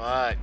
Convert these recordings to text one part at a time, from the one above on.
Fuck.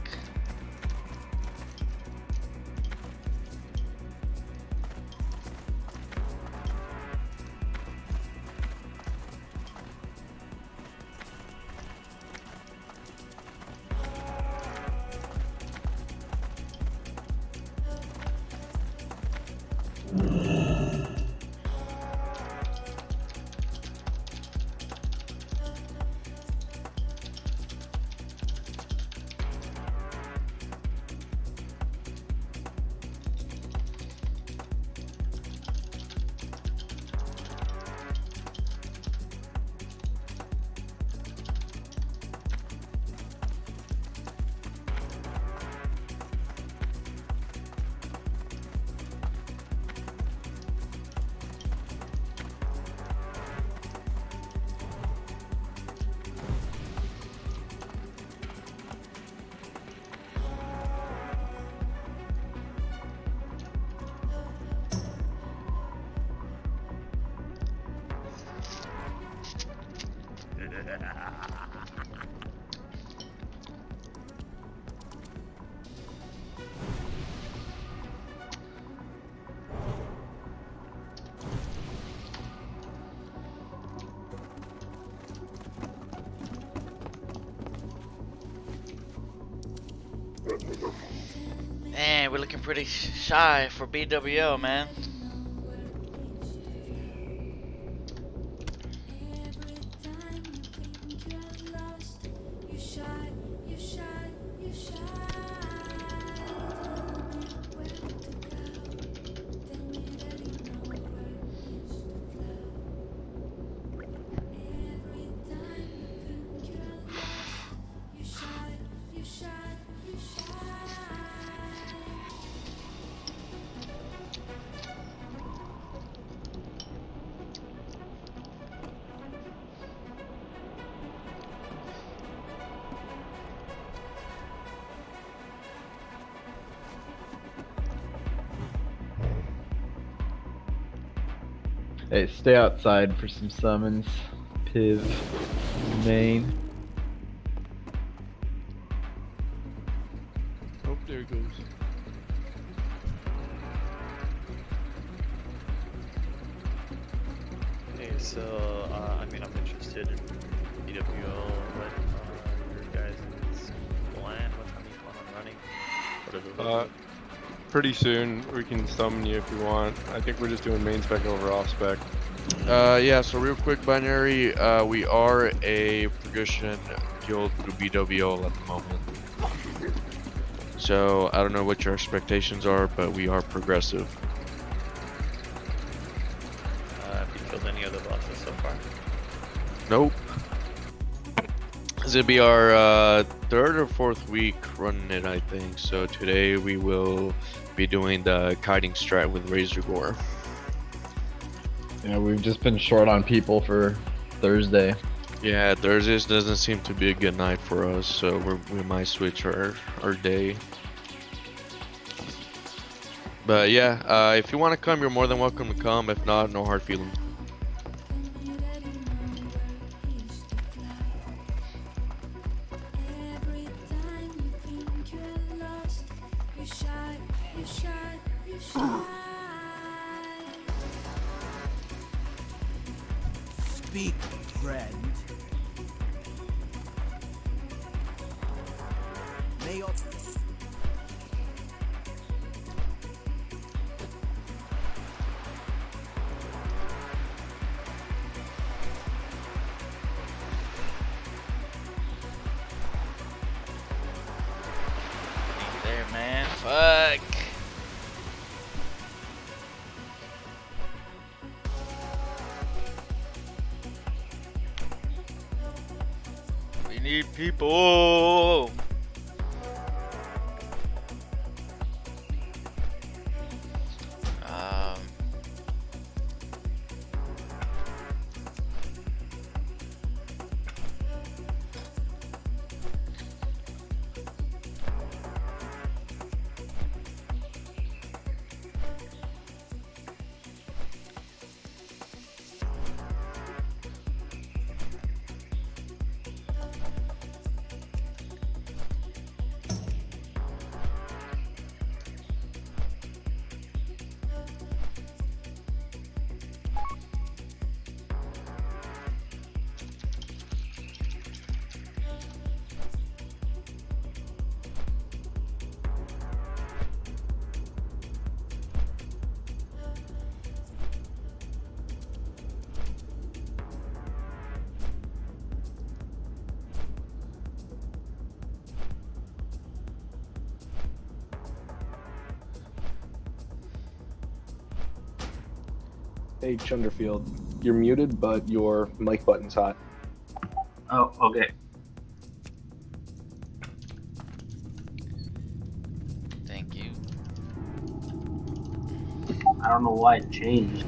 Man, we're looking pretty shy for BWL, man. Hey, stay outside for some summons. Piv, main. Oh, there it goes. Hey, so, I mean, I'm interested in BWL. What your guys' plan? What time you plan on running? What does it look like? Pretty soon we can summon you if you want. I think we're just doing main spec over off spec. Yeah, so real quick, Binary, we are a progression guild through BWL at the moment. So, I don't know what your expectations are, but we are progressive. Have you killed any other bosses so far? Nope. This will be our third or fourth week running it, I think. So today we will be doing the kiting strat with Razor Gore. Yeah, we've just been short on people for Thursday. Yeah, Thursdays doesn't seem to be a good night for us, so we might switch our day. But yeah, if you want to come, you're more than welcome to come. If not, no hard feelings. Speak, friend. May your There, man. Fuck. We need people. Hey, Chunderfield, you're muted, but your mic button's hot. Oh, okay. Thank you. I don't know why it changed.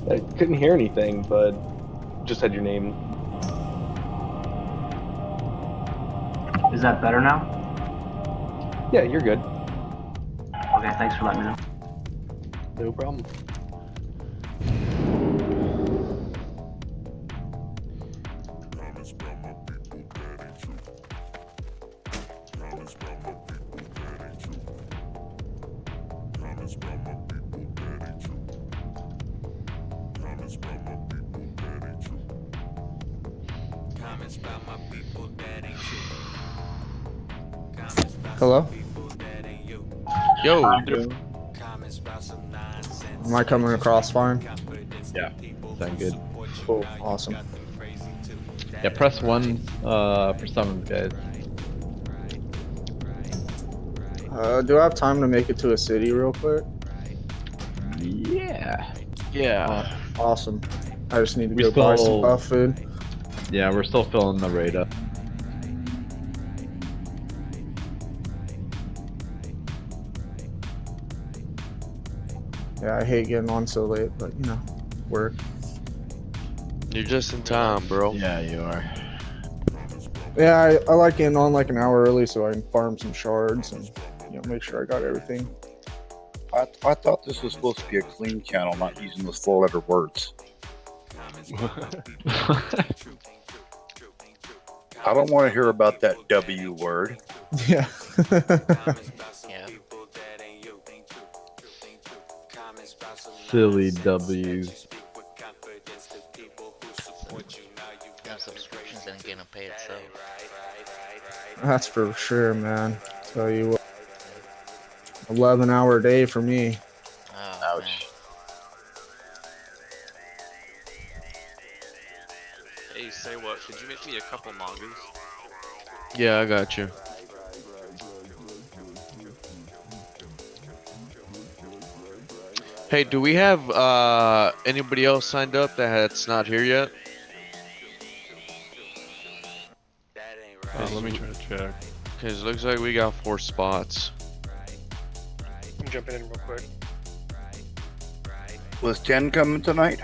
I couldn't hear anything, but just had your name. Is that better now? Yeah, you're good. Okay, thanks for letting me know. No problem. Hello? Yo, Am I coming across fine? Yeah, sound good. Cool. Awesome. Yeah, press 1 for summons, guys. Do I have time to make it to a city real quick? Yeah. yeah. Awesome. I just need to We go buy some still- buff food. Yeah, we're still filling the raid up. Yeah, I hate getting on so late, but you know, work. You're just in time, bro. Yeah, you are. Yeah, I like getting on like an hour early so I can farm some shards and make sure I got everything. I thought this was supposed to be a clean channel, not using those 4-letter words. I don't want to hear about that W word. Yeah. Yeah. Silly W's. Now subscriptions ain't gonna pay itself. That's for sure, man. Tell you what. 11-hour day for me. Oh, man. Hey, say what? Could you make me a couple mangas? Yeah, I got you. Hey, do we have anybody else signed up that's not here yet? Let me try to check. Cause it looks like we got 4 spots. I'm jumping in real quick. Was 10 coming tonight?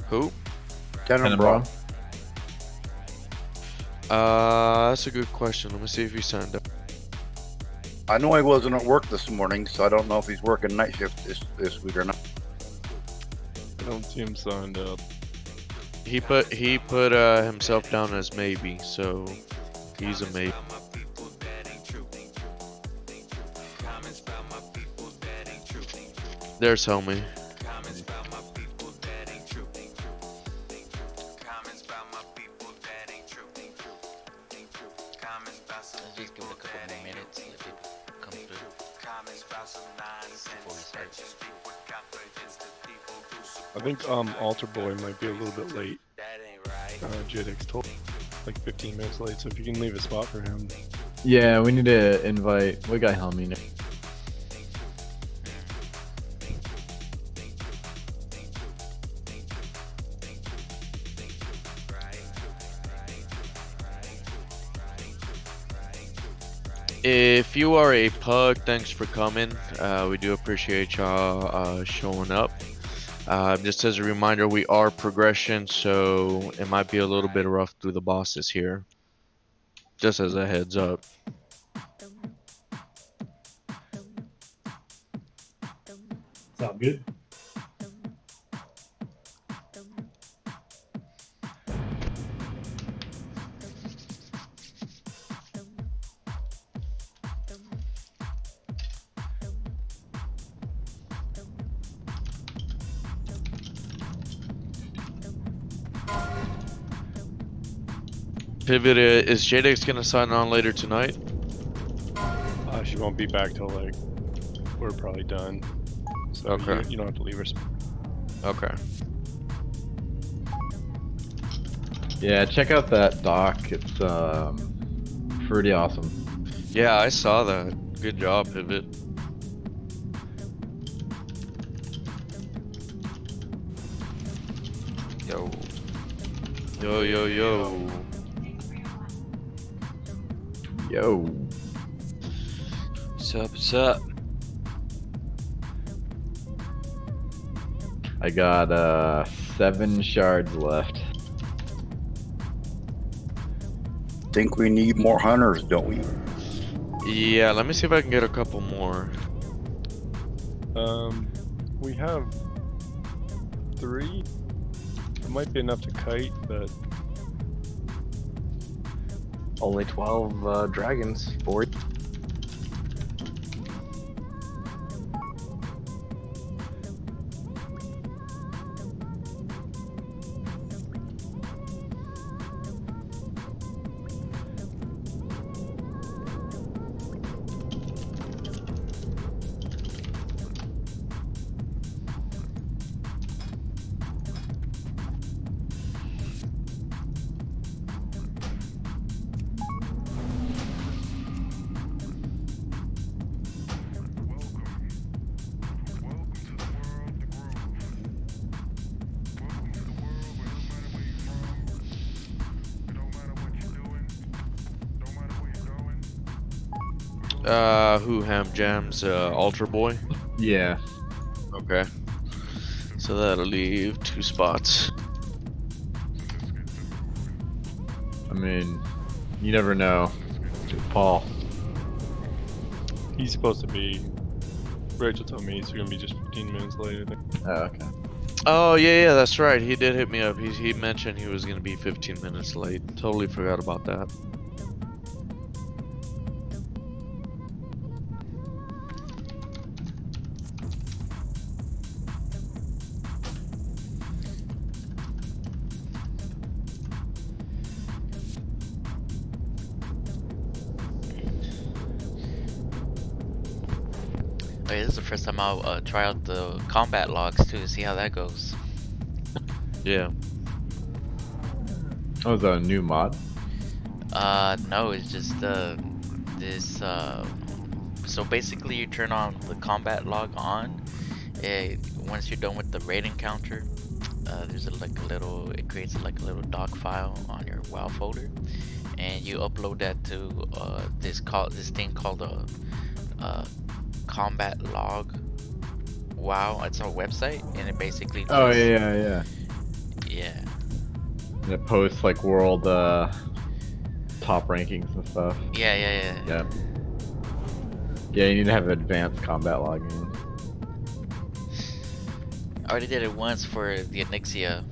Who? 10 and Bro. That's a good question. Let me see if he signed up. I know he wasn't at work this morning, so I don't know if he's working night shift this week or not. I don't see him signed up. He put himself down as maybe, so he's a maybe. There's homie. Let's just give it a couple more minutes. Let people come through. Before we start. I think Altar Boy might be a little bit late. JDX told like 15 minutes late, so if you can leave a spot for him. Yeah, we need to invite. We got Helmy now. If you are a pug, thanks for coming. We do appreciate y'all showing up. Just as a reminder, we are progression, so it might be a little bit rough through the bosses here. Just as a heads up. Sound good? Pivot, is JDX gonna sign on later tonight? She won't be back till like we're probably done. So Okay. you don't have to leave her. Okay. Yeah, check out that doc. It's pretty awesome. Yeah, I saw that. Good job, Pivot. Yo. Yo, yo, yo. Yo. What's up? What's up? I got 7 shards left. Think we need more hunters, don't we? Yeah, let me see if I can get a couple more. We have 3. It might be enough to kite, but Only 12 dragons. 4. Who ham jams? Altar Boy? Yeah. Okay. So that'll leave 2 spots. I mean, you never know. Paul. he's supposed to be. Rachel told me he's gonna be just 15 minutes late, I think. Oh, okay. Oh, yeah, that's right. He did hit me up. He mentioned he was gonna be 15 minutes late. Totally forgot about that. Wait, this is the first time I'll try out the combat logs too to see how that goes. Yeah. Oh, is that a new mod? No, it's just this so basically you turn on the combat log on. Once you're done with the raid encounter, there's it creates like a little doc file on your WoW folder, and you upload that to this thing called a combat log WoW. It's our website, and it basically just, Oh, yeah. yeah. And it posts like world top rankings and stuff. Yeah. Yeah, you need to have advanced combat logging. I already did it once for the Onyxia,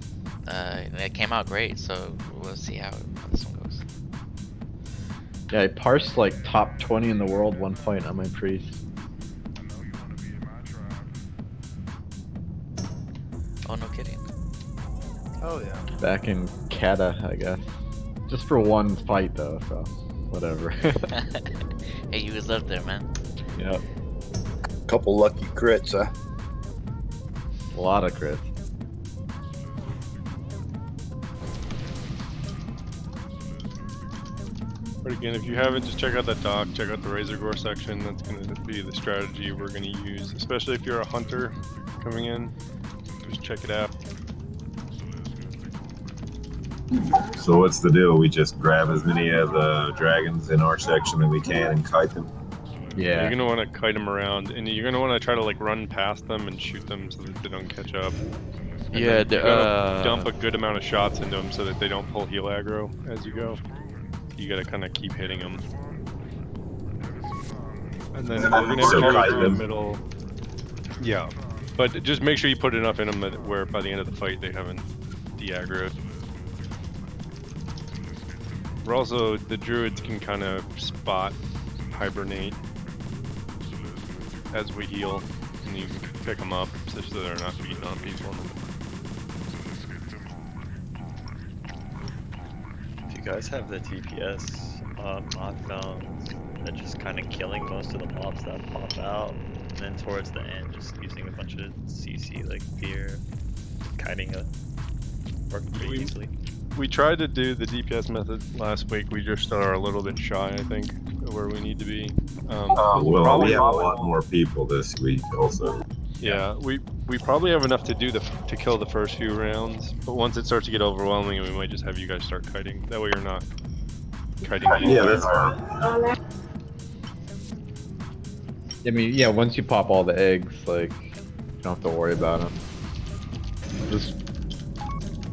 and it came out great, so we'll see how this one goes. Yeah, I parsed like top 20 in the world 1 point on my priest. Oh, no kidding. Oh yeah. Back in Kata, I guess. Just for one fight though, so whatever. Hey, you was up there, man. Yep. Couple lucky crits, huh? A lot of crits. But again, if you haven't, just check out that doc, check out the Razor Gore section. That's going to be the strategy we're going to use, especially if you're a hunter coming in. Just check it out. So what's the deal? We just grab as many of the dragons in our section that we can and kite them? Yeah. You're going to want to kite them around, and you're going to want to try to like run past them and shoot them so that they don't catch up. And Yeah, then you gotta dump a good amount of shots into them so that they don't pull heal aggro as you go. You gotta kind of keep hitting them. And then we're gonna have So to kite go through the them. middle. Yeah, but just make sure you put enough in them that where by the end of the fight they haven't de-aggroed. We're also, the druids can kind of spot hibernate as we heal, and you can pick them up such that they're not beating on people. If you guys have the TPS mod found that just kind of killing most of the mobs that pop out, and then towards the end just using a bunch of CC like fear, kiting it, work pretty easily. We tried to do the DPS method last week. We just are a little bit shy, I think. where we need to be. Well, probably we have a lot more people this week also. Yeah, we probably have enough to do to kill the first few rounds, but once it starts to get overwhelming, we might just have you guys start kiting. That way you're not kiting the Yeah, entire that's fine. I mean, yeah, once you pop all the eggs, like, you don't have to worry about them.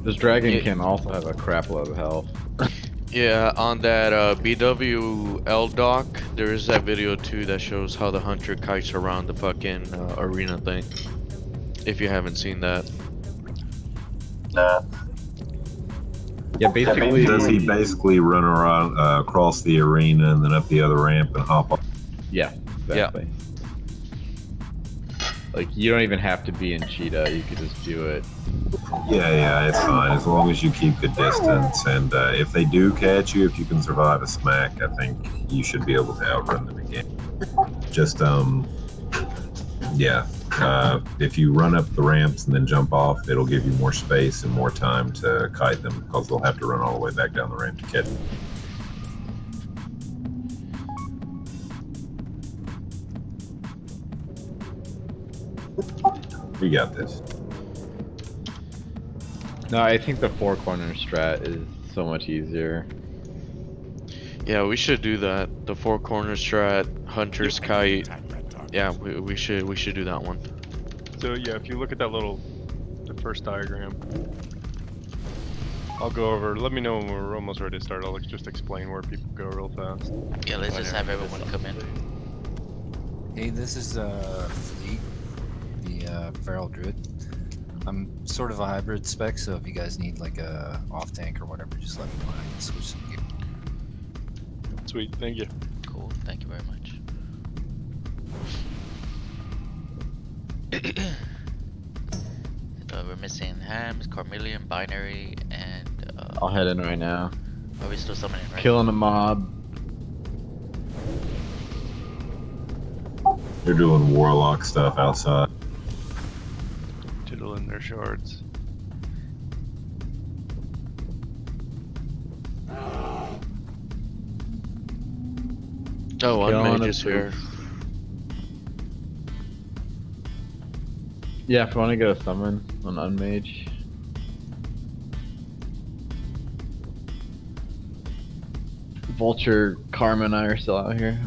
This dragon can also have a crap load of health. Yeah, on that BWL doc, there is that video too that shows how the hunter kites around the fucking arena thing. If you haven't seen that. Yeah, basically. Does he basically run around across the arena and then up the other ramp and hop off? Yeah, exactly. Yeah. Like, you don't even have to be in cheetah, you could just do it. Yeah, it's fine as long as you keep the distance. And if they do catch you, if you can survive a smack, I think you should be able to outrun them again. Just yeah. If you run up the ramps and then jump off, it'll give you more space and more time to kite them because they'll have to run all the way back down the ramp to catch them. We got this. No, I think the four corner strat is so much easier. Yeah, we should do that. The four corner strat, hunter's kite. Yeah, we should do that one. So yeah, if you look at that the first diagram, I'll go over. Let me know when we're almost ready to start. I'll just explain where people go real fast. Yeah, let's just have everyone come in. Hey, this is Fleet, the Feral Druid. I'm sort of a hybrid spec, so if you guys need like a off tank or whatever, just let me know. I can switch some gear. Sweet, thank you. Cool, thank you very much. We're missing Hams, Carmelian, Binary, and I'll head in right now. Are we still summoning, right? Killing a mob. They're doing warlock stuff outside. Tiddling their shards. Oh, Unmage is here. Yeah, if you want to get a summon on Unmage. Vulture, Karma, and I are still out here.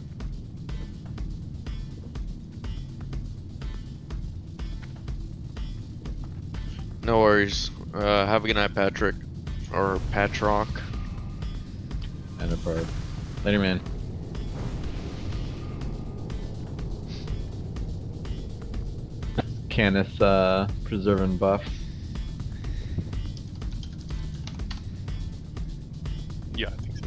No worries. Have a good night, Patrick. Or Patrock. And a bird. Later, man. Canis preserving buffs. Yeah, I think so.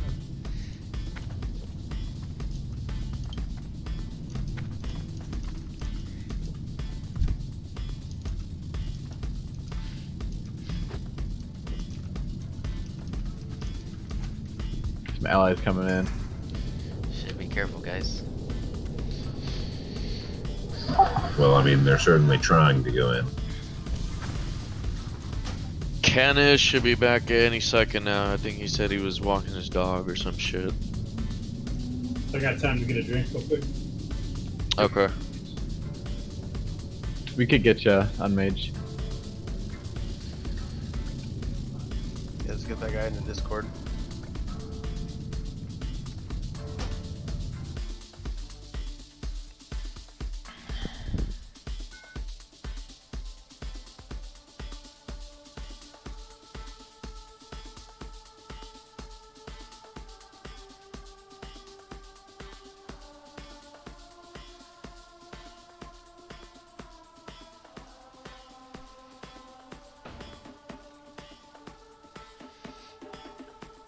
Some allies coming in. Should be careful, guys. Well, I mean, they're certainly trying to go in. Canis should be back any second now. I think he said he was walking his dog or some shit. I got time to get a drink real quick. Okay. We could get you on Mage. Yeah, let's get that guy in the Discord.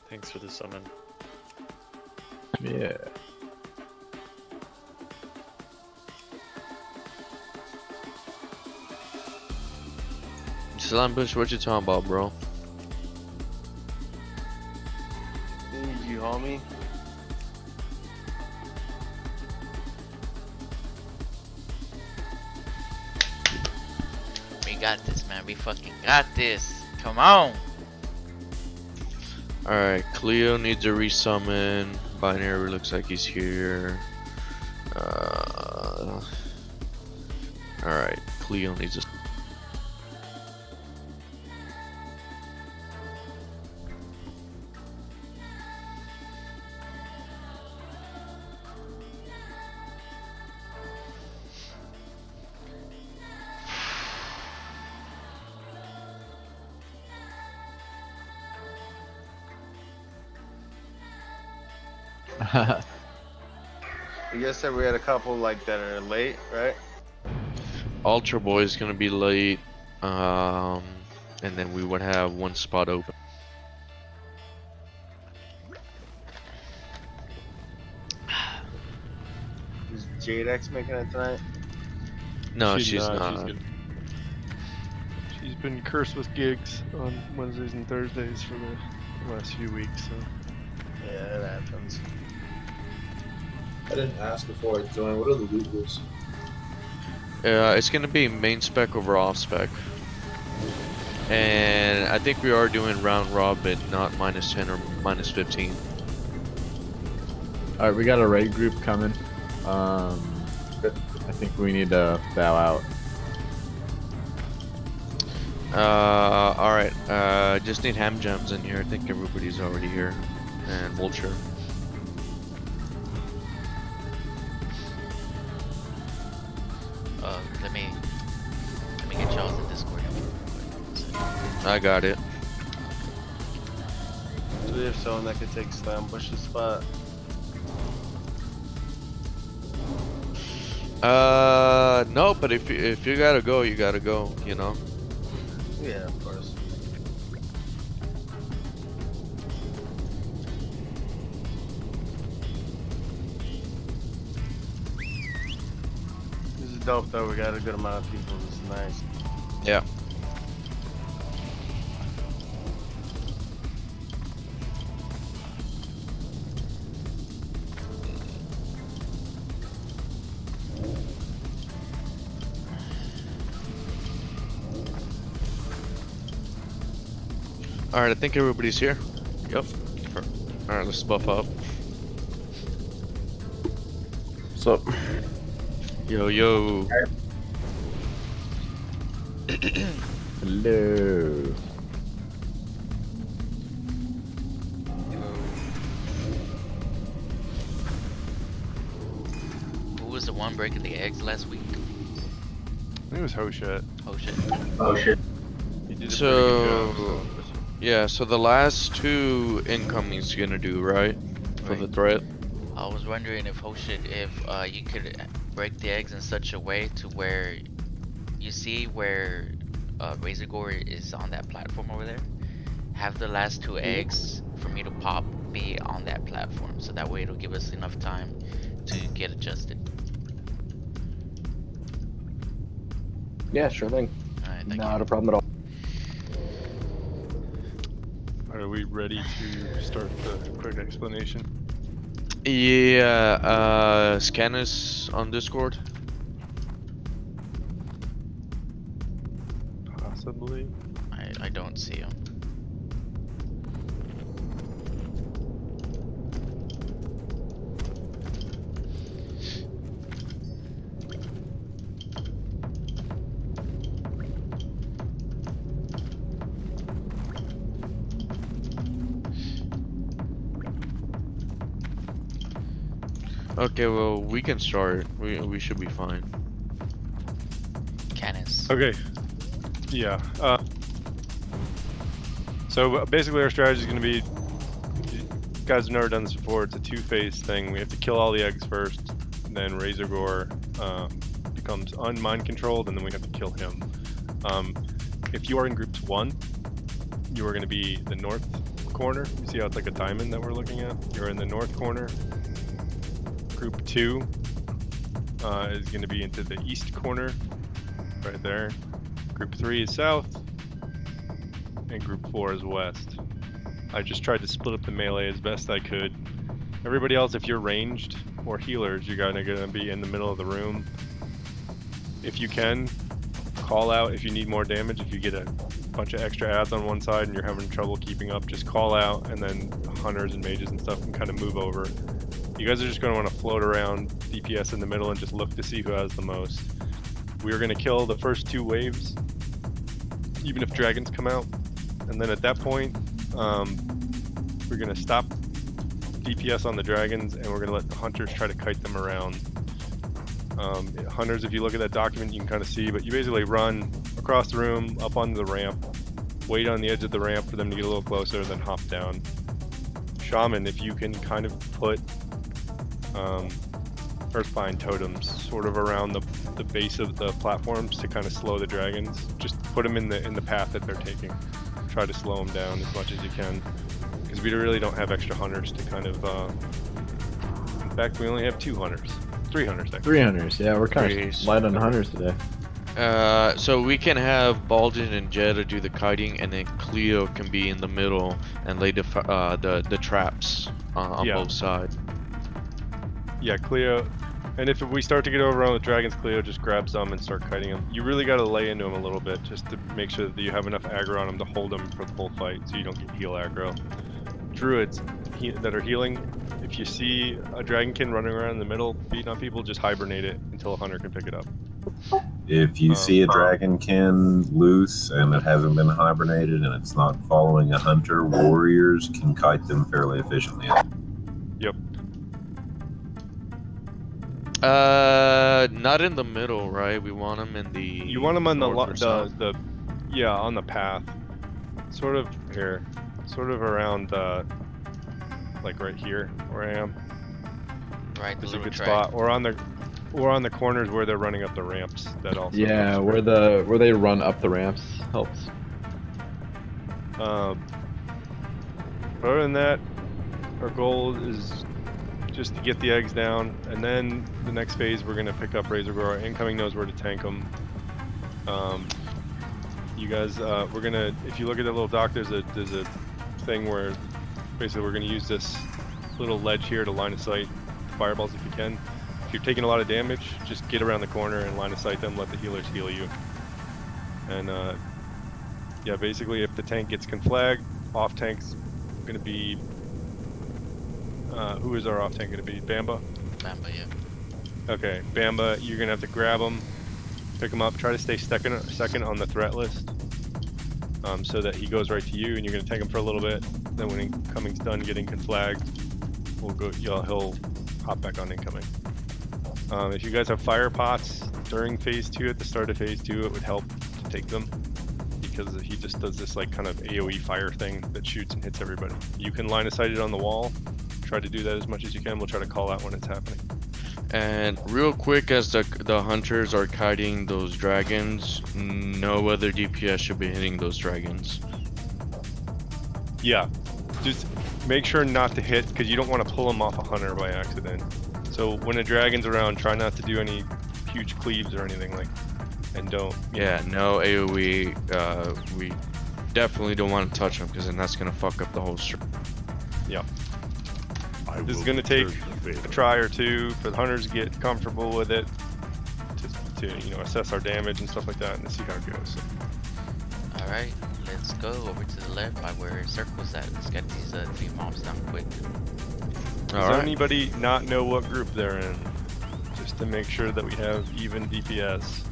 Thanks for the summon. Yeah. Slime Bush, what you talking about, bro? Need you, homie. We got this, man. We fucking got this. Come on. Alright, Cleo needs a resummon. Binary looks like he's here. Alright, Cleo needs a... You guys said we had a couple like that are late, right? Ultra Boy is gonna be late. And then we would have one spot open. Is Jadex making it tonight? No, she's not. She's been cursed with gigs on Wednesdays and Thursdays for the last few weeks, so. Yeah, that happens. I didn't ask before I joined. What are the loot rules? It's gonna be main spec over off spec. And I think we are doing round robin, not -10 or -15. Alright, we got a raid group coming. I think we need to bow out. Alright, just need ham gems in here. I think everybody's already here. And Vulture. Let me get y'all to Discord. I got it. Do we have someone that could take Slam Bush's spot? No, but if you gotta go, you gotta go, you know? Yeah, of course. This is dope though, we got a good amount of people, this is nice. Yeah. Alright, I think everybody's here. Yep. Alright, let's buff up. What's up? Yo, yo. Hello. Who was the one breaking the eggs last week? I think it was Hoshet. Hoshet. Oh shit. He did a So, pretty good job, yeah, so the last two incoming's gonna do, right? For the threat. I was wondering if Hoshet, if you could break the eggs in such a way to where you see where Razor Gore is on that platform over there. Have the last two eggs for me to pop be on that platform, so that way it'll give us enough time to get adjusted. Yeah, sure thing. Alright, thank Not you. a problem at all. Are we ready to start the quick explanation? Yeah, scan us on Discord. Possibly. I don't see him. Okay, well, we can start. We should be fine. Canis. Okay. Yeah. So basically, our strategy is going to be, you guys have never done this before. It's a two-phase thing. We have to kill all the eggs first, then Razor Gore becomes unmind controlled, and then we have to kill him. If you are in groups 1, you are going to be the north corner. You see how it's like a diamond that we're looking at? You're in the north corner. Group 2 is going to be into the east corner, right there. Group 3 is south, and group 4 is west. I just tried to split up the melee as best I could. Everybody else, if you're ranged or healers, you're gonna be in the middle of the room. If you can, call out if you need more damage. If you get a bunch of extra ads on one side and you're having trouble keeping up, just call out, and then hunters and mages and stuff can kind of move over. You guys are just going to want to float around DPS in the middle and just look to see who has the most. We are going to kill the first 2 waves, even if dragons come out, and then at that point, we're going to stop DPS on the dragons and we're going to let the hunters try to kite them around. Hunters, if you look at that document, you can kind of see, but you basically run across the room, up onto the ramp, wait on the edge of the ramp for them to get a little closer, then hop down. Shaman, if you can kind of put Earthbind totems sort of around the base of the platforms to kind of slow the dragons. Just put them in the path that they're taking. Try to slow them down as much as you can, because we really don't have extra hunters to kind of. In fact, we only have 2 hunters, 3 hunters. Actually. 3 hunters. Yeah, we're kind of light on hunters today. So we can have Baldwin and Jetta do the kiting, and then Cleo can be in the middle and lay the traps on both sides. Yeah, Cleo. And if we start to get overrun with dragons, Cleo just grabs them and start kiting them. You really got to lay into them a little bit just to make sure that you have enough aggro on them to hold them for the whole fight, so you don't get heal aggro. Druids that are healing, if you see a dragonkin running around in the middle beating on people, just hibernate it until a hunter can pick it up. If you see a dragonkin loose and it hasn't been hibernated and it's not following a hunter, warriors can kite them fairly efficiently. Yep. Not in the middle, right? We want them in the. You want them on on the path, sort of here, sort of around, like right here where I am. Right, is a good spot, or on the corners where they're running up the ramps. That also. Yeah, where they run up the ramps helps. Other than that, our goal is just to get the eggs down, and then the next phase we're gonna pick up Razor Gore. Our incoming knows where to tank them. You guys, we're gonna. If you look at the little dock, there's a thing where basically we're gonna use this little ledge here to line of sight fireballs if you can. If you're taking a lot of damage, just get around the corner and line of sight them. Let the healers heal you. And yeah, basically, if the tank gets conflagged, off tank's gonna be. Who is our off tank gonna be? Bamba? Bamba, yeah. Okay, Bamba, you're gonna have to grab him, pick him up, try to stay second on the threat list, so that he goes right to you, and you're gonna tank him for a little bit. Then when incoming's done getting conflagged, we'll go. He'll hop back on incoming. If you guys have fire pots during phase 2, at the start of phase 2, it would help to take them, because he just does this like kind of AoE fire thing that shoots and hits everybody. You can line of sight it on the wall. Try to do that as much as you can. We'll try to call out when it's happening. And real quick, as the hunters are kiting those dragons, no other DPS should be hitting those dragons. Yeah, just make sure not to hit, because you don't want to pull them off a hunter by accident. So when a dragon's around, try not to do any huge cleaves or anything like, and don't. Yeah, no AoE. We definitely don't want to touch them, because then that's gonna fuck up the whole stream. Yeah. This is going to take a try or 2 for the hunters to get comfortable with it, to assess our damage and stuff like that, and see how it goes. All right, let's go over to the left by where Circle's at. Let's get these 3 mobs down quick. Does anybody not know what group they're in? Just to make sure that we have even DPS.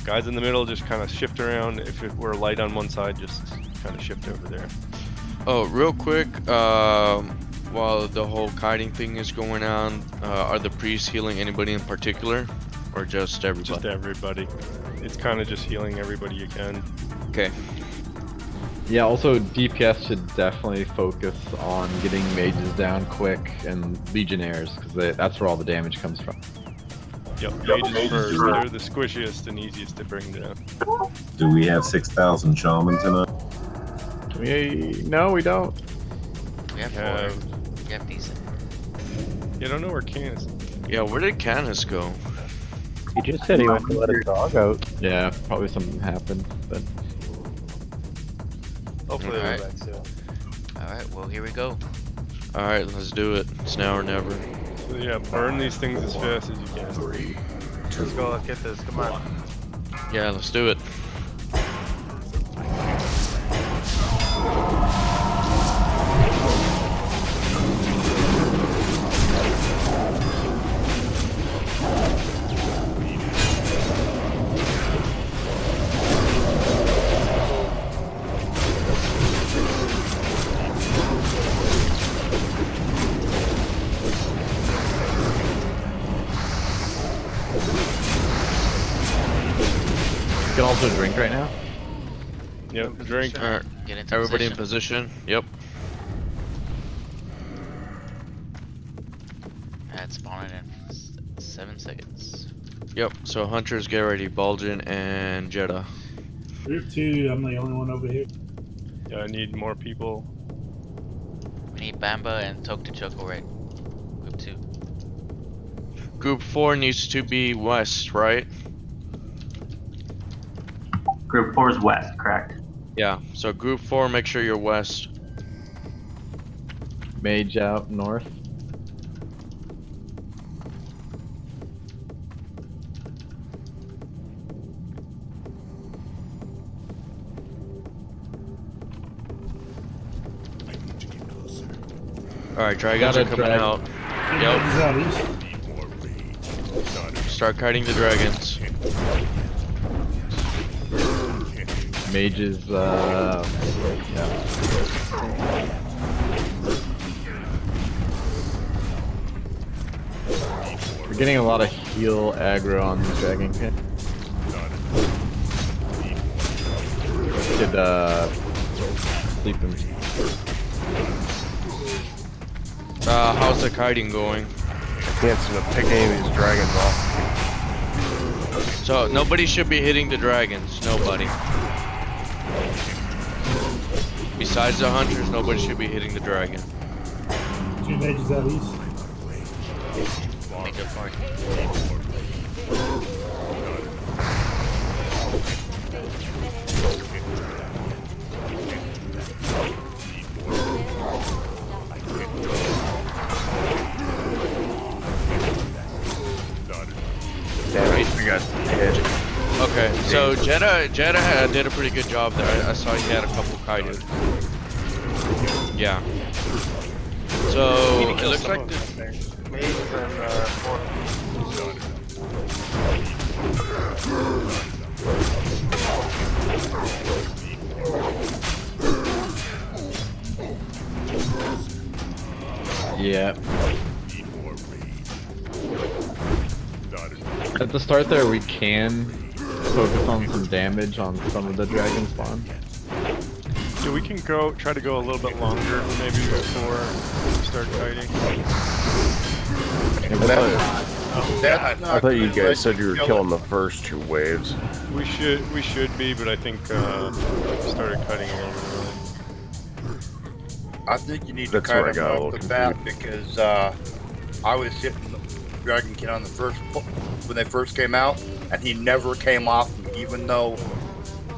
Guys in the middle just kind of shift around. If we're light on one side, just kind of shift over there. Oh, real quick, while the whole kiting thing is going on, are the priests healing anybody in particular, or just everybody? Just everybody. It's kind of just healing everybody you can. Okay. Yeah, also DPS should definitely focus on getting mages down quick and legionnaires, because that's where all the damage comes from. Yep, mages first. They're the squishiest and easiest to bring down. Do we have 6,000 shaman tonight? No, we don't. We have 4. We have decent. You don't know where Canis is. Yeah, where did Canis go? He just said he went to let his dog out. Yeah, probably something happened, but. Hopefully we'll be back soon. Alright, well here we go. Alright, let's do it. It's now or never. So yeah, burn these things as fast as you can. 3, 2, let's go, let's get this, come on. Yeah, let's do it. also drink right now? Yep, drink. Alright, Get into everybody in position. position. Yep. At spawning in 7 seconds. Yep. So hunters, get ready. Bulgin and Jetta. Group 2, I'm the only one over here. Yeah, I need more people. We need Bamba and Tok to Choco right. Group 2. Group 4 needs to be west, right? Group 4 is west, correct? Yeah. So group 4, make sure you're west. Mage out north. Alright, dragons are coming out. Yep. Start kiting the dragons. Mages, yeah. We're getting a lot of heal aggro on the dragon pit. Could, sleep him. How's the kiting going? Can't seem to pick any of these dragons off. So nobody should be hitting the dragons. Nobody. Besides the hunters, nobody should be hitting the dragon. 2 mages out east. Make up for it. Damn it, we got hit. Okay, so Jetta did a pretty good job there. I saw he had a couple kited. Yeah. So it looks like the Mage and Yeah. At the start there, we can focus on some damage on some of the dragon spawn. Yeah, we can try to go a little bit longer maybe before we start kiting. I thought you guys said you were killing the first 2 waves. We should be, but I think we started cutting a little bit early. I think you need to That's kind where I of got a off little the bat because I was hitting the Dragon King on the when they first came out, and he never came off me, even though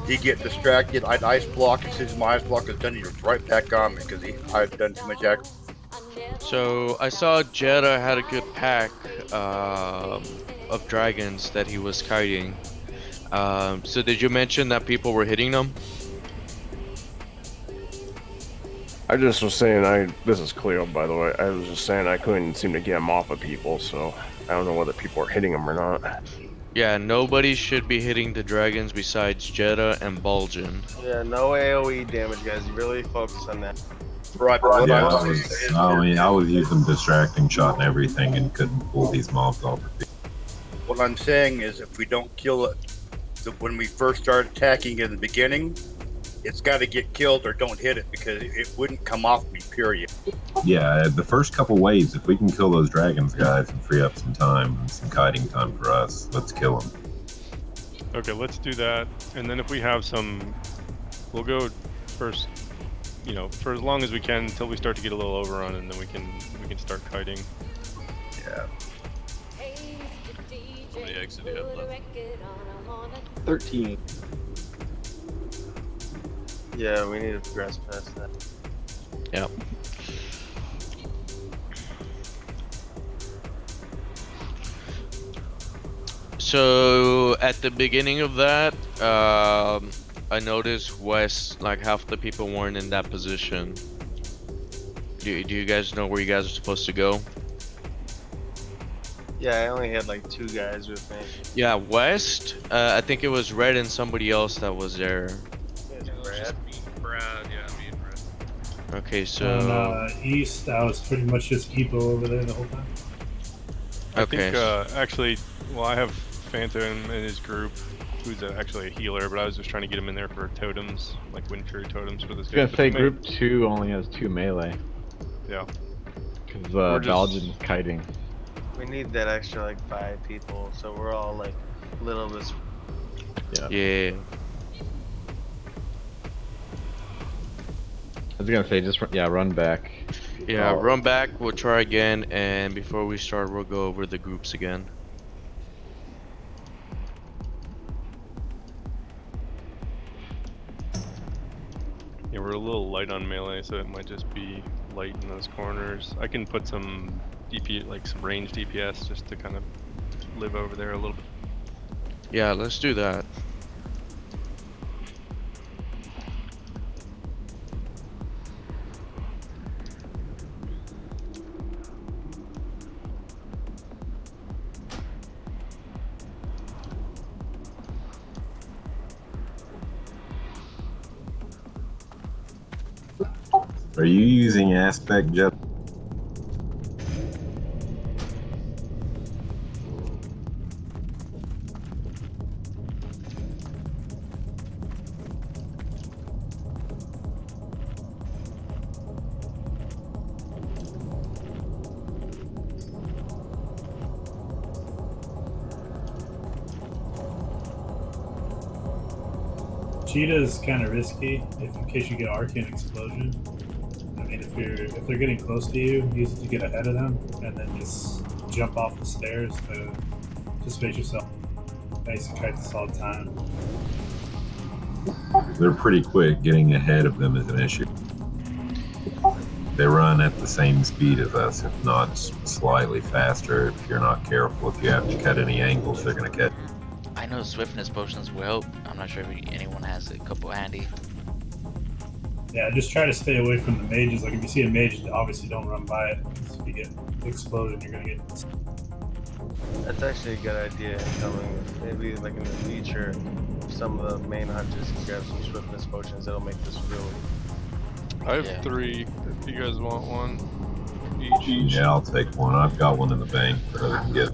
he'd get distracted. I'd ice block, as soon as my ice block was done, he was right back on me because I had done too much action. So I saw Jetta had a good pack of dragons that he was kiting. So did you mention that people were hitting them? I just was saying, this is Cleo, by the way. I was just saying I couldn't seem to get him off of people, so I don't know whether people are hitting him or not. Yeah, nobody should be hitting the dragons besides Jetta and Bulgin. yeah, no AoE damage, guys. You really focus on that. Right, Yeah, I was using distracting shot and everything and couldn't pull these mobs off. What I'm saying is, if we don't kill it when we first start attacking in the beginning, it's got to get killed or don't hit it because it wouldn't come off me, period. Yeah, the first couple waves, if we can kill those dragons, guys, and free up some time and some kiting time for us, let's kill them. Okay, let's do that. And then if we have some, we'll go first, for as long as we can until we start to get a little overrun, and then we can start kiting. Yeah. How many eggs did you have left? 13. Yeah, we need to progress past that. Yep. So at the beginning of that, I noticed west, like half the people weren't in that position. Do you guys know where you guys are supposed to go? Yeah, I only had like 2 guys with me. Yeah, west. I think it was Red and somebody else that was there. Brad, yeah, me and Brad. Okay, so East, I was pretty much just Epo over there the whole time. I think, actually, well, I have Phantom and his group. who's actually a healer, but I was just trying to get him in there for totems, like Wind Fury totems for this I was guy. gonna say group 2 only has 2 melee. Yeah. Because just- Balgin's kiting. We need that extra like 5 people, so we're all like little this. Yeah. Yeah. I was gonna say just run back. Yeah, Oh. run back. We'll try again, and before we start, we'll go over the groups again. Yeah, we're a little light on melee, so it might just be light in those corners. I can put some DP, like some range DPS, just to kind of live over there a little bit. Yeah, let's do that. Are you using aspect, Jeff? Cheetah is kind of risky in case you get Arcane Explosion. I mean, if they're getting close to you, use it to get ahead of them, and then just jump off the stairs to just make yourself nice and kite this all the time. They're pretty quick. Getting ahead of them is an issue. They run at the same speed as us, if not slightly faster. If you're not careful, if you have to cut any angles, they're going to cut. I know swiftness potions will help. I'm not sure if anyone has a couple handy. Yeah, just try to stay away from the mages. Like if you see a mage, obviously don't run by it. Because if you get exploded, you're gonna get. That's actually a good idea. Coming maybe like in the future, some of the main hunters can grab some swiftness potions. That'll make this really. I have 3. If you guys want one each. Yeah, I'll take one. I've got one in the bank that I can get.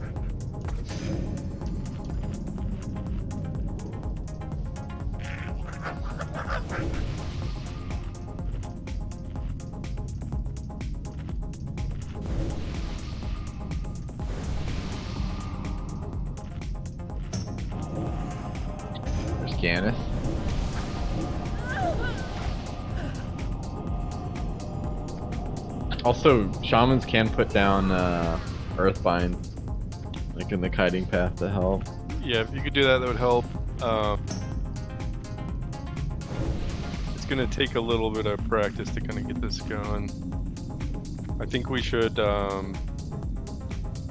Ganis. Also, shamans can put down Earthbind, like in the kiting path to help. Yeah, if you could do that, that would help. It's gonna take a little bit of practice to kind of get this going. I think we should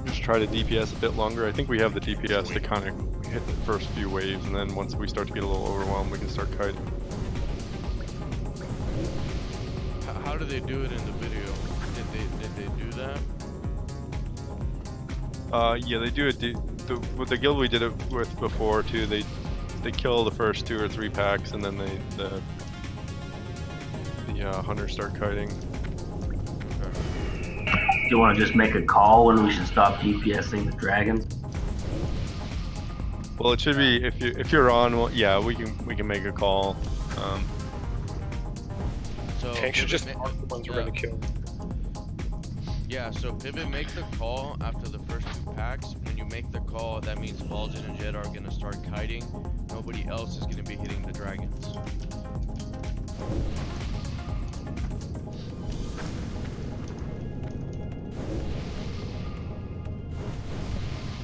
just try to DPS a bit longer. I think we have the DPS to kind of hit the first few waves, and then once we start to get a little overwhelmed, we can start kiting. How do they do it in the video? Did they do that? Yeah, they do it. With the guild we did it with before too, they kill the first 2 or 3 packs, and then the hunters start kiting. Do you want to just make a call when we should stop DPSing the dragons? Well, it should be if you're on. Well, yeah, we can make a call. So Tank should just Pivot mark the ones we're gonna kill. Yeah, so Pivot make the call after the first 2 packs. When you make the call, that means Balgin and Jed are gonna start kiting. Nobody else is gonna be hitting the dragons.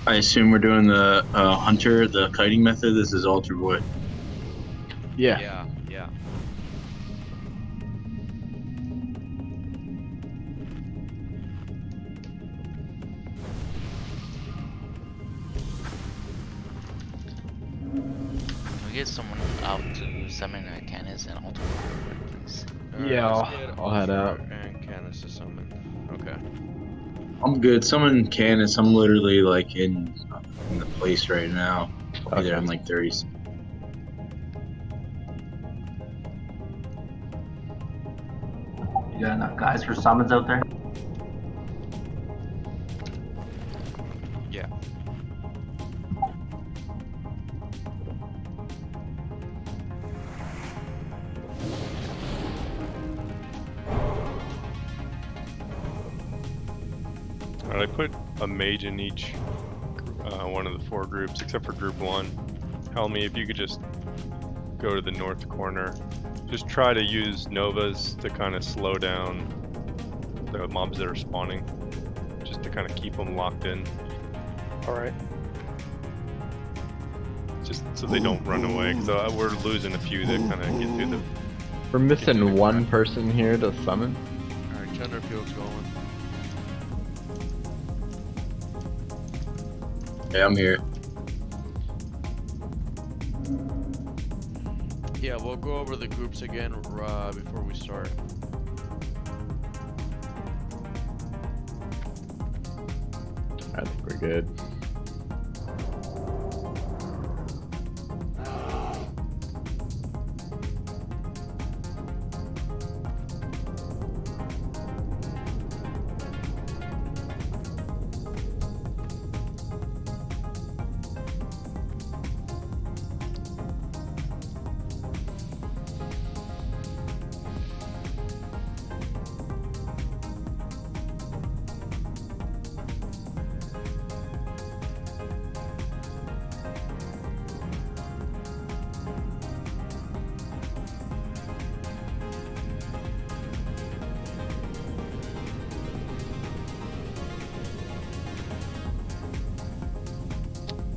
I assume we're doing the hunter, the kiting method. This is altered wood. Yeah. Yeah. Can we get someone out to summon Canis and alter please? Yeah, let's get I'll head out. And Canis to summon. Okay. I'm good. Someone Canis. I'm literally like in the place right now. I'll be there in like 30 seconds. You got enough guys for summons out there? Yeah. Alright, I put a mage in each one of the 4 groups, except for group 1. Helmy, if you could just go to the north corner. Just try to use Novas to kind of slow down the mobs that are spawning. Just to kind of keep them locked in. Alright. Just so they don't run away, because we're losing a few that kind of get through the... We're missing one person here to summon. Alright, Tenderfield's going. Yeah, I'm here. Yeah, we'll go over the groups again before we start. I think we're good.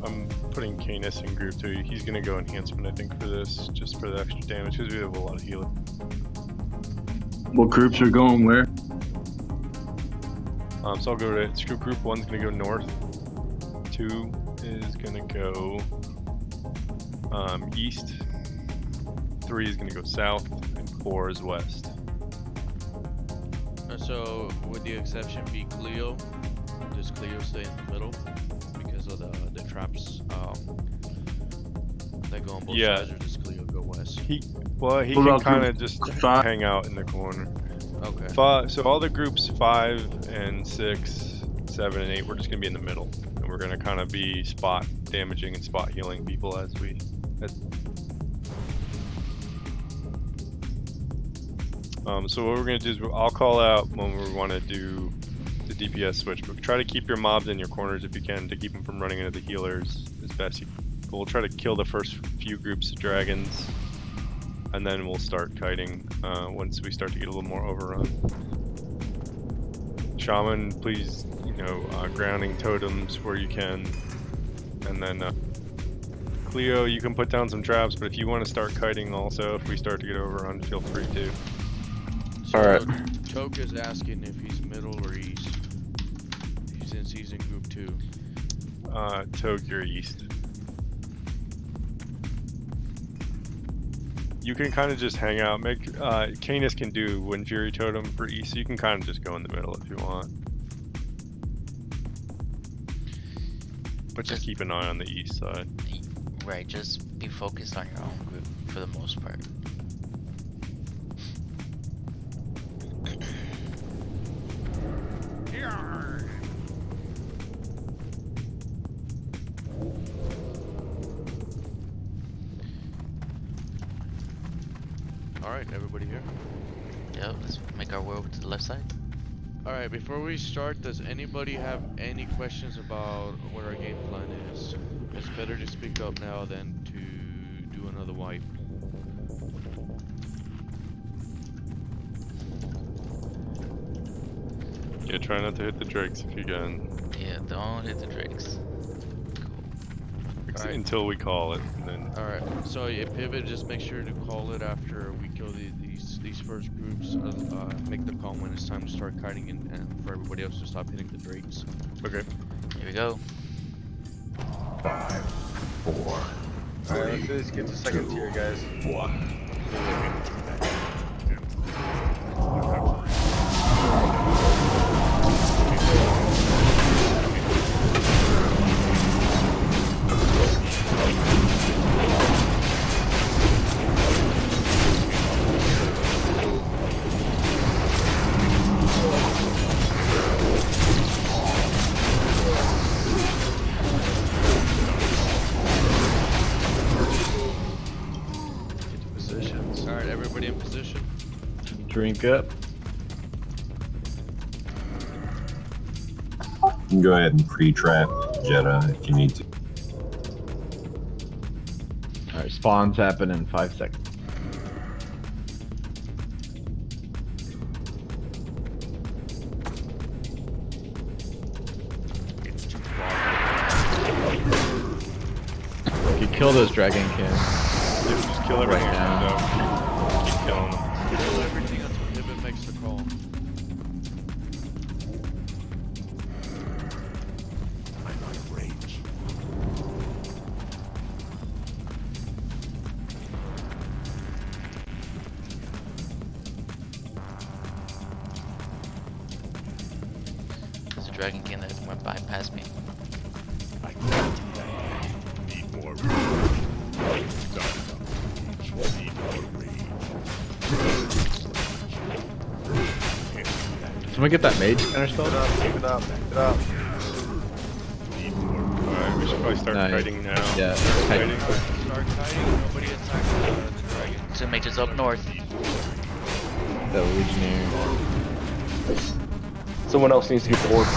I'm putting Canis in group 2. He's gonna go enhancement, I think, for this, just for the extra damage, because we have a lot of healing. What groups are going where? So I'll go to group 1's gonna go north. 2 is gonna go east. 3 is gonna go south, and 4 is west. So, would the exception be Cleo? Does Cleo stay in the middle because of the traps that go on both sides, or does Cleo go west? He can kind of just hang out in the corner. Okay. So all the groups 5 and 6, 7 and 8, we're just gonna be in the middle, and we're gonna kind of be spot damaging and spot healing people as we. So what we're gonna do is I'll call out when we want to do the DPS switch, but try to keep your mobs in your corners if you can to keep them from running into the healers as best you can. We'll try to kill the first few groups of dragons, and then we'll start kiting once we start to get a little more overrun. Shaman, please, grounding totems where you can, and then Cleo, you can put down some traps, but if you want to start kiting also, if we start to get overrun, feel free to. So Alright. Choke is asking if he's middle or east. Since he's in group 2. Togue, you're east. You can kind of just hang out. Canis can do Wind Fury Totem for east, so you can kind of just go in the middle if you want. But just keep an eye on the east side. Right, just be focused on your own group for the most part. Alright, everybody here? Yep, let's make our way over to the left side. Alright, before we start, does anybody have any questions about what our game plan is? It's better to speak up now than to do another wipe. Yeah, try not to hit the drakes if you can. Yeah, don't hit the drakes. Alright. Until we call it, and then. Alright, so pivot, just make sure to call it after we kill these first groups. Make the call when it's time to start kiting and for everybody else to stop hitting the drakes. Okay. Here we go. 5, 4, 3, Alright, let's get to second tier, guys. 1. Alright, everybody in position. Drink up. can go ahead and pre-trap Jetta if you need to. Alright, spawns happen in 5 seconds. You kill those dragon cans. Just kill everything right that now. comes out. Keep killing them. Kill everything until Niven makes the call. There's a dragon king that went by past me. Someone get that mage counter spell? Keep it up, keep it up. Alright, we should probably start Nice. fighting now. Yeah, Start fighting. fighting. Start kiting. Nobody attack the dragon. Two mages up north. The legionnaire. Someone else needs to get the orb.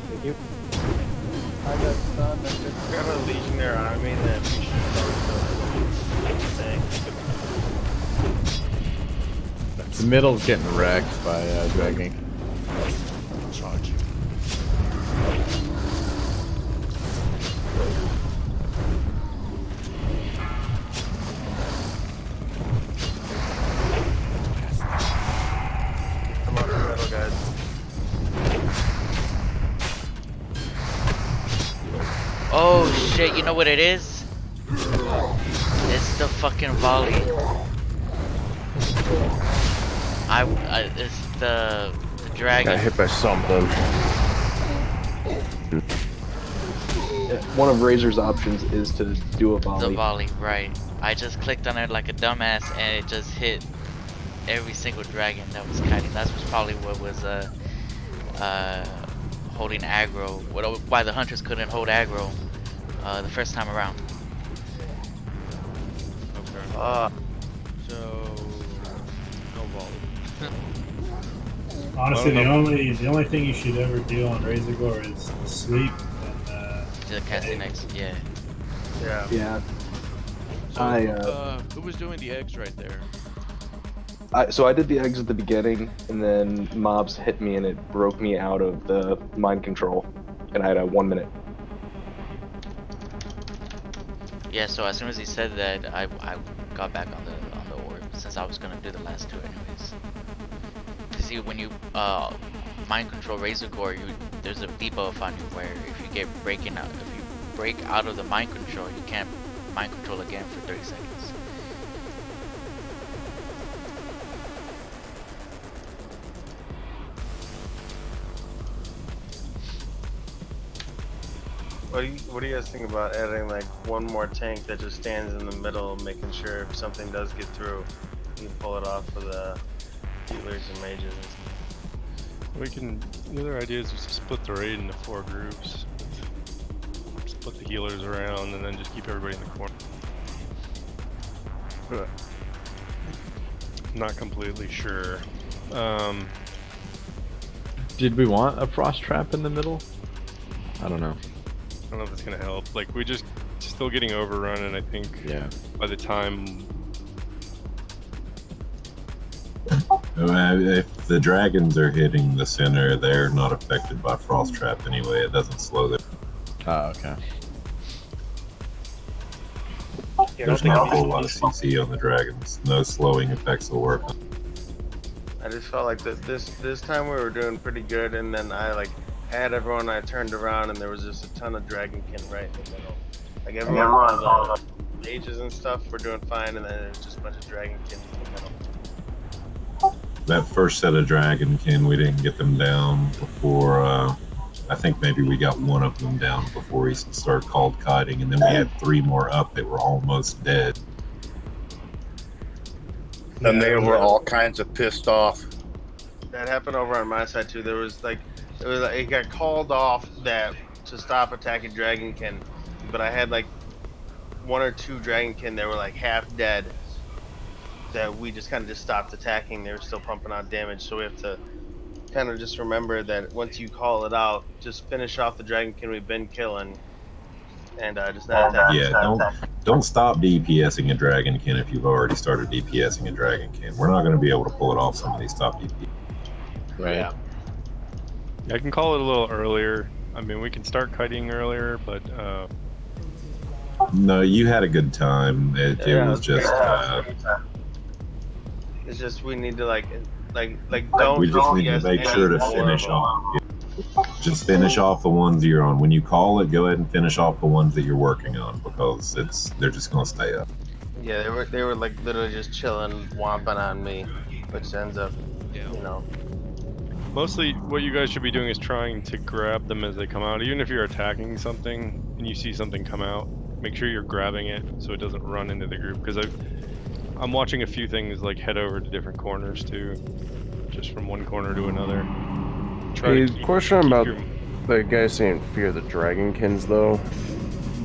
Thank you. I got stunned. I got a legionnaire on me that we should thing. The middle's getting wrecked by dragon. Come on, the middle, guys. Oh shit, you know what it is? It's the fucking volley. It's the dragon. Got hit by something. One of Razor's options is to do a volley. The volley, right. I just clicked on it like a dumbass and it just hit every single dragon that was kiting. That's probably what was holding aggro. Why the hunters couldn't hold aggro the first time around. Okay. So no volley. Honestly, the only thing you should ever do on Razor Gore is sleep and The casting next, yeah. Yeah. Yeah. So, who was doing the eggs right there? So I did the eggs at the beginning, and then mobs hit me, and it broke me out of the mind control, and I had a 1 minute. Yeah, so as soon as he said that, I got back on the orb since I was gonna do the last two anyways. See, when you mind control Razor Gore, there's a debuff on you where if you break out of the mind control, you can't mind control again for 30 seconds. What do you guys think about adding like one more tank that just stands in the middle, making sure if something does get through, you can pull it off for the healers and mages and stuff? We can. The other idea is just to split the raid into 4 groups. Split the healers around and then just keep everybody in the corner. But not completely sure. Did we want a frost trap in the middle? I don't know. I don't know if it's gonna help. Like we just still getting overrun, and I think by the time If the dragons are hitting the center, they're not affected by frost trap anyway. It doesn't slow them. Oh, okay. There's not a whole lot of CC on the dragons. No slowing effects will work. I just felt like this time we were doing pretty good, and then I like had everyone. I turned around and there was just a ton of dragonkin right in the middle. Like everyone, the mages and stuff were doing fine, and then it was just a bunch of dragonkin in the middle. That first set of dragonkin, we didn't get them down before. I think maybe we got one of them down before he started called kiting, and then we had 3 more up that were almost dead. And they were all kinds of pissed off. That happened over on my side too. There was like it got called off that to stop attacking Dragonkin, but I had like 1 or 2 Dragonkin that were like half dead that we just kind of just stopped attacking. They were still pumping out damage, so we have to kind of just remember that once you call it out, just finish off the Dragonkin we've been killing, and just not attack. Yeah, don't stop DPSing a Dragonkin if you've already started DPSing a Dragonkin. We're not going to be able to pull it off some of these top DPS. Right. Yeah, I can call it a little earlier. I mean, we can start kiting earlier, but No, you had a good time. It was just. It's just we need to like don't. We just need to make sure to finish off. Just finish off the ones you're on. When you call it, go ahead and finish off the ones that you're working on because they're just gonna stay up. Yeah, they were like literally just chilling, womping on me, which ends up, you know. mostly what you guys should be doing is trying to grab them as they come out. Even if you're attacking something and you see something come out, make sure you're grabbing it so it doesn't run into the group. Because I'm watching a few things like head over to different corners too, just from one corner to another. Hey, question about the guy saying fear the Dragonkins though.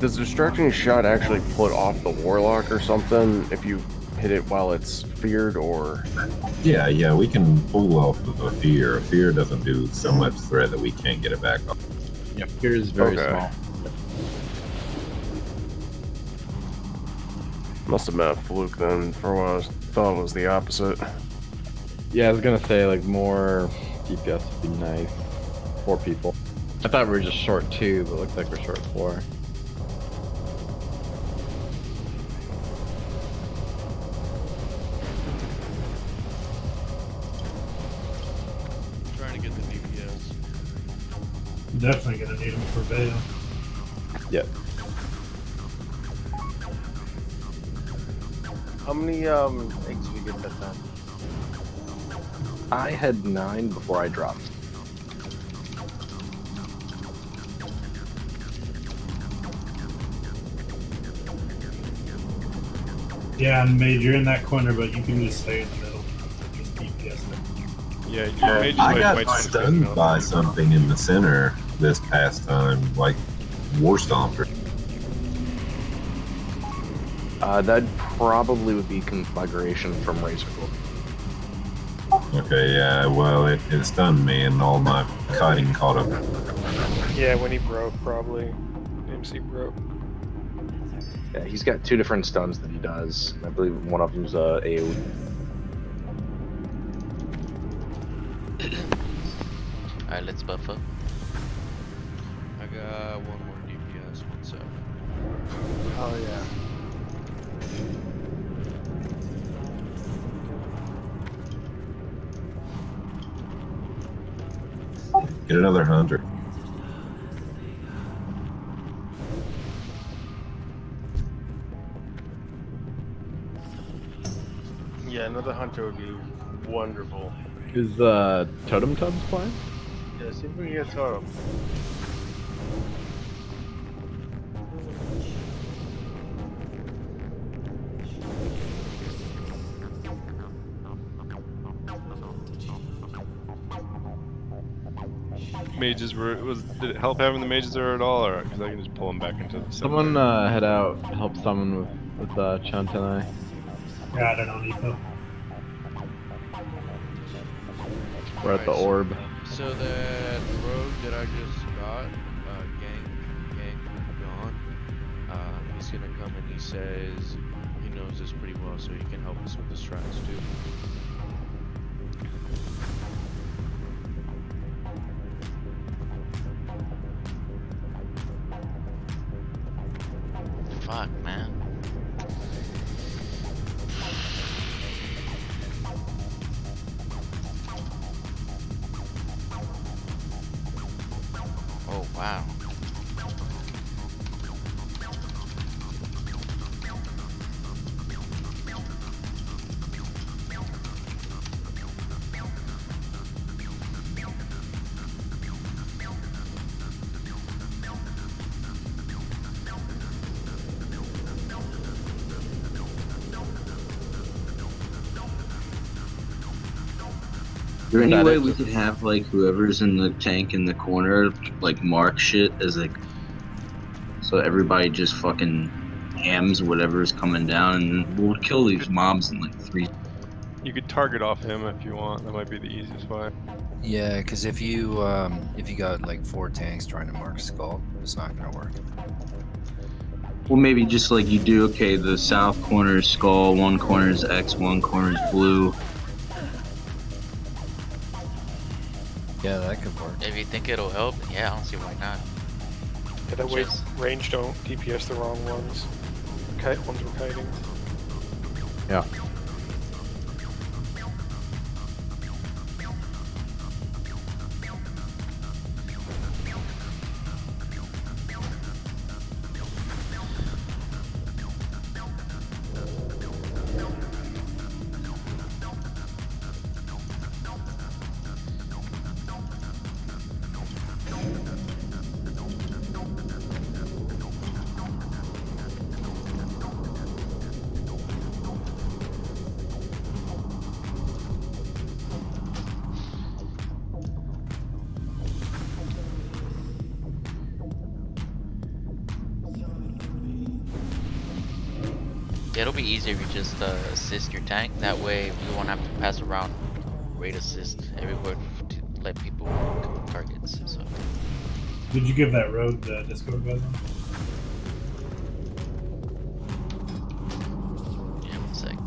Does distracting shot actually put off the warlock or something if you hit it while it's feared, or? Yeah, we can pull off of a fear. A fear doesn't do so much threat that we can't get it back up. Yeah, fear is very small. Must have been a fluke then. For what I thought it was the opposite. Yeah, I was gonna say like more DPS would be nice. 4 people. I thought we were just short 2, but it looks like we're short 4. Trying to get the DPS. Definitely gonna need them for Veil. Yep. How many eggs did we get that time? I had 9 before I dropped. Yeah, and Mage, you're in that corner, but you can just stay in the middle. Just DPS them. Yeah, I got stunned by something in the center this past time, like War Stomper. That probably would be conflagration from Razor Gold. Okay, yeah, well, it stunned me and all my kiting caught up. Yeah, when he broke, probably. MC broke. Yeah, he's got 2 different stuns that he does. I believe one of them's AoE. Alright, let's buff up. I got one more DPS, 1 sec. Oh yeah. Get another hunter. Yeah, another hunter would be wonderful. Is Totem Tubs playing? Yeah, see if we can get Totem. Mages did it help having the mages there at all, or because I can just pull them back into the center? Someone head out, help someone with Chunt and I. Yeah, I don't know, Nico. We're at the orb. So that rogue that I just got, gang gone. He's gonna come and he says he knows this pretty well, so he can help us with the strats too. Fuck, man. Oh, wow. there any That way is we just- could have like whoever's in the tank in the corner like mark shit as like, so everybody just fucking hams whatever's coming down, and we'll kill these mobs in like 3. You could target off him if you want. That might be the easiest way. Yeah, because if you got like 4 tanks trying to mark skull, it's not gonna work. Well, maybe just like you do. Okay, the south corner is skull, one corner is X, one corner is blue. Yeah, that could work. If you think it'll help, yeah, I don't see why not. Yeah, that way Just- range don't DPS the wrong ones. Kite ones were kiting. Yeah. Yeah, it'll be easier if you just assist your tank. That way we won't have to pass around raid assist everywhere to let people kill targets. So Did you give that road the Discord button? yeah, 1 sec.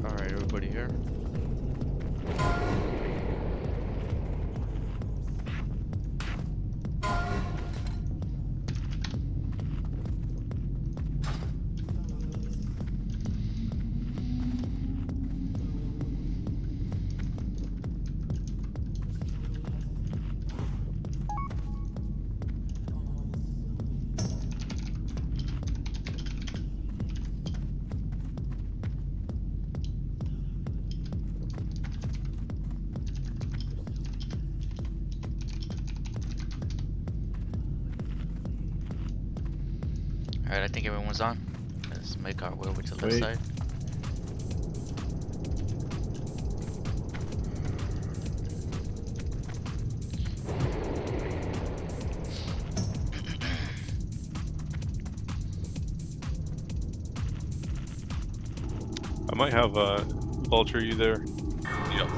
Alright, everybody here? Alright, I think everyone's on. Let's make our way over to the left Sweet. side. I might have Vulture you there. Yep.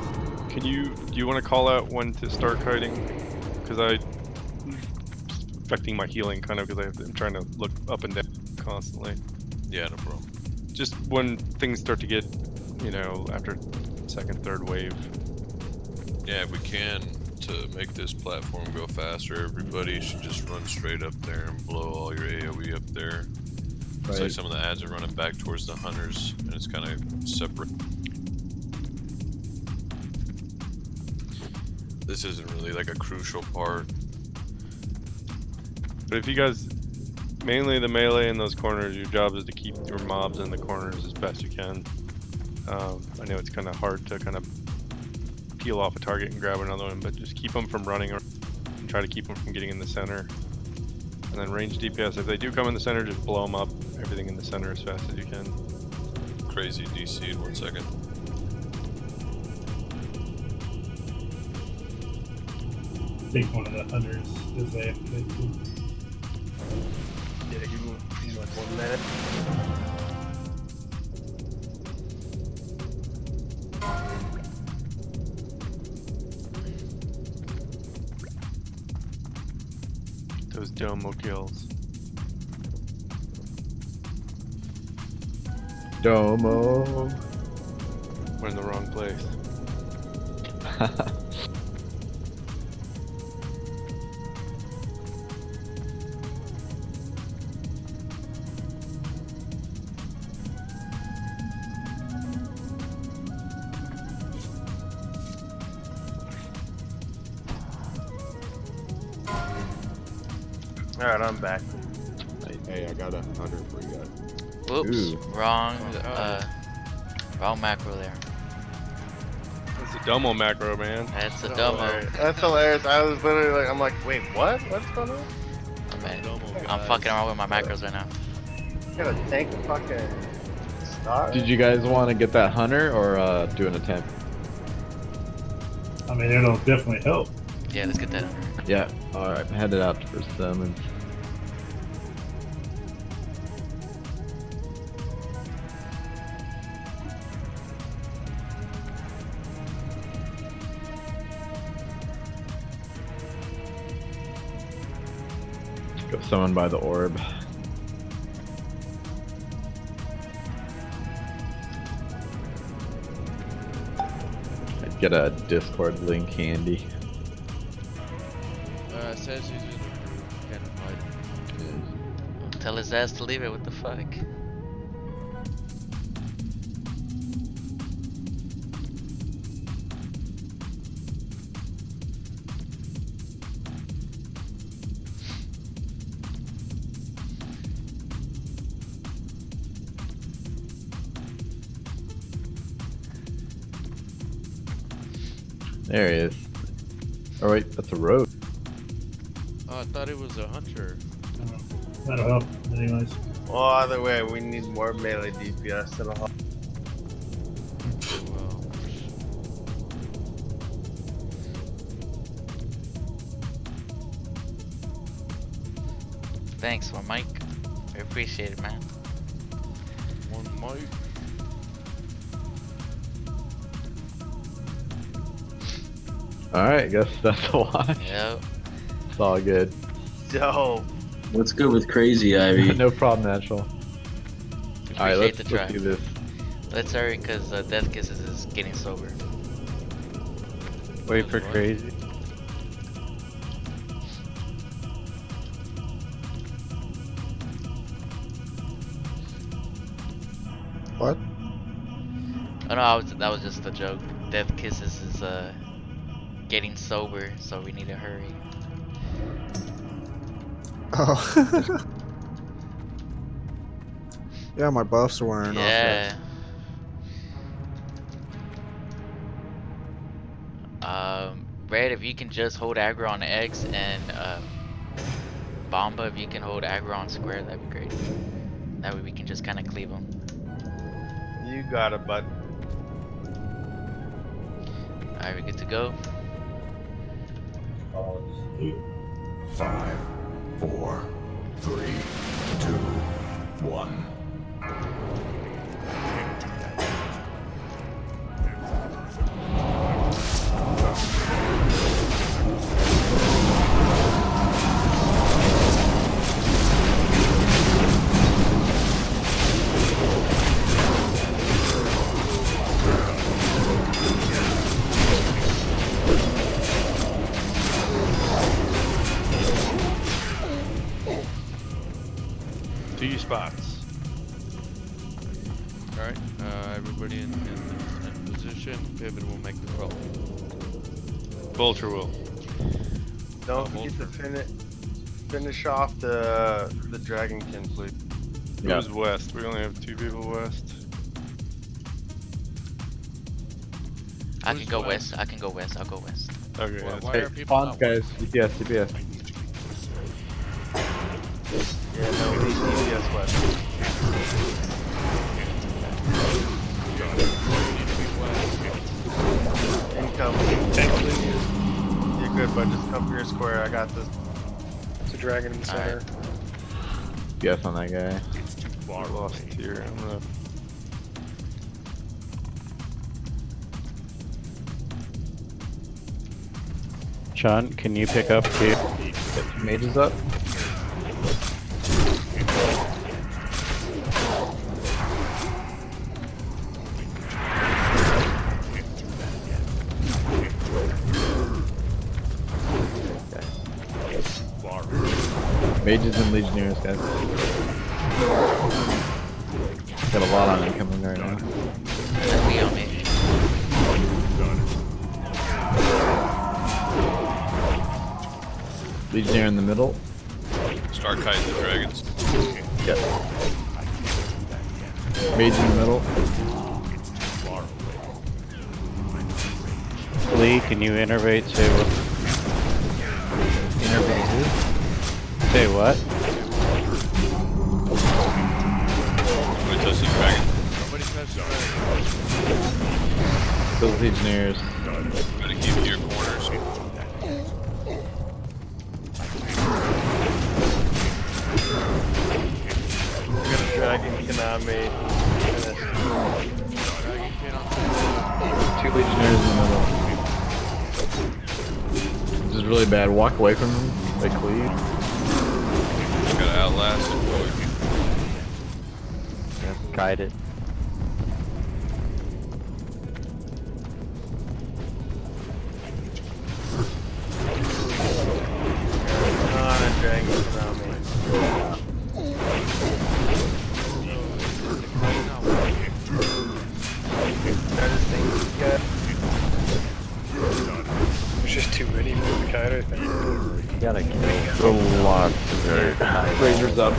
Do you want to call out when to start kiting? Because affecting my healing kind of because I'm trying to look up and down constantly. Yeah, no problem. Just when things start to get, after second, third wave. Yeah, if we can, to make this platform go faster, everybody should just run straight up there and blow all your AoE up there. It's like Right. some of the ads are running back towards the hunters, and it's kind of separate. This isn't really like a crucial part. But if you guys, mainly the melee in those corners, your job is to keep your mobs in the corners as best you can. I know it's kind of hard to kind of peel off a target and grab another one, but just keep them from running and try to keep them from getting in the center. And then range DPS, if they do come in the center, just blow them up, everything in the center as fast as you can. Crazy DC in 1 second. I think one of the hunters is AFK too. Yeah, give me like 1 minute. Those domo kills. Domo. We're in the wrong place. Alright, I'm back. Hey, I got 100 for you guys. Whoops, Ooh. wrong macro there. It's a domo macro, man. That's a domo. That's hilarious. I was literally like, I'm like, wait, what? What's going on? Oh, man. I'm fucking around with my macros right now. You gotta tank the fucking star? Did you guys want to get that hunter or do an attempt? I mean, it'll definitely help. Yeah, let's get that. Yeah. All right. I'm headed out for summons. Go summon by the orb. I'd get a Discord link handy. Says he's in a kind of fight. Tell his ass to leave it. What the fuck? There he is. Oh wait, that's a road. Oh, I thought it was a hunter. That'll help, anyways. Well, either way, we need more melee DPS. It'll help. Thanks, one Mike. I appreciate it, man. One Mike. Alright, guess that's a wash. Yep. It's all good. Dope. What's good with Crazy Ivy? No problem, Natural. Alright, Appreciate the try. let's do this. Let's hurry, because Death Kisses is getting sober. Wait for Crazy. What? Oh no, that was just a joke. Death Kisses is getting sober, so we need to hurry. Oh. Yeah, my buffs are wearing off. Yeah. Red, if you can just hold aggro on X, and Bomba, if you can hold aggro on Square, that'd be great. That way we can just kind of cleave them. You got it, bud. Alright, we good to go? 5, 4, 3, 2, 1. Two spots. Alright, everybody in position. Pivot will make the roll. Vulture will. Don't forget to finish off the Dragonkin, please. Who's west? We only have 2 people west. I can go west. I can go west. I'll go west. Okay. Why are people Pawns, not guys. DPS, DPS. Yeah, no, we need DPS west. Incoming. You're good, bud. Just come for your square. I got this. It's a dragon in the center. DPS on that guy. I lost here. I'm gonna. Sean, can you pick up too? Get 2 mages up. Mages and Legionnaires, guys. Got a lot on incoming right now. We on me. Legionnaire in the middle. Start kiting the dragons. Yep. Mage in the middle. Lee, can you innervate? Say what? Innervate who? Say what? Somebody touch the dragon. Somebody touch the dragon. Those legionnaires. Gotta keep to your corners. We're gonna dragon Konami. Two legionnaires in the middle. This is really bad. Walk away from them. They cleave. Gotta outlast it, boy. Yeah, guide it. On a dragon Konami. There's just too many for the kite, I think. You gotta kill. It's a lot. Razor's up.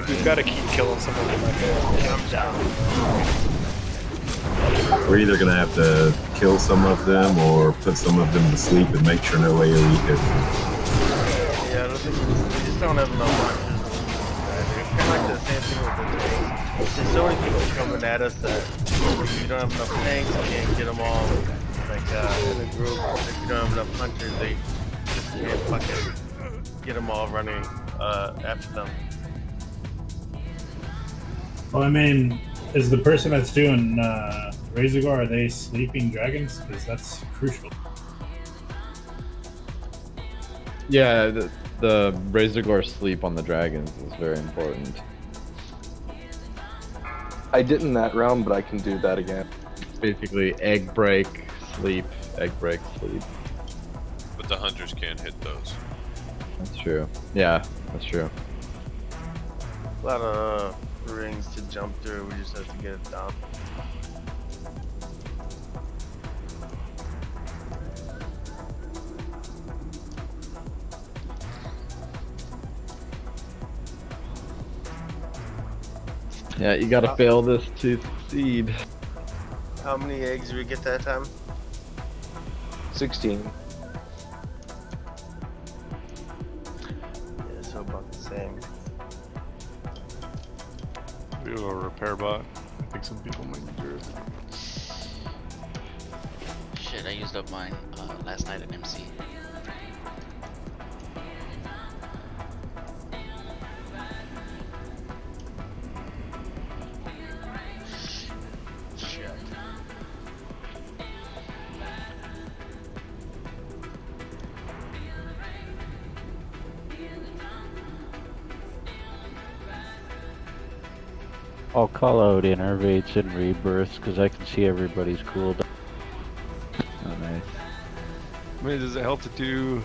We've got to keep killing some of them, I think. I'm down. We're either gonna have to kill some of them or put some of them to sleep and make sure no AoE hits them. Yeah, I don't think we just don't have enough launches. It's kind of like the same thing with the tanks. There's so many people coming at us that if you don't have enough tanks, you can't get them all like in a group. If you don't have enough hunters, they just can't fucking get them all running after them. Well, I mean, is the person that's doing Razorgore, are they sleeping dragons? Because that's crucial. Yeah, the Razorgore sleep on the dragons is very important. I didn't that round, but I can do that again. It's basically egg break, sleep, egg break, sleep. But the hunters can't hit those. That's true. Yeah, that's true. A lot of rings to jump through. We just have to get it done. Yeah, you gotta fail this to succeed. How many eggs did we get that time? 16. Yeah, so about the same. We have a repair bot. I think some people might need yours. Shit, I used up mine last night at MC. Shit. I'll call out innervates and rebirths because I can see everybody's cooldown. Oh, nice. I mean, does it help to do?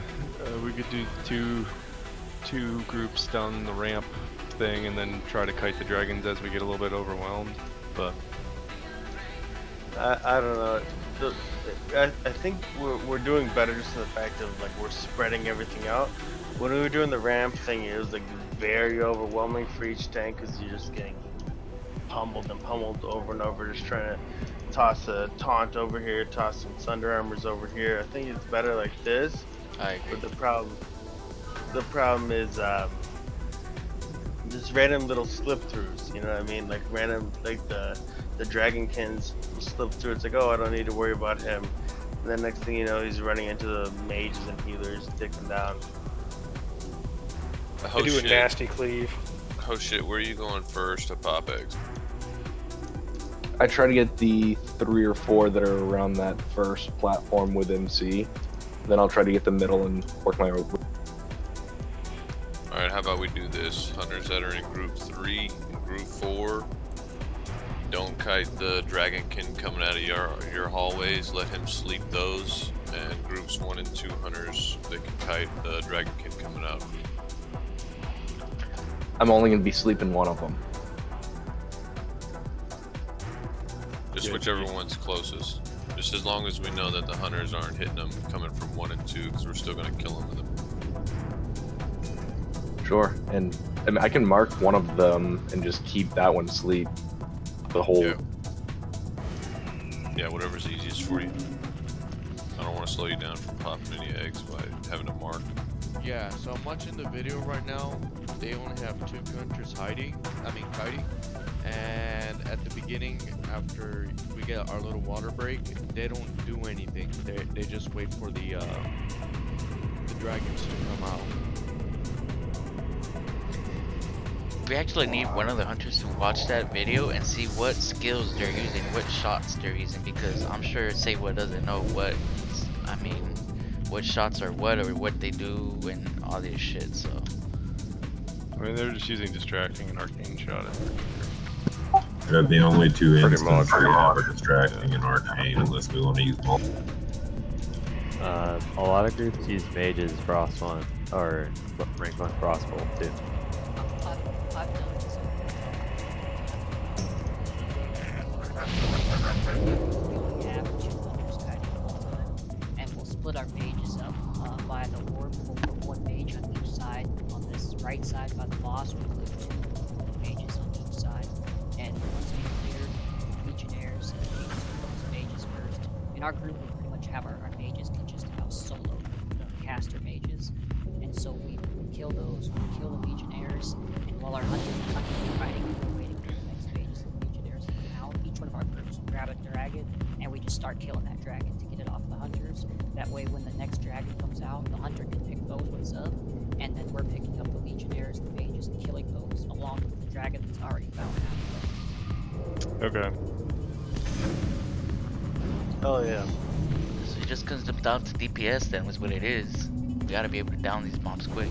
We could do two groups down the ramp thing, and then try to kite the dragons as we get a little bit overwhelmed. But I don't know. I think we're doing better just in the fact of like we're spreading everything out. When we were doing the ramp thing, it was like very overwhelming for each tank because you're just getting pummeled and pummeled over and over, just trying to toss a taunt over here, toss some thunder armors over here. I think it's better like this. I agree. But the problem is just random little slip throughs. You know what I mean? Like random, like the Dragonkins slip through. It's like, oh, I don't need to worry about him. And then next thing you know, he's running into the mages and healers, taking down. They do a nasty cleave. Oh shit, where are you going first to pop eggs? I try to get the 3 or 4 that are around that first platform with MC. Then I'll try to get the middle and work my way. Alright, how about we do this? Hunters that are in group 3 and group 4. Don't kite the Dragonkin coming out of your hallways, let him sleep those. And groups 1 and 2 hunters, they can kite the Dragonkin coming out. I'm only going to be sleeping one of them. Just whichever one's closest. Just as long as we know that the hunters aren't hitting them coming from 1 and 2, because we're still going to kill them with them. Sure, and I mean, I can mark one of them and just keep that one asleep. The whole. Yeah, whatever's easiest for you. I don't want to slow you down from popping any eggs by having to mark. Yeah, so I'm watching the video right now. They only have 2 hunters kiting. And at the beginning, after we get our little water break, they don't do anything. They just wait for the dragons to come out. We actually need one of the hunters to watch that video and see what skills they're using, what shots they're using, because I'm sure Seiwa doesn't know what shots are what or what they do and all this shit, so. I mean, they're just using distracting and arcane shot. They're the only 2 instances we have are distracting and arcane, unless we want to use multiple. A lot of groups use mages, frost one, or rank 1 crossbow too. And we'll split our mages up by the orb. We'll put 1 mage on each side. On this right side by the boss, we'll put 2 mages on each side. And once we clear legionnaires and mages, we'll those mages first. In our group, we pretty much have our mages consist of solo caster mages. And so we kill those, we kill the legionnaires, and while our hunters are fighting, we're waiting for the next mages and legionnaires to come out. Each one of our groups will grab a dragon, and we just start killing that dragon to get it off the hunters. That way, when the next dragon comes out, the hunter can pick those ones up, and then we're picking up the legionnaires and mages and killing those along with the dragon that's already found halfway. Okay. Oh yeah. So it just comes down to DPS then, is what it is. We gotta be able to down these mobs quick.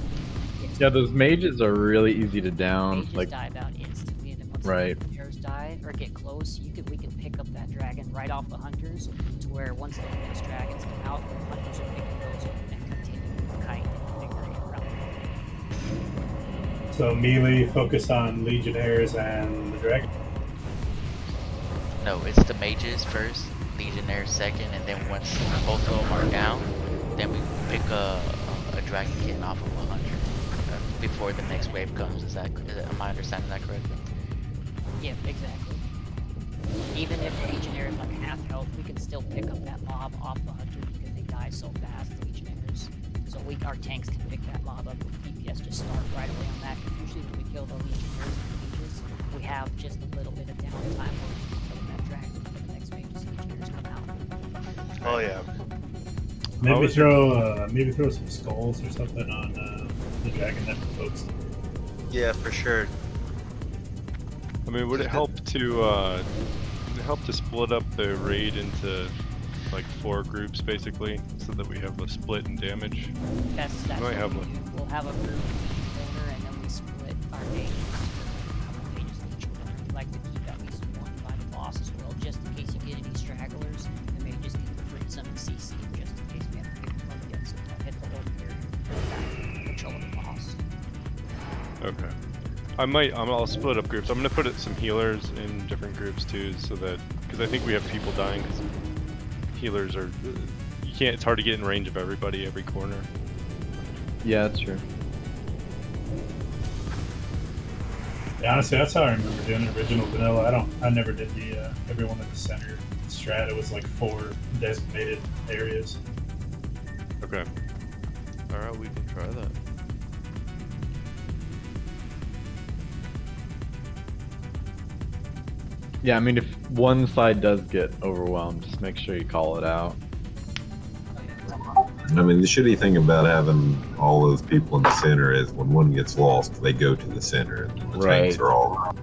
Yeah, those mages are really easy to down. Mages Like, die about instantly, and then once right. the legionnaires die or get close, we can pick up that dragon right off the hunters, to where once the next dragons come out, the hunters are picking those up and continue kiting and figuring around. So melee focus on legionnaires and the dragon. No, it's the mages first, legionnaires second, and then once both of them are down, then we pick a dragonkin off of a hunter before the next wave comes. Am I understanding that correctly? Yeah, exactly. Even if the legionnaire is like half health, we can still pick up that mob off the hunter because they die so fast, the legionnaires. So our tanks can pick that mob up with DPS, just start right away on that, because usually when we kill the legionnaires and mages, we have just a little bit of downtime where we can kill that dragon before the next mages and legionnaires come out. Oh yeah. Maybe throw some skulls or something on the dragon that we're focusing. Yeah, for sure. I mean, would it help to split up the raid into like 4 groups basically, so that we have a split in damage? That's we might have what we do. We'll have a group in each corner, and then we split our mages for a couple mages in each corner. We like to keep at least 1 by the boss as well, just in case you get any stragglers. The mages can free some CC just in case we have to pick them up again, so we don't hit the whole area control of the boss. Okay. I'll split up groups. I'm gonna put some healers in different groups too, so that, because I think we have people dying because healers are, it's hard to get in range of everybody every corner. Yeah, that's true. Yeah, honestly, that's how I remember doing the original vanilla. I never did the everyone at the center strat. It was like 4 designated areas. Okay. Alright, we can try that. Yeah, I mean, if one side does get overwhelmed, just make sure you call it out. I mean, the shitty thing about having all those people in the center is when one gets lost, they go to the center, and the tanks are all around.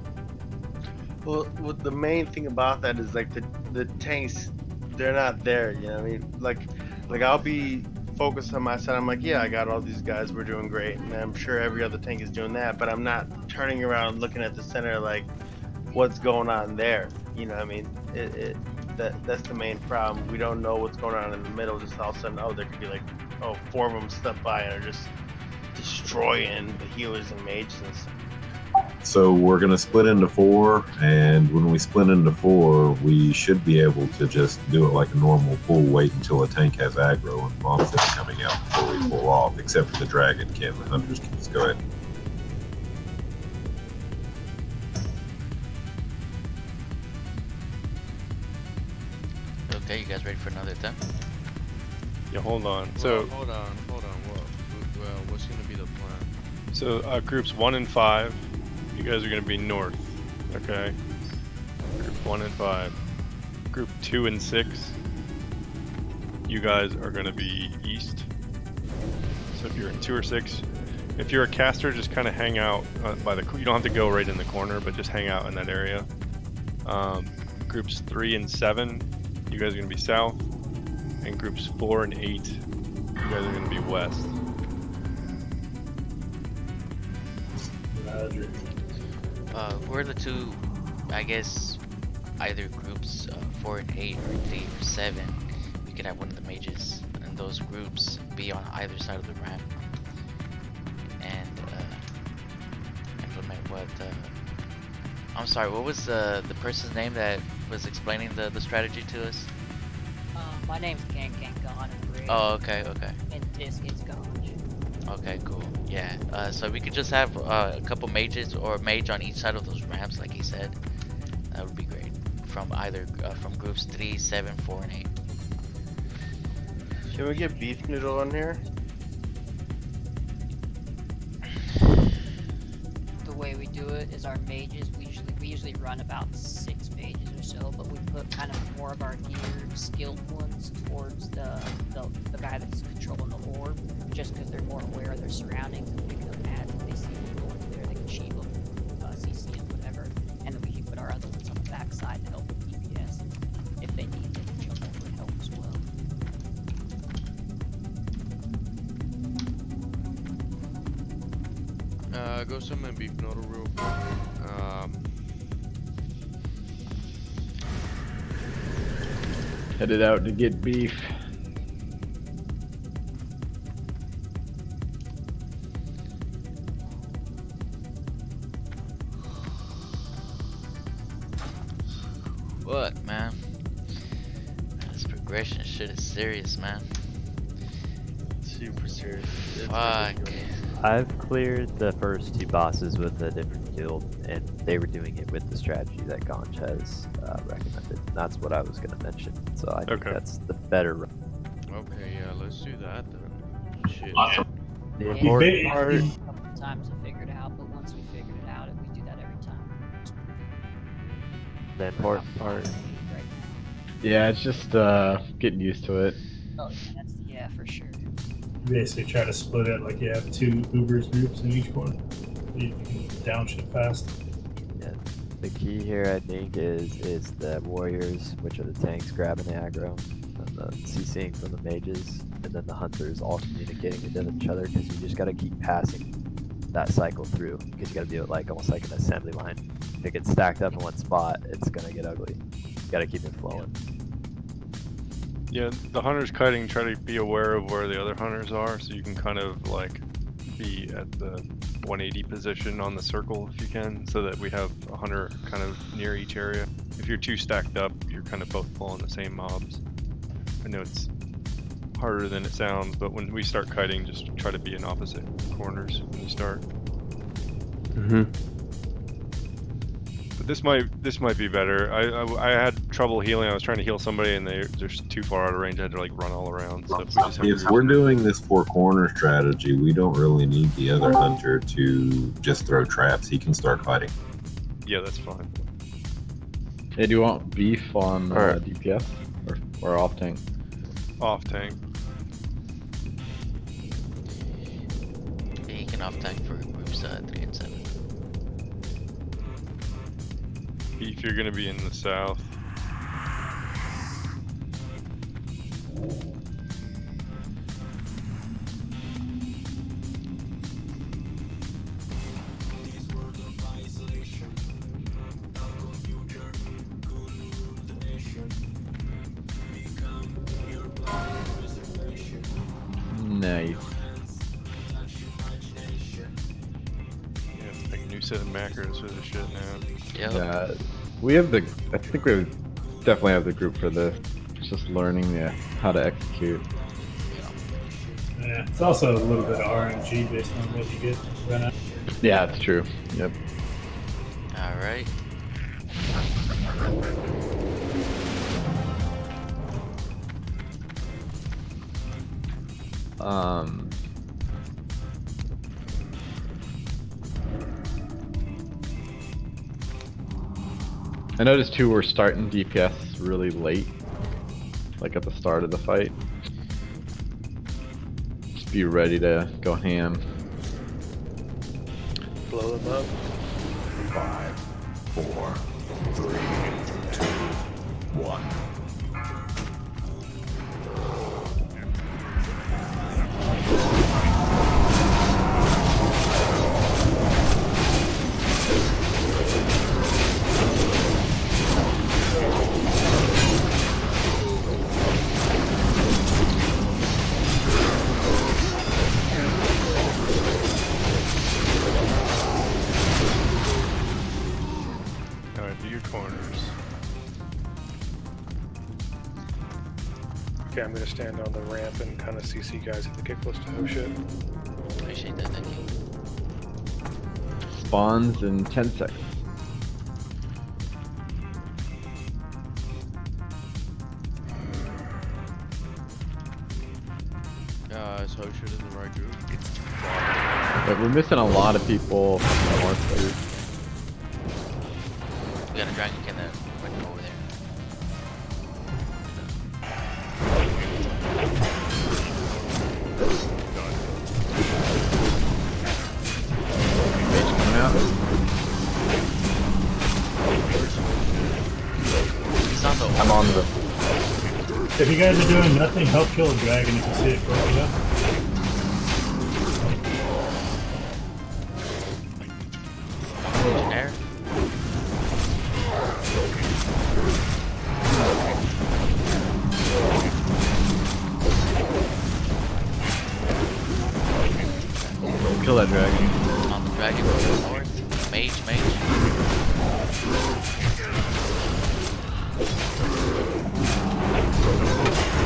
Well, the main thing about that is like the tanks, they're not there. You know what I mean? Like I'll be focused on my side. I'm like, yeah, I got all these guys. We're doing great, and I'm sure every other tank is doing that. But I'm not turning around looking at the center like, what's going on there? You know what I mean? That's the main problem. We don't know what's going on in the middle. Just all of a sudden, there could be like, 4 of them step by and are just destroying the healers and mages and stuff. So we're going to split into 4, and when we split into 4, we should be able to just do it like a normal pull, wait until a tank has aggro and mobs that are coming out before we pull off, except for the dragonkin. The hunters can just go ahead and Okay, you guys ready for another attempt? Yeah, hold on. Well, So hold on. Well, what's gonna be the plan? So groups 1 and 5, you guys are going to be north, okay? Group 1 and 5. Group 2 and 6, you guys are going to be east. So if you're in 2 or 6, if you're a caster, just kind of hang out by the. You don't have to go right in the corner, but just hang out in that area. Groups 3 and 7, you guys are going to be south, and groups 4 and 8, you guys are going to be west. Who are the two, I guess, either groups 4 and 8 or 3 or 7? We could have one of the mages in those groups be on either side of the ramp and implement what. I'm sorry, what was the person's name that was explaining the strategy to us? My name's Gang Gone and Brig. Oh, okay. And this is Gone. Okay, cool. Yeah. So we could just have a couple mages or a mage on each side of those ramps, like he said. That would be great. From either from groups 3, 7, 4, and 8. Can we get Beef Noodle on here? The way we do it is our mages. We usually run about 6 mages or so, but we put kind of more of our geared, skilled ones towards the guy that's controlling the orb, just because they're more aware of their surroundings and pick up ads if they see people over there, they can sheep them, CC them, whatever, and then we can put our other ones on the back side to help with DPS. If they need, they can jump over and help as well. Go summon Beef Noodle real quick. Headed out to get beef. What, man? This progression shit is serious, man. Super serious. Fuck. I've cleared the first 2 bosses with a different guild, and they were doing it with the strategy that Ganj has recommended. That's what I was going to mention, so I think that's the better. Okay, yeah, let's do that then. Shit. The important part. A couple times to figure it out, but once we figured it out, we do that every time. The important part. Yeah, it's just getting used to it. Oh, yeah, for sure. You basically try to split it like you have 2 Ubers groups in each corner. You can downshift fast. Yeah. The key here, I think, is the warriors, which are the tanks grabbing the aggro, and the CCing from the mages, and then the hunters all communicating with each other, because you just got to keep passing that cycle through, because you got to be like almost like an assembly line. If it gets stacked up in one spot, it's gonna get ugly. You got to keep it flowing. Yeah, the hunters kiting, try to be aware of where the other hunters are, so you can kind of like be at the 180 position on the circle if you can, so that we have a hunter kind of near each area. If you're 2 stacked up, you're kind of both pulling the same mobs. I know it's harder than it sounds, but when we start kiting, just try to be in opposite corners when you start. But this might be better. I had trouble healing. I was trying to heal somebody, and they're just too far out of range. I had to like run all around. So if we just have If we're doing this 4-corner strategy, we don't really need the other hunter to just throw traps. He can start fighting. Yeah, that's fine. Hey, do you want beef on DPS or off tank? Off tank. Yeah, you can off tank for groups 3 and 7. Beef, you're gonna be in the south. Nice. Yeah, it's like a new set of macros for this shit now. Yeah, we have the. I think we definitely have the group for this. It's just learning how to execute. Yeah, it's also a little bit of RNG based on what you get run out. Yeah, it's true. Yep. All right. I noticed too we're starting DPS really late, like at the start of the fight. Just be ready to go ham. Blow them up. 5, 4, 3, 2, 1. Alright, do your corners. Okay, I'm gonna stand on the ramp and kind of CC guys if they get close to no shit. Appreciate that, thank you. Spawns in 10 seconds. Is Hoshin in the right group? But we're missing a lot of people from the north group. We got a dragon kin that went over there. Coming out. He's on the. I'm on the. If you guys are doing nothing, help kill a dragon if you see it broken up. Air. Kill that dragon. On the dragon north. Mage.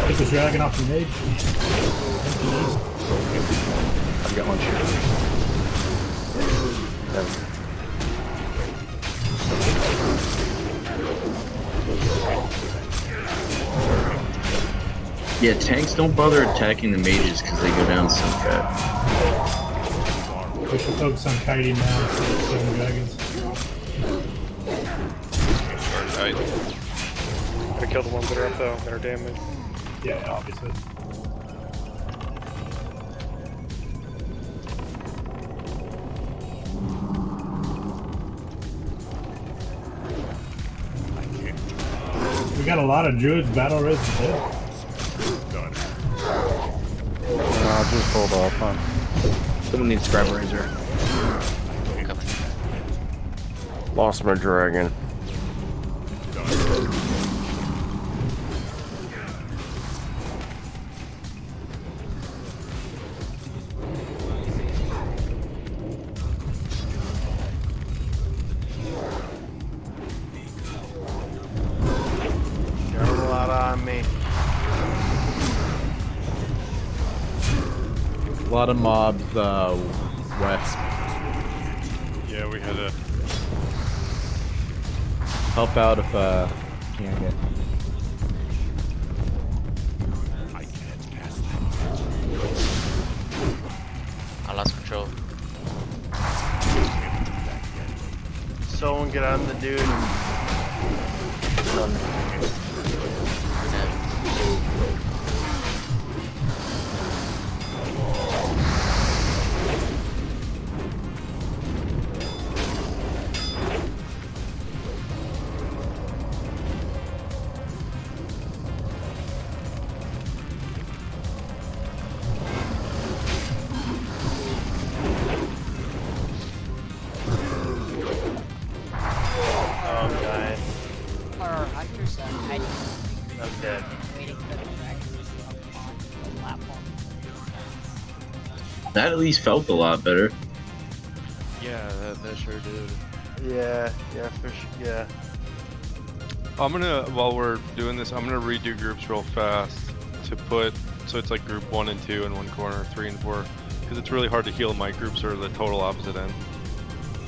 Take the dragon off the mage. I've got one shooting. Yeah, tanks don't bother attacking the mages because they go down so fast. We should focus on kiting now instead of killing dragons. Gotta kill the ones that are up though, that are damaged. Yeah, obviously. We got a lot of druids battle res today. I'll just hold off on. Someone needs to grab a razor. Lost my dragon. Got a lot on me. A lot of mobs west. Yeah, we had a. Help out if can't get. I lost control. Someone get on the dude. Oh, I'm dying. Our hunters hiding. I'm dead. Waiting for the dragons to come on the platform. That at least felt a lot better. Yeah, that sure did. Yeah, for sure. Yeah. I'm gonna, while we're doing this, I'm gonna redo groups real fast to put, so it's like group 1 and 2 in one corner, 3 and 4, because it's really hard to heal. My groups are the total opposite end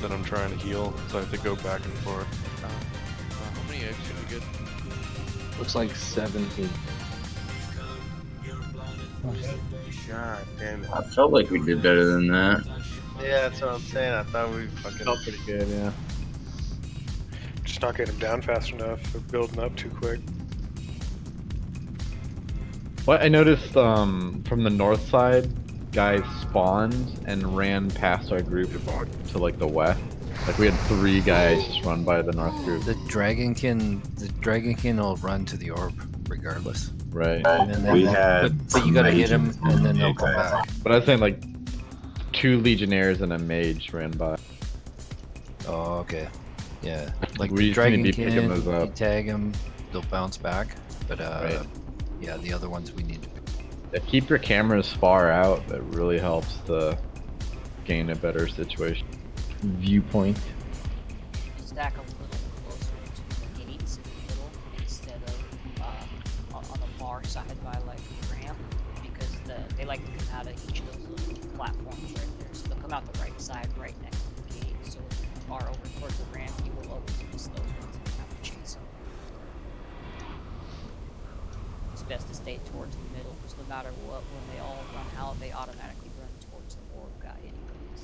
that I'm trying to heal, so I have to go back and forth. How many eggs should we get? Looks like 17. God damn it. I felt like we did better than that. Yeah, that's what I'm saying. I thought we fucking. Felt pretty good, yeah. Just not getting them down fast enough. They're building up too quick. What I noticed from the north side, guys spawned and ran past our group to like the west. Like we had 3 guys just run by the north group. The dragonkin will run to the orb regardless. Right. And then We had but you gotta hit him, and then they'll come back. But I was saying like 2 legionnaires and a mage ran by. Oh, okay. Yeah, like We the just need to be picking dragonkin, those you up. tag them, they'll bounce back. But Right. yeah, the other ones we need to. Yeah, keep your cameras far out. That really helps to gain a better situation. Viewpoint. Stack a little closer to the gates in the middle instead of on the far side by like the ramp, because they like to come out of each of those little platforms right there. So they'll come out the right side, right next to the gate. So if you're far over towards the ramp, you will always miss those ones and have to chase them. It's best to stay towards the middle, because no matter what, when they all run out, they automatically run towards the orb guy anyways.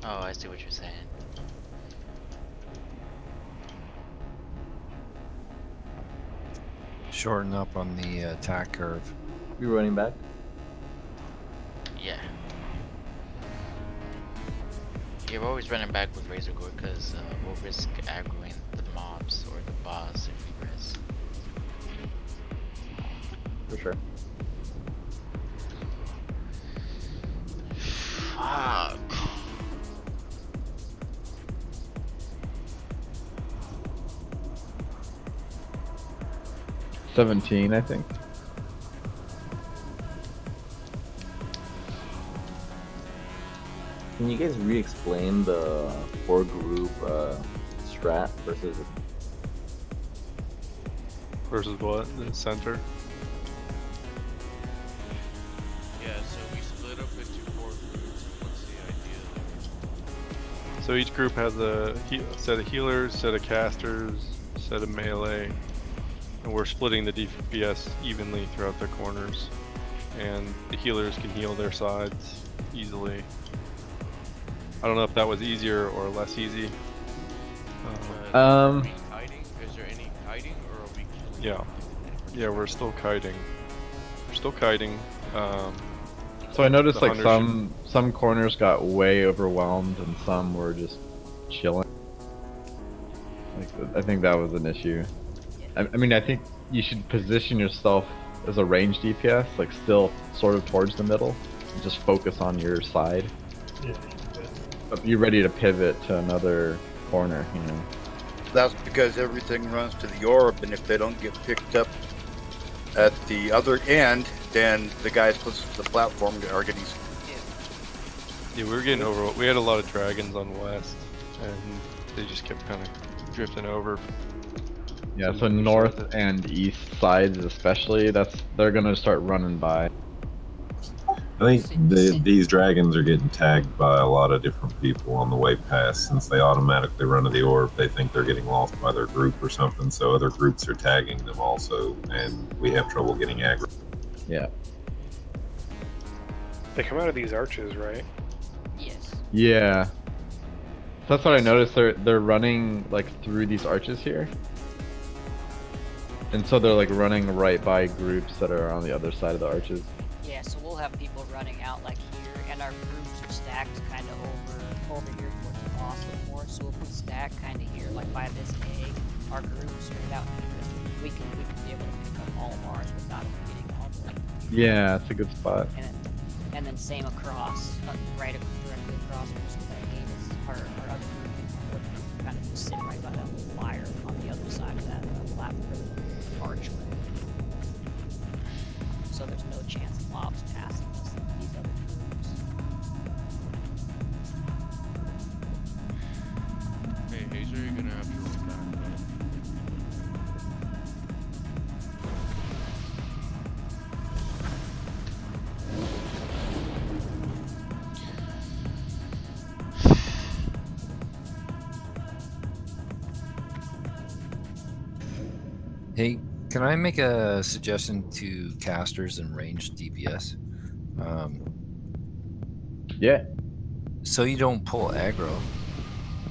Oh, I see what you're saying. Shorten up on the attack curve. You running back? Yeah. You're always running back with Razor Gore because we'll risk aggroing the mobs or the boss if we press. For sure. Fuck. $17, I think. Can you guys re-explain the 4-group strat versus? Versus what? The center? Yeah, so we split up into 4 groups. What's the idea? So each group has a set of healers, set of casters, set of melee, and we're splitting the DPS evenly throughout the corners. And the healers can heal their sides easily. I don't know if that was easier or less easy. Are we kiting? Is there any kiting, or are we killing? Yeah. Yeah, we're still kiting. We're still kiting. So I noticed the like hunters some corners got way overwhelmed and some were just chilling. Like I think that was an issue. I mean, I think you should position yourself as a ranged DPS, like still sort of towards the middle, and just focus on your side. Yeah. But be ready to pivot to another corner, you know. That's because everything runs to the orb, and if they don't get picked up at the other end, then the guys closest to the platform are getting. Yeah, we were getting over. We had a lot of dragons on west, and they just kept kind of drifting over. Yeah, so north and east sides especially, they're gonna start running by. I think these dragons are getting tagged by a lot of different people on the way past. Since they automatically run to the orb, they think they're getting lost by their group or something, so other groups are tagging them also, and we have trouble getting aggro. Yeah. They come out of these arches, right? Yes. Yeah. That's what I noticed. They're running like through these arches here. And so they're like running right by groups that are on the other side of the arches. Yeah, so we'll have people running out like here, and our groups are stacked kind of over here towards the boss a little more. So if we stack kind of here, like by this egg, our groups are out here. We can be able to pick up all of ours without them getting on. Yeah, that's a good spot. And then same across, directly across where that gate is. Our other group can kind of just sit right by that little fire on the other side of that platform archway. So there's no chance of mobs passing us in these other groups. Hey, Hazer, you're gonna have to roll back. Hey, Can I make a suggestion to casters and ranged DPS? Yeah. So you don't pull aggro,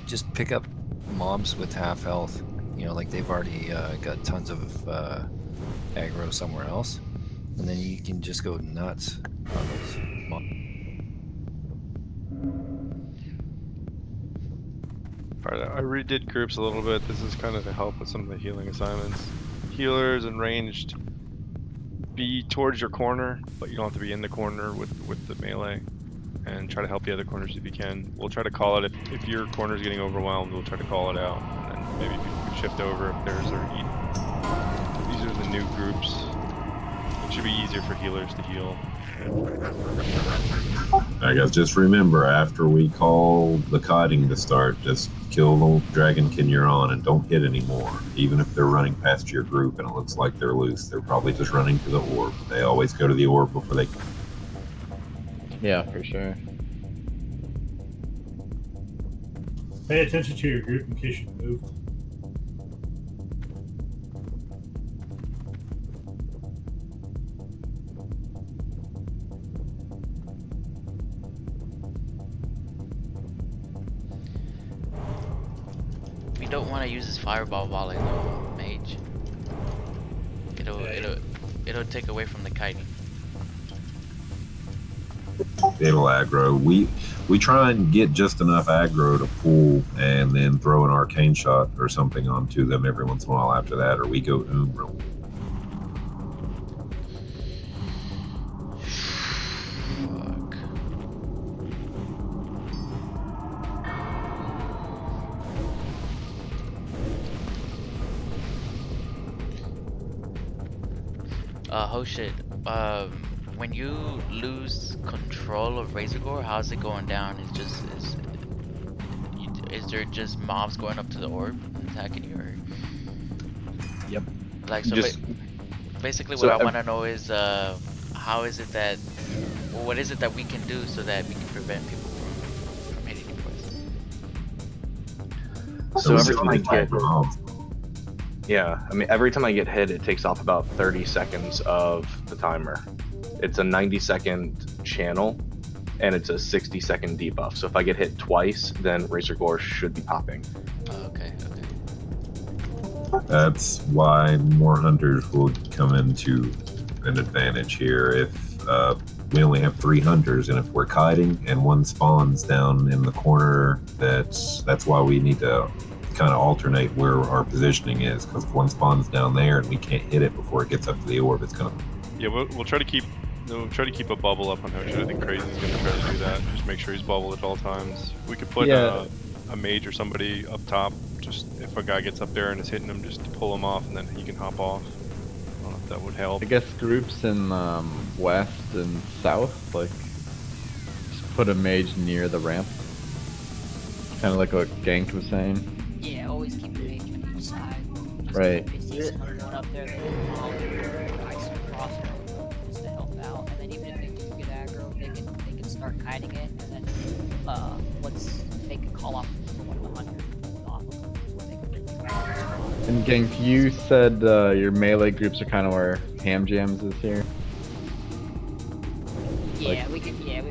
just pick up mobs with half health. You know, like they've already got tons of aggro somewhere else, and then you can just go nuts on those mobs. Alright, I redid groups a little bit. This is kind of to help with some of the healing assignments. Healers and ranged, be towards your corner, but you don't have to be in the corner with the melee. And try to help the other corners if you can. We'll try to call it if your corner is getting overwhelmed. We'll try to call it out, and then maybe people can shift over if theirs are. These are the new groups. It should be easier for healers to heal. I guess just remember, after we call the kiting to start, just kill the dragonkin you're on and don't hit anymore. Even if they're running past your group and it looks like they're loose, they're probably just running to the orb. They always go to the orb before they. Yeah, for sure. Pay attention to your group in case you move. We don't want to use this fireball volley though, mage. It'll take away from the kiting. It'll aggro. We try and get just enough aggro to pull and then throw an arcane shot or something onto them every once in a while after that, or we go real. Oh shit. When you lose control of Razorgore, how's it going down? Is there just mobs going up to the orb and attacking you, or? Yep. Like so. Basically, what I want to know is how is it that, well, what is it that we can do so that we can prevent people from hitting you first? So every time I get, yeah, I mean, every time I get hit, it takes off about 30 seconds of the timer. It's a 90-second channel, and it's a 60-second debuff. So if I get hit twice, then Razorgore should be popping. Okay. That's why more hunters will come into an advantage here. If we only have 3 hunters, and if we're kiting and one spawns down in the corner, that's why we need to kind of alternate where our positioning is, because if one spawns down there and we can't hit it before it gets up to the orb, it's gonna. Yeah, we'll try to keep a bubble up on Hoshin. I think Crazy's gonna try to do that. Just make sure he's bubbled at all times. We could put a mage or somebody up top. Just if a guy gets up there and is hitting him, just to pull him off, and then he can hop off. I don't know if that would help. I guess groups in west and south, like, just put a mage near the ramp. Kind of like what Gank was saying. Yeah, always keep the mage on each side. Just Right. If they see someone going up there, they can follow their ice and cross just to help out. And then even if they do get aggro, they can start kiting it, and then they can call off one of the hunters off of them. And Gank, you said your melee groups are kind of where Ham Jams is here. Yeah, we can do that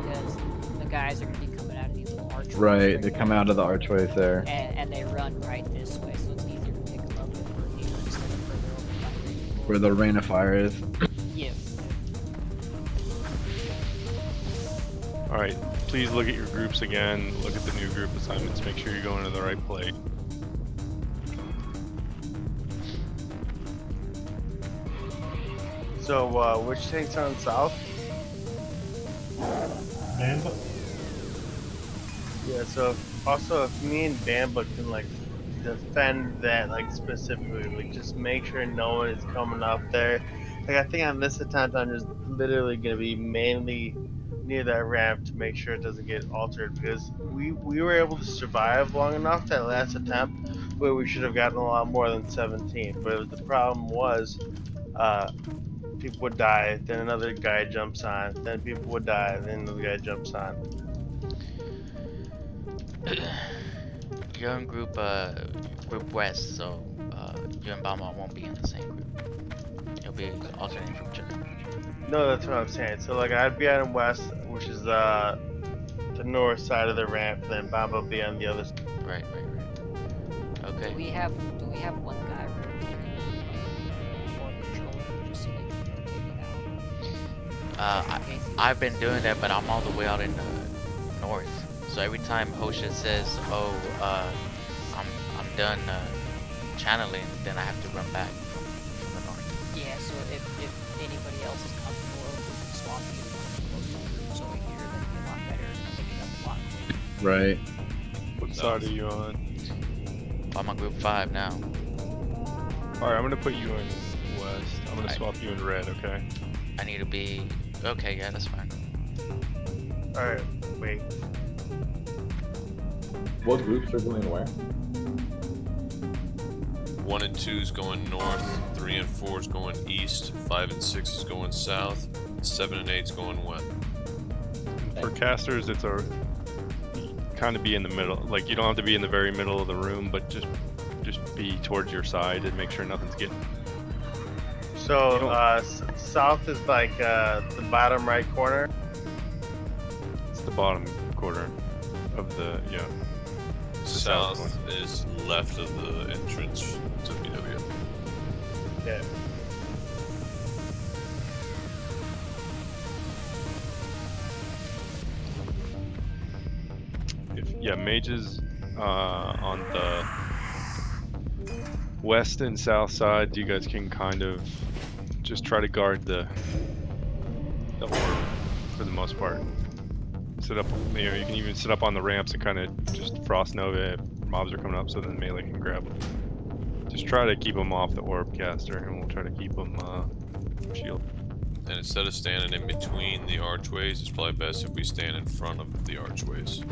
because the guys are gonna be coming out of these little archways. Right, they come out of the archways there. And they run right this way, so it's easier to pick them up if we're here instead of further over by Razorgore. Where the Rain of Fire is. Yeah. Alright, please look at your groups again. Look at the new group assignments. Make sure you're going to the right plate. So, which takes on south? Bamba? Yeah, so if me and Bamba can like defend that like specifically, like just make sure no one is coming up there. Like I think on this attempt I'm just literally gonna be mainly near that ramp to make sure it doesn't get altered, because we were able to survive long enough that last attempt where we should have gotten a lot more than 17. But the problem was people would die, then another guy jumps on, then people would die, then another guy jumps on. You're in group west, so You and Bama won't be in the same group. You'll be alternating from each other. No, that's what I'm saying. So like I'd be on west, which is the north side of the ramp, and then Bob will be on the other side. Right. Okay. Do we have one guy rotating or controller just so they can rotate it out? I've been doing that, but I'm all the way out in the north. So every time Hosha says, "Oh, I'm done channeling," then I have to run back from the north. Yeah. So if anybody else is comfortable, we can swap you to close to groups over here. That'd be a lot better. Pick it up a lot quicker. Right. What side are you on? I'm on group 5 now. Alright, I'm gonna put you in west. I'm gonna swap you in red, okay? I need to be... Okay, yeah, that's fine. Alright, wait. What groups are going where? 1 and 2 is going north, 3 and 4 is going east, 5 and 6 is going south, 7 and 8 is going west. For casters, it's a kind of be in the middle. Like, you don't have to be in the very middle of the room, but just be towards your side and make sure nothing's getting... So south is like the bottom right corner. It's the bottom quarter of the, yeah. South is left of the entrance to BWL. Yeah. Yeah, mages on the west and south side, you guys can kind of just try to guard the orb for the most part. Sit up, you can even sit up on the ramps and kind of just frost nova if mobs are coming up, so then melee can grab them. Just try to keep them off the orb caster, and we'll try to keep them shield. And instead of standing in between the archways, it's probably best if we stand in front of the archways.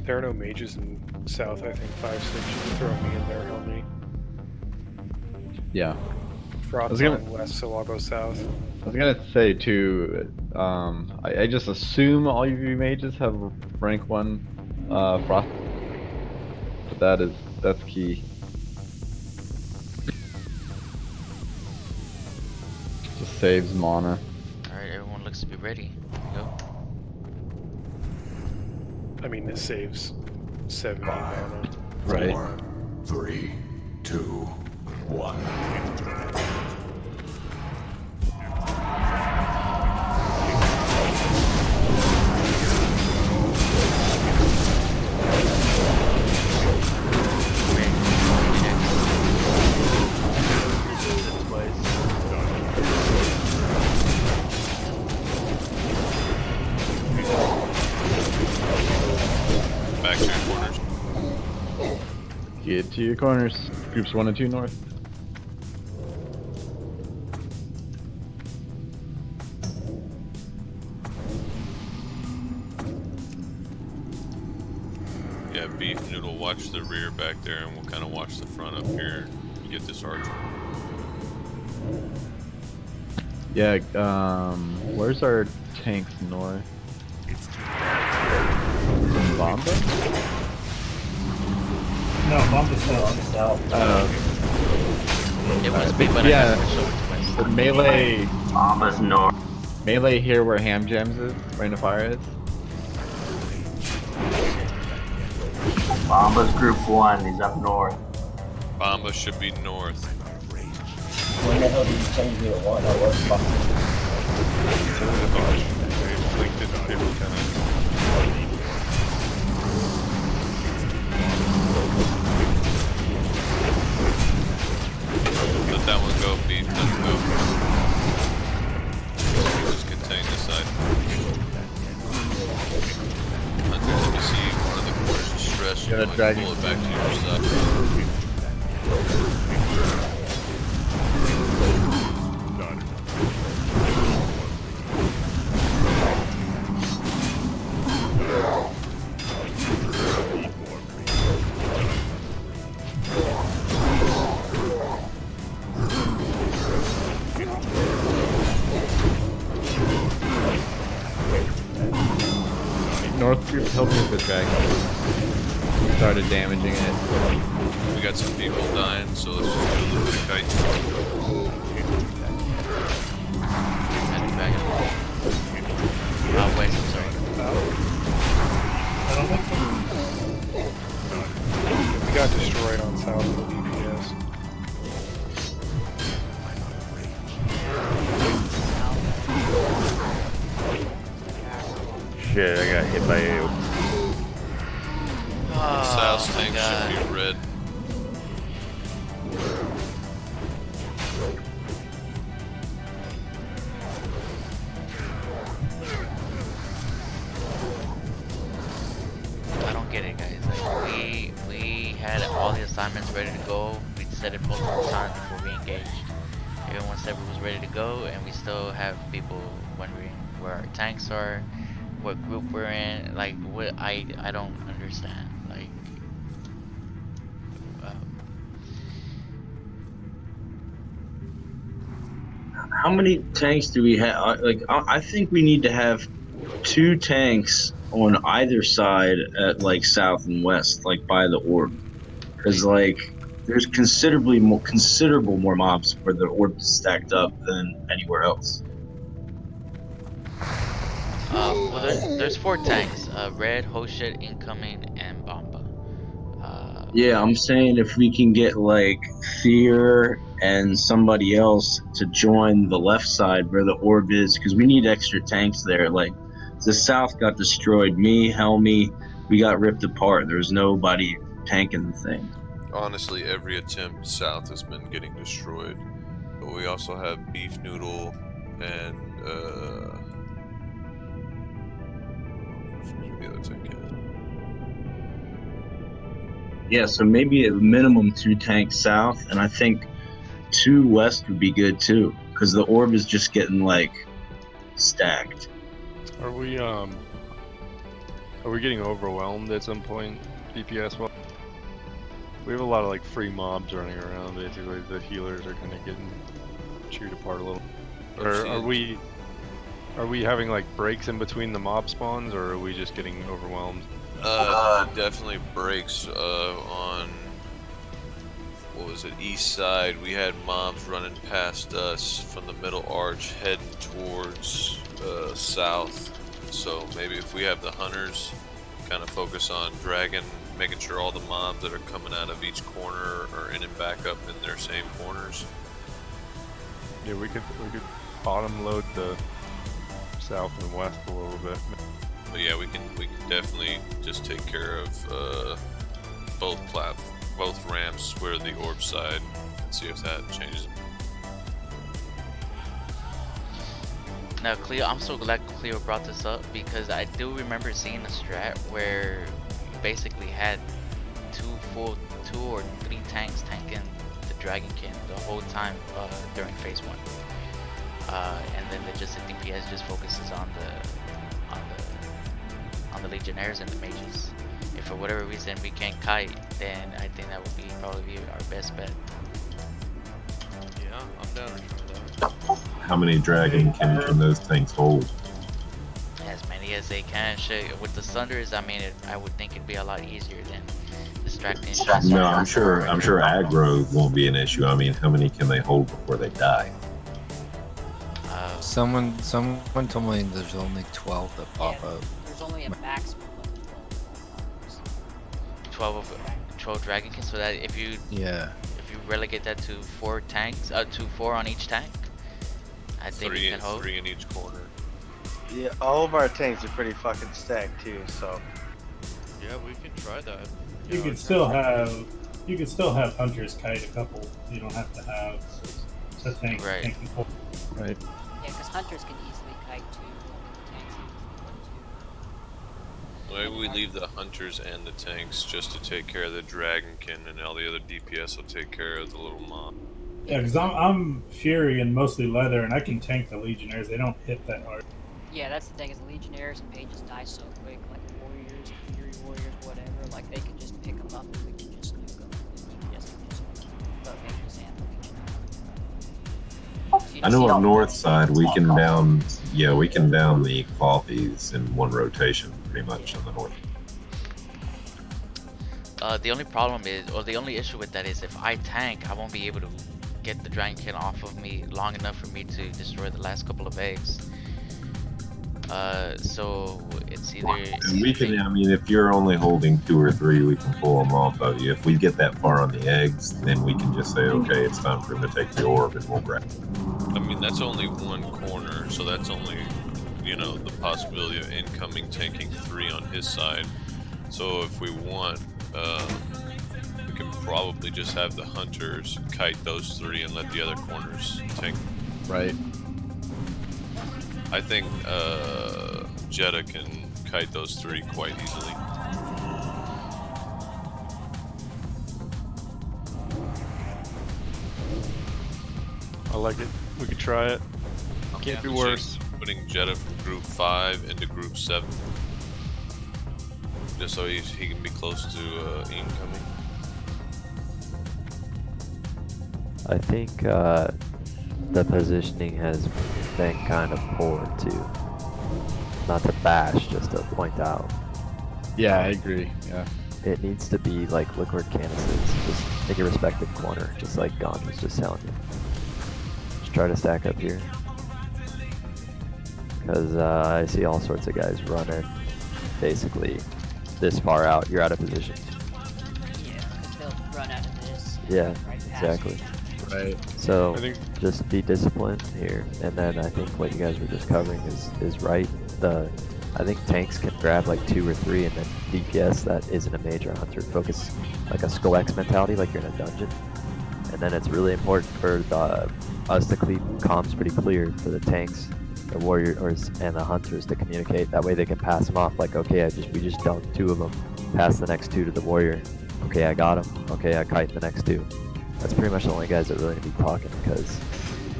There are no mages in south, I think 5-6. You can throw me in there, help me. Yeah. Fraud's on west, so I'll go south. I was gonna say too, I just assume all of you mages have rank 1 frost, but that's key. Just saves mana. Alright, everyone looks to be ready. Go. I mean, this saves 70 mana. Right. 4, 3, 2, 1. Back to your corners. Get to your corners. Groups 1 and 2 north. Yeah, Beef Noodle, watch the rear back there, and we'll kind of watch the front up here and get this archer. Yeah, where's our tanks north? Bomba? No, Bomba's south. It was me, but yeah, I got switched over to west. the melee. Bomba's north. Melee here where Ham Jams is, Rain of Fire is. Bomba's group 1. He's up north. Bomba should be north. When the hell did you change me to 1? I was fucking. Let that one go, Beef. Let it go. Just contain this side. Hunter, let me see one of the corners is stressed. You might pull it back to your side. north group helped me with the dragon. Started damaging it. We got some people dying, so let's just do a little bit of kite. Wait, I'm sorry. I don't think so. We got destroyed on south of the DPS. Shit, I got hit by you. South tank should be red. I don't get it, guys. Like, we had all the assignments ready to go. We said it multiple times before we engaged. Everyone said we was ready to go, and we still have people wondering where our tanks are, what group we're in. Like, what I don't understand. Like, How many tanks do we have? Like, I think we need to have 2 tanks on either side at like south and west, like by the orb, because like there's considerable more mobs where the orb is stacked up than anywhere else. well, there's 4 tanks: red, Hoshet, incoming, and Bomba. Yeah, I'm saying if we can get like Fear and somebody else to join the left side where the orb is, because we need extra tanks there. Like the south got destroyed. Me, Helmy, we got ripped apart. There's nobody tanking the thing. Honestly, every attempt south has been getting destroyed. But we also have Beef Noodle and I forget the other tank is. Yeah, so maybe at minimum 2 tanks south, and I think 2 west would be good too, because the orb is just getting like stacked. Are we getting overwhelmed at some point, DPS? Well, we have a lot of like free mobs running around. Basically, the healers are kind of getting chewed apart a little. Or are we having like breaks in between the mob spawns, or are we just getting overwhelmed? Definitely breaks on, what was it, east side. We had mobs running past us from the middle arch heading towards south. So maybe if we have the hunters kind of focus on dragging, making sure all the mobs that are coming out of each corner are in and back up in their same corners. Yeah, we could bottom load the south and west a little bit. But yeah, we can definitely just take care of both ramps where the orb side, and see if that changes. Now, Cleo, I'm so glad Cleo brought this up, because I do remember seeing a strat where you basically had 2 or 3 tanks tanking the Dragonkin the whole time during phase 1, and then the DPS just focuses on the Legionnaires and the mages. If for whatever reason we can't kite, then I think that would probably be our best bet. Yeah, I'm down with that. How many dragon can those tanks hold? As many as they can. Shit, with the Sunders, I mean, I would think it'd be a lot easier than distracting shots. No, I'm sure aggro won't be an issue. I mean, how many can they hold before they die? Someone told me there's only 12 that pop up. There's only a maximum of 12 Dragonkins, so that if you relegate that to 4 tanks, to 4 on each tank, I think we can hold 3 in each corner. Yeah, all of our tanks are pretty fucking stacked too, so. Yeah, we can try that. You could still have hunters kite a couple. You don't have to have a tank. Right. Right. Yeah, because hunters can easily kite 2 tanks. Maybe we leave the hunters and the tanks just to take care of the Dragonkin, and all the other DPS will take care of the little mob. Yeah, because I'm Fury and mostly leather, and I can tank the Legionnaires. They don't hit that hard. Yeah, that's the thing, is Legionnaires and mages die so quick, like warriors, Fury warriors, whatever, like they can just pick them up and we can just nuke them. DPS can just the mages and the Legionnaires. I know on north side we can down the clothies in one rotation. pretty much in the north. The only problem is, or the only issue with that is, if I tank, I won't be able to get the Dragonkin off of me long enough for me to destroy the last couple of eggs. So it's either. And we can, I mean, if you're only holding 2 or 3, we can pull them off of you. If we get that far on the eggs, then we can just say, okay, it's time for him to take the orb and we'll grab it. I mean, that's only one corner, so that's only, you know, the possibility of incoming tanking 3 on his side. So if we want, we can probably just have the hunters kite those 3 and let the other corners tank. Right. I think Jeddah can kite those 3 quite easily. I like it. We could try it. Can't be worse. Putting Jeddah from group 5 into group 7. Just so he can be close to incoming. I think the positioning has been kind of poor too. Not to bash, just to point out. Yeah, I agree. Yeah. It needs to be like look where Canis is, just take a respective corner, just like Gaunt was just telling you. Just try to stack up here. Because I see all sorts of guys running basically this far out. You're out of position. Yeah, because they'll run out of this. Yeah, Right past exactly. Right. So I think- just be disciplined here, and then I think what you guys were just covering is right. I think tanks can grab like 2 or 3, and then DPS that isn't a major hunter. Focus like a Skull X mentality, like you're in a dungeon, and then it's really important for us to keep comms pretty clear for the tanks, the warriors, and the hunters to communicate. That way they can pass them off. Like, okay, we just dunked 2 of them. Pass the next 2 to the warrior. Okay, I got him. Okay, I kite the next 2. That's pretty much the only guys that really need to be talking, because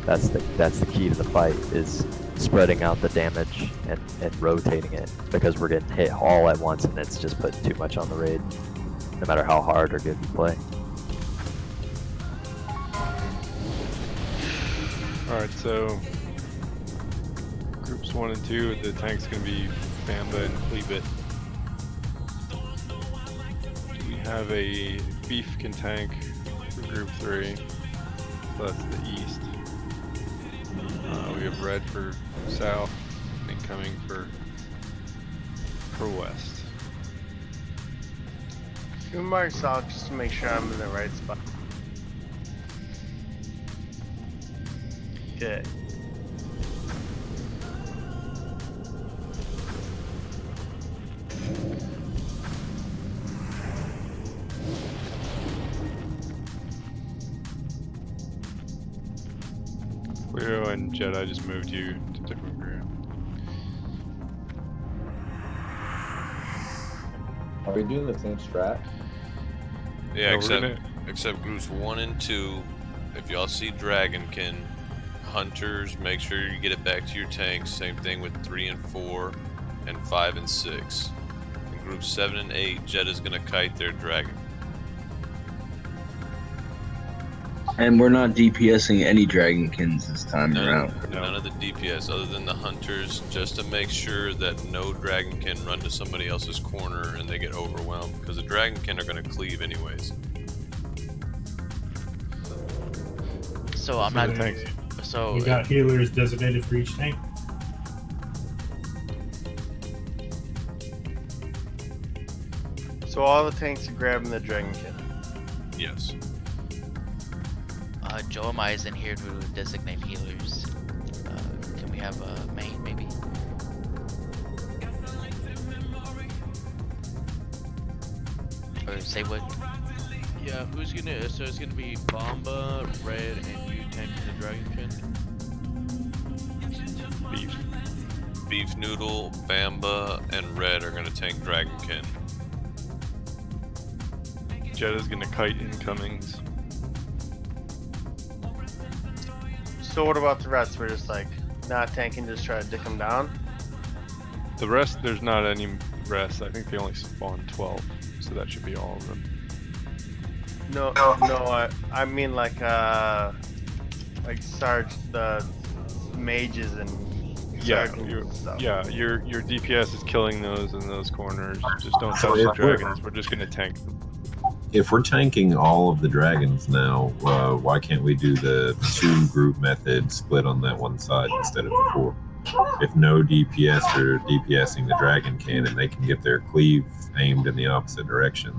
that's the key to the fight, is spreading out the damage and rotating it, because we're getting hit all at once and it's just putting too much on the raid, no matter how hard or good you play. Alright, so groups 1 and 2, the tank's gonna be Bamba and Cleabit. Do we have a Beef can tank for group 3? So that's the east. We have Red for south, incoming for west. You mark south just to make sure I'm in the right spot. Okay. Leo and Jedi just moved you to different group. Are we doing the same strat? Yeah, No, except groups 1 and 2. If y'all see Dragonkin, hunters, make sure you get it back to your tanks. Same thing with 3 and 4, and 5 and 6. In groups 7 and 8, Jeddah's gonna kite their dragon. And we're not DPSing any Dragonkins this time around. None of the DPS other than the hunters, just to make sure that no Dragonkin run to somebody else's corner and they get overwhelmed, because the Dragonkin are going to cleave anyways. So I'm not. So You got healers designated for each tank. So all the tanks are grabbing the Dragonkin. Yes. Joamai is in here to designate healers. Can we have a main, maybe? Or say what? Yeah, who's gonna? So it's gonna be Bomba, Red, and you tanking the Dragonkin. Beef Noodle, Bamba, and Red are going to tank Dragonkin. Jeddah's gonna kite incomings. So what about the rest? We're just like not tanking, just try to dick them down. The rest, there's not any rest. I think they only spawn 12, so that should be all of them. No, I mean like Sarge, the mages and your DPS is killing those in those corners. Just don't So touch the if we're- dragons. We're just gonna tank them. If we're tanking all of the dragons now, why can't we do the 2-group method split on that one side instead of the 4? If no DPS are DPSing the dragon cannon, they can get their cleave aimed in the opposite direction.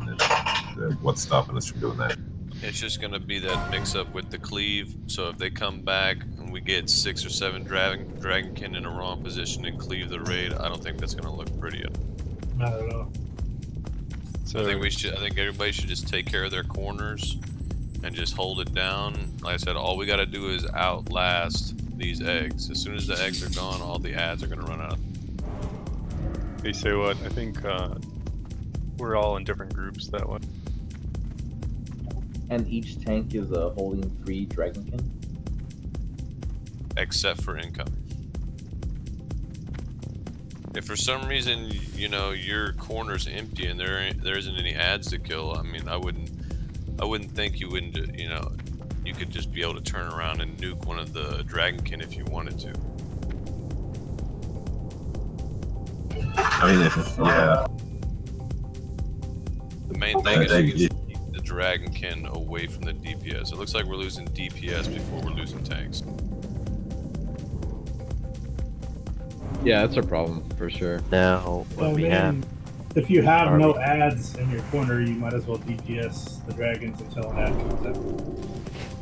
Then what's stopping us from doing that? It's just gonna be that mix up with the cleave. So if they come back and we get 6 or 7 dragonkin in a wrong position and cleave the raid, I don't think that's gonna look pretty. Not at all. So I think everybody should just take care of their corners and just hold it down. Like I said, all we gotta do is outlast these eggs. As soon as the eggs are gone, all the ads are gonna run out. They say what? I think we're all in different groups that way. And each tank is holding 3 dragonkin? Except for incoming. If for some reason, you know, your corner's empty and there isn't any ads to kill, I mean, I wouldn't think you wouldn't, you know, you could just be able to turn around and nuke one of the dragonkin if you wanted to. I mean, yeah. The main thing is to keep the dragonkin away from the DPS. It looks like we're losing DPS before we're losing tanks. Yeah, that's a problem for sure. Now, Well, man, if you have no ads in your corner, you might as well DPS the dragons until an ad comes out.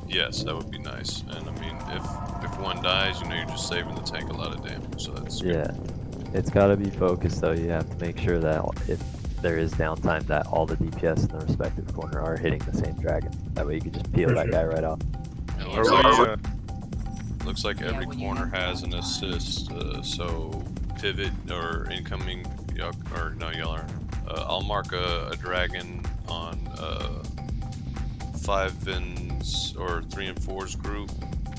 Yes, that would be nice. And I mean, if one dies, you know, you're just saving the tank a lot of damage. So that's Yeah, it's got to be focused though. You have to make sure that if there is downtime, that all the DPS in the respective corner are hitting the same dragon. That way you can just peel For that sure. guy right off. Looks like every corner has an assist, so pivot or incoming, or no, y'all are. I'll mark a dragon on 5 and or 3 and 4's group.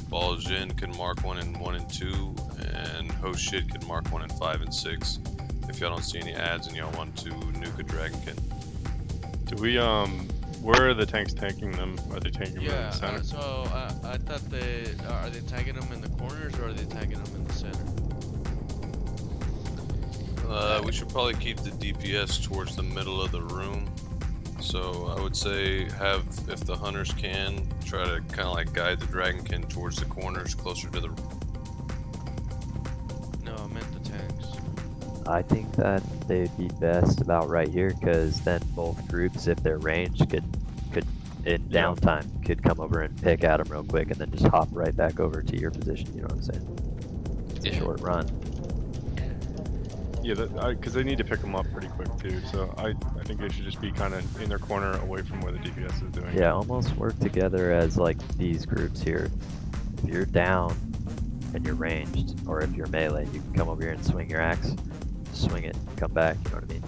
Ball Jin can mark 1 and 1 and 2, and Ho Shit can mark 1 and 5 and 6. If y'all don't see any ads and y'all want to nuke a dragonkin. Do we where are the tanks tanking them? Are they tanking them in the center? So I thought are they tagging them in the corners or are they tagging them in the center? We should probably keep the DPS towards the middle of the room. So I would say if the hunters can, try to kind of like guide the dragonkin towards the corners closer to the... No, I meant the tanks. I think that they'd be best about right here, because then both groups, if they're ranged, could in downtime could come over and pick at them real quick, and then just hop right back over to your position. You know what I'm saying? It's a short run. Yeah, because they need to pick them up pretty quick too. So I think they should just be kind of in their corner, away from where the DPS is doing. Yeah, almost work together as like these groups here. If you're down and you're ranged, or if you're melee, you can come over here and swing your axe, swing it, come back. You know what I mean?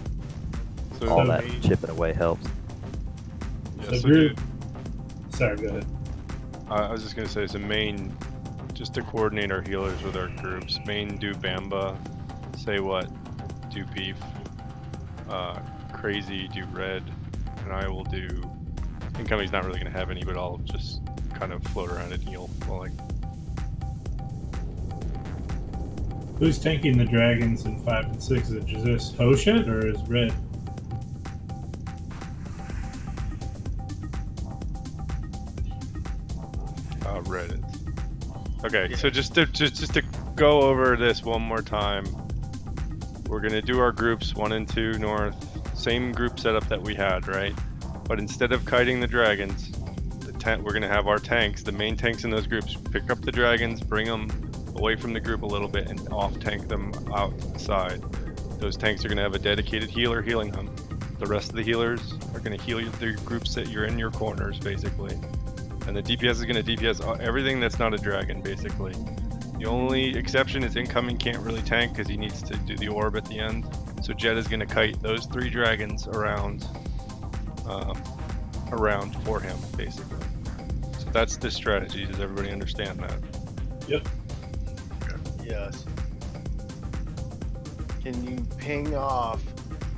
So all that chipping away helps. Yeah, So group. Sorry, go ahead. I was just gonna say, so main, just to coordinate our healers with our groups. Main do Bamba, say what, do beef. Crazy do red, and I will do. Incoming's not really gonna have any, but I'll just kind of float around and heal. Well, like. Who's tanking the dragons in 5 and 6? Is it just Hoshet or is Red? Red is. Okay, so just to go over this one more time, we're gonna do our groups 1 and 2 north, same group setup that we had, right? But instead of kiting the dragons, we're gonna have our tanks, the main tanks in those groups, pick up the dragons, bring them away from the group a little bit, and off tank them outside. Those tanks are gonna have a dedicated healer healing them. The rest of the healers are gonna heal the groups that you're in your corners, basically. And the DPS is going to DPS everything that's not a dragon, basically. The only exception is incoming can't really tank because he needs to do the orb at the end. So Jet is going to kite those 3 dragons around for him, basically. So that's the strategy. Does everybody understand that? Yep. Yes. Can you ping off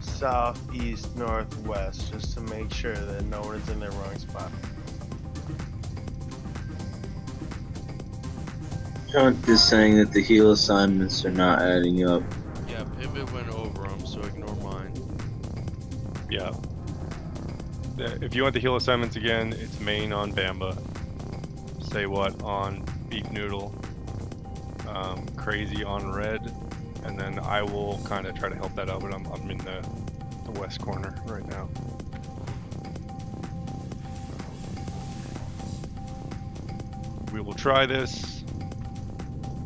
south, east, northwest just to make sure that no one's in the wrong spot? Chunk is saying that the heal assignments are not adding up. Yeah, Pivot went over them, so ignore mine. Yeah. If you want the heal assignments again, it's main on Bamba. Say what on Beef Noodle. Crazy on Red. And then I will kind of try to help that out, but I'm in the west corner right now. We will try this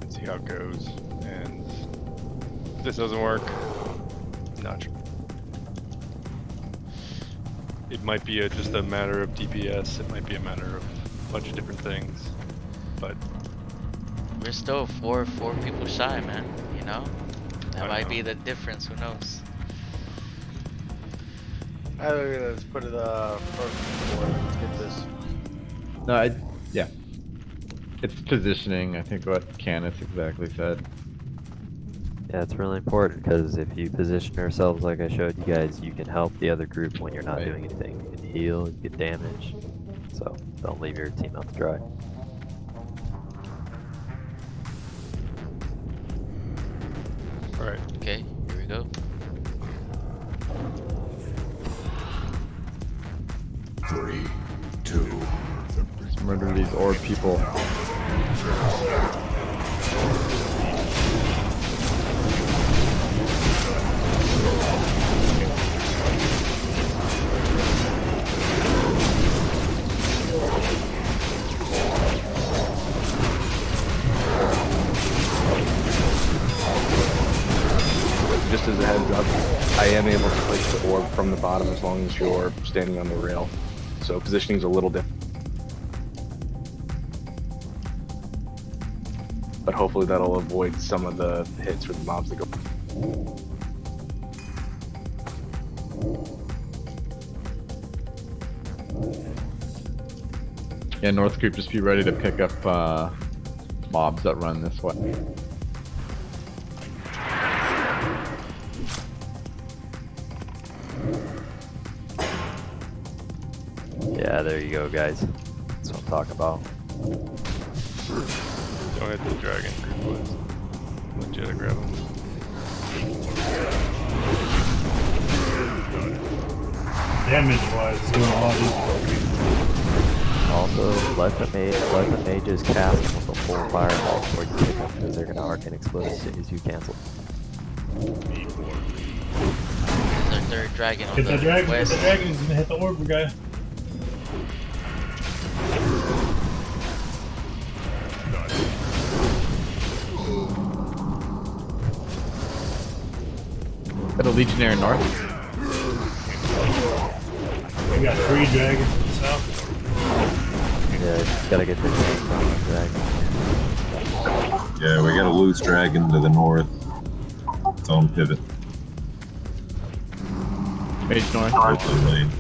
and see how it goes. And if this doesn't work, not sure. It might be just a matter of DPS. It might be a matter of a bunch of different things, but we're still four people shy, man. You know, that might be the difference. Who knows? Let's put it first before we get this. No, yeah. It's positioning. I think what Canis exactly said. Yeah, it's really important because if you position yourselves like I showed you guys, you can help the other group when you're not doing anything. You can heal, you get damage. So don't leave your team out to dry. Alright. Okay, here we go. 3, 2. Let's murder these orb people. Just as a heads up, I am able to place the orb from the bottom as long as you're standing on the rail. So positioning is a little different. But hopefully that'll avoid some of the hits for the mobs that go. Yeah, North Group, just be ready to pick up mobs that run this way. Yeah, there you go, guys. That's what I'm talking about. Don't hit the dragon group, boys. Let Jetta grab him. Damage-wise, it's doing a lot easier. Also, let the mages cast them with a full fireball before you pick them, because they're gonna arcane explode as soon as you cancel. There's a third dragon on Get the that dragon, west. get the dragon, he's gonna hit the orb guy. Got a Legionnaire north. We got 3 dragons to the south. Yeah, just gotta get the tank on the dragon. Yeah, we got a loose dragon to the north. It's on pivot. Mage north. Open lane.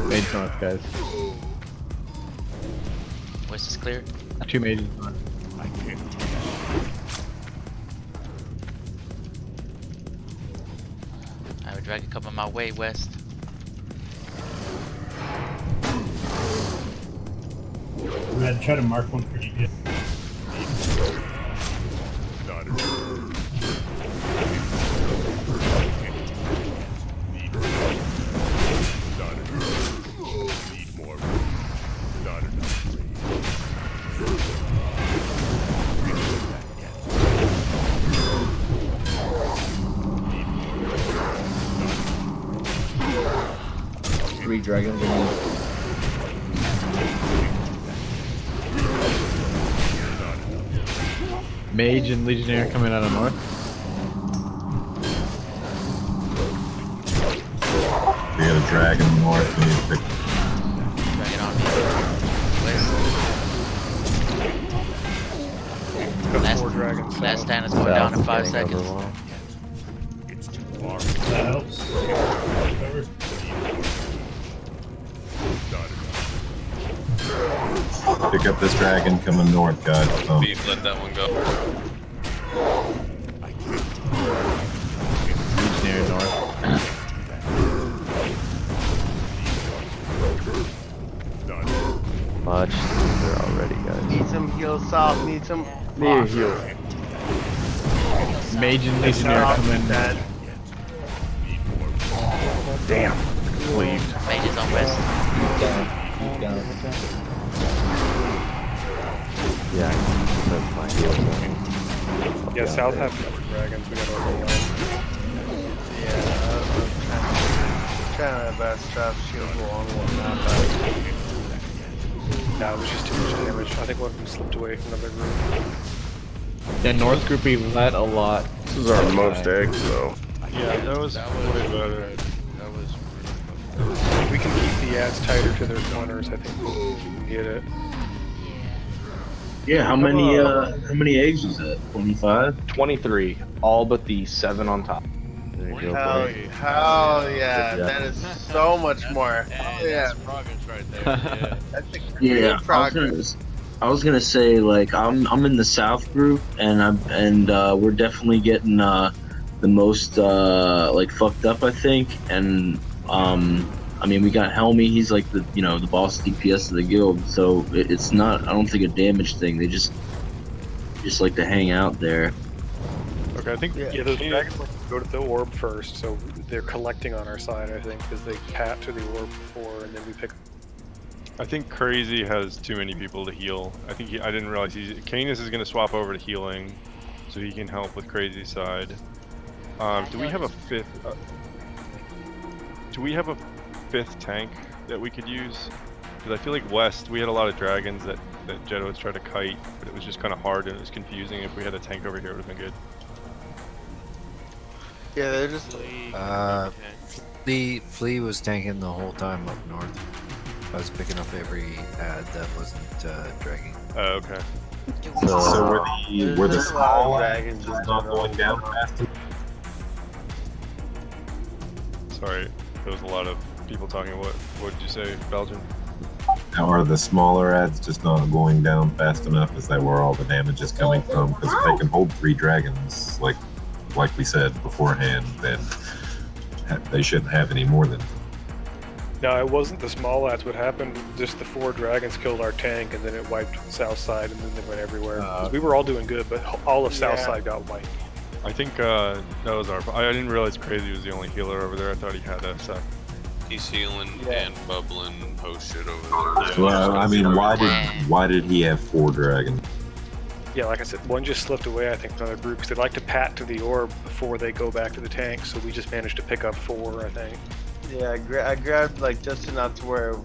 Mage north, guys. West is clear. 2 mages north. I have a dragon coming my way west. We had to try to mark one for you. Three dragons in Mage and Legionnaire coming out of north. We got a dragon north. We need to pick. Dragon on me. West. Last stand is going down in 5 seconds. That helps. Cover. Pick up this dragon coming north, guys. Beef, let that one go. Legionnaire north. much smoother already, guys. Need some heal salt. Need some. Need a heal. Mage and Legionnaire come in. Damn. Leave. Mage is on west. Yeah, that's my heal. Yeah, south have dragons. We gotta overwhelm. Yeah, I'm trying my best to have shield along and whatnot. Nah, it was just too much damage. I think one of them slipped away from another group. The North group we let a lot. This is our most eggs, though. Yeah, that was way better. If we can keep the ads tighter to their corners, I think we can get it. Yeah, how many eggs was that? 25? 23, all but the 7 on top. There you go, Hell, boy. hell yeah, that is so much more. Hell yeah. That's progress right there. That's a Yeah, great progress. I was gonna say like I'm in the South group and we're definitely getting the most like fucked up, I think, and I mean we got Helmy, he's like the the boss DPS of the guild, so it's not, I don't think, a damage thing. They just like to hang out there. Okay, I think Yeah, those dragons go to the orb first, so they're collecting on our side, I think, because they pat to the orb before, and then we pick. I think Crazy has too many people to heal. I didn't realize Canis is going to swap over to healing, so he can help with Crazy's side. Do we have a fifth? Do we have a fifth tank that we could use? Because I feel like West, we had a lot of dragons that Jetto was trying to kite, but it was just kind of hard and it was confusing. If we had a tank over here, it would have been good. Yeah, they're just. Flea was tanking the whole time up north. I was picking up every ad that wasn't dragging. Oh, okay. So were the there's a lot of small dragons just not going down fast enough? Sorry, there was a lot of people talking. What did you say, Belgian? Are the smaller ads just not going down fast enough? Is that where all the damage is coming from? Because if they can hold 3 dragons, like we said beforehand, then they shouldn't have any more than. No, it wasn't the small ads. What happened, just the 4 dragons killed our tank, and then it wiped south side, and then they went everywhere. 'Cause we were all doing good, but all of south side got wiped. I think that was our. I didn't realize Crazy was the only healer over there. I thought he had a sec. He's healing and bubbling host shit over there. Well, I mean, why did he have 4 dragons? Yeah, like I said, one just slipped away, I think, from another group, because they like to pat to the orb before they go back to the tank, so we just managed to pick up 4, I think. Yeah, I grabbed like just enough to where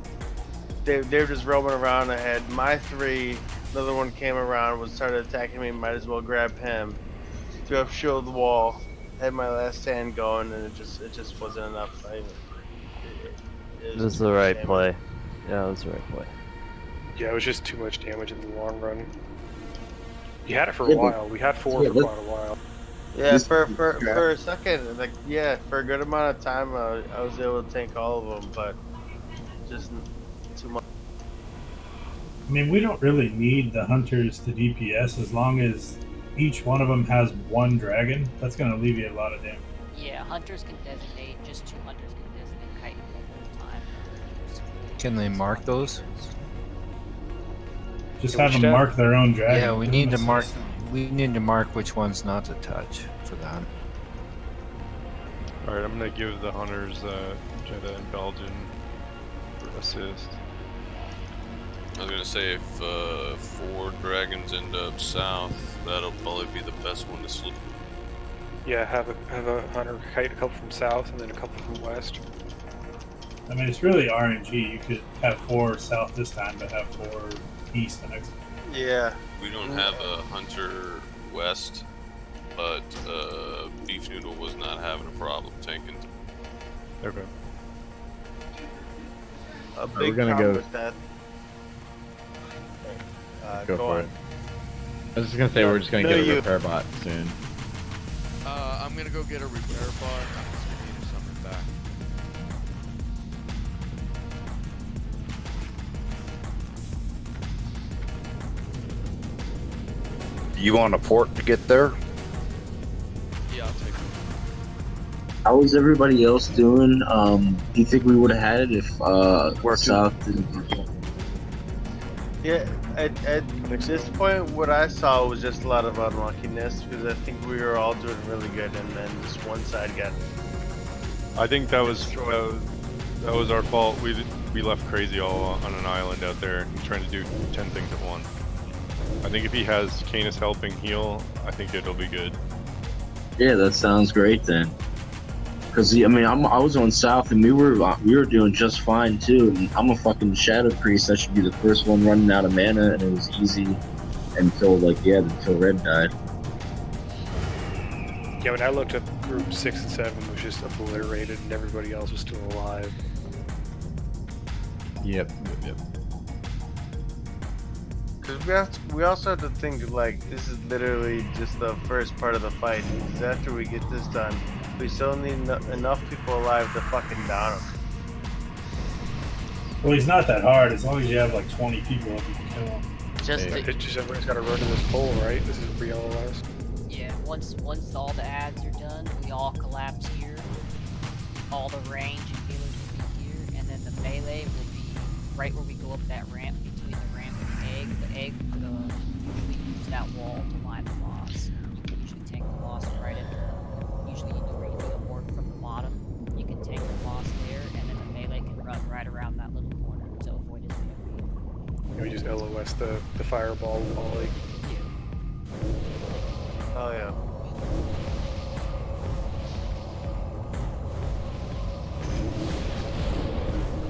they were just roaming around ahead. My 3, another one came around, started attacking me. Might as well grab him. Threw up shield wall, had my last stand going, and it just wasn't enough. This is the right play. Yeah, that's the right play. Yeah, it was just too much damage in the long run. You had it for a while. We had 4 for quite a while. Yeah, for a second, like for a good amount of time, I was able to tank all of them, but just too much. I mean, we don't really need the hunters to DPS as long as each one of them has 1 dragon. That's going to alleviate a lot of damage. Yeah, hunters can designate, just 2 hunters can designate kite the whole time. Can they mark those? Just have them mark their own dragon. Yeah, we need to mark. We need to mark which ones not to touch for that. All right, I'm gonna give the hunters Jetta and Belgian for assist. I was gonna say if 4 dragons end up south, that'll probably be the best one to slip. Yeah, have a hunter kite a couple from south and then a couple from west. I mean, it's really RNG. You could have 4 south this time, but have 4 east the next time. Yeah. We don't have a hunter west, but Beef Noodle was not having a problem tanking. Okay. A big gonna problem go- with that. Go go for on. it. I was just gonna say we're just gonna No, get a you. repair bot soon. I'm gonna go get a repair bot. I'm just gonna need to summon back. You want a port to get there? Yeah, I'll take it. How was everybody else doing? Do you think we would have had it if South didn't? Yeah, at this point, what I saw was just a lot of unluckiness because I think we were all doing really good, and then this one side got. I think that was our fault. We left Crazy all on an island out there, trying to do 10 things at once. I think if he has Canis helping heal, I think it'll be good. Yeah, that sounds great then. Cause I mean, I was on south and we were doing just fine too. And I'm a fucking shadow priest. I should be the first one running out of mana, and it was easy until Red died. Yeah, when I looked up, group 6 and 7 was just obliterated, and everybody else was still alive. Yep. Because we also have to think, like, this is literally just the first part of the fight. Because after we get this done, we still need enough people alive to fucking down him. Well, he's not that hard as long as you have like 20 people up, you can kill him. It's just everybody's got to run to this pole, right? This is BWL. Yeah, once all the ads are done, we all collapse here. All the range and healers will be here, and then the melee will be right where we go up that ramp between the ramp and the egg. The egg would usually use that wall to line the boss. You can usually tank the boss right at the. Usually you do where you do the horde from the bottom. You can tank the boss there, and then the melee can run right around that little corner to avoid his AoE. We just LOS the fireball volley. Oh yeah.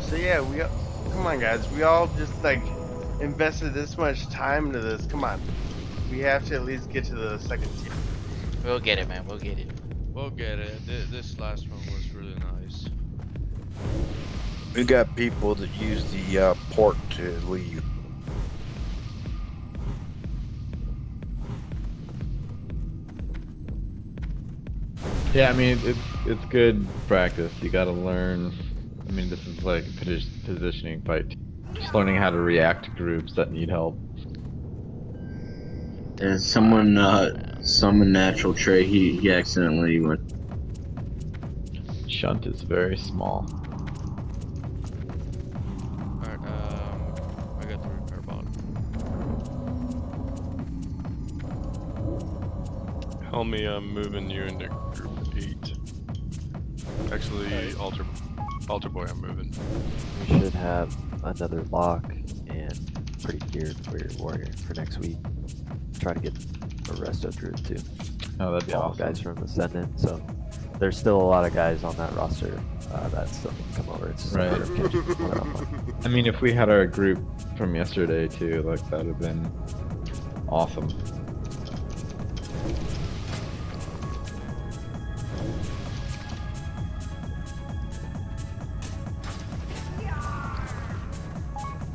So yeah, come on guys, we all just like invested this much time into this. Come on, we have to at least get to the second tier. We'll get it, man. We'll get it. We'll get it. This last one was really nice. We got people that use the port to leave. Yeah, I mean, it's good practice. You gotta learn. I mean, this is like a positioning fight. Just learning how to react to groups that need help. There's someone summon natural trait. He accidentally went. Shunt is very small. Alright, I got the repair bot. Helmy, I'm moving you into group 8. Actually, Altar Boy, I'm moving. We should have another lock and pretty geared for your warrior for next week. Try to get a resto druid too. Oh, that'd be all awesome. guys from Ascendant, so there's still a lot of guys on that roster that still need to come over. It's just a matter of catching them up. I mean, if we had our group from yesterday too, like that would have been awesome.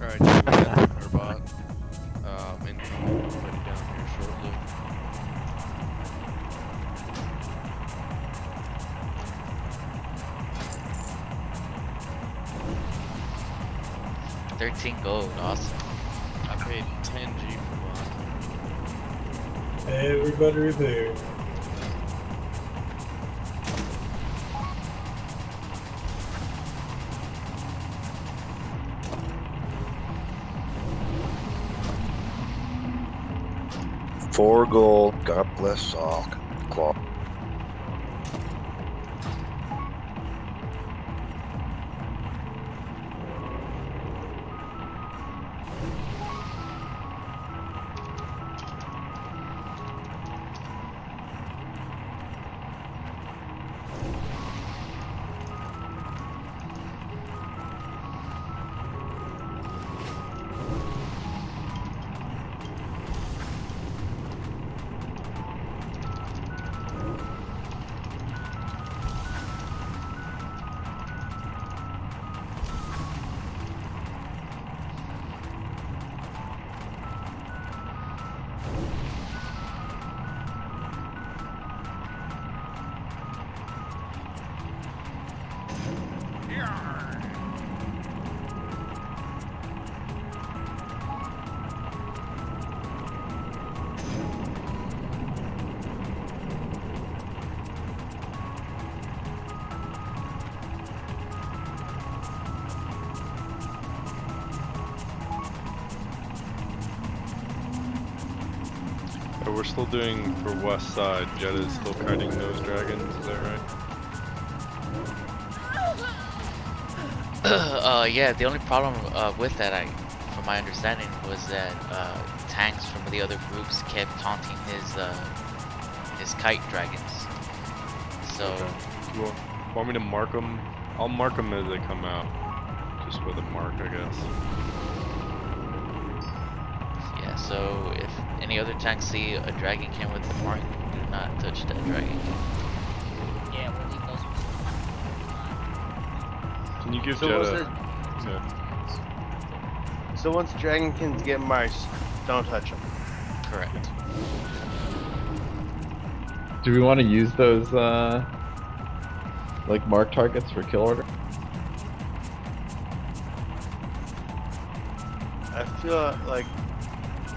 Alright, so we got the repair bot. Incoming already down here shortly. $13 gold, awesome. I paid 10G for mine. Everybody repair. $4 gold. God bless Sock. Claw. But we're still doing for west side. Jetta is still kiting those dragons, is that right? Yeah, the only problem with that, from my understanding, was that tanks from the other groups kept taunting his kite dragons. So, You want me to mark them? I'll mark them as they come out. Just with a mark, I guess. yeah, so if any other tanks see a dragonkin with the mark, do not touch that dragonkin. Yeah, we'll leave those ones. Can you give So Jetta? So once Dragonkins get marked, don't touch them. Correct. Do we want to use those like mark targets for kill order? I feel like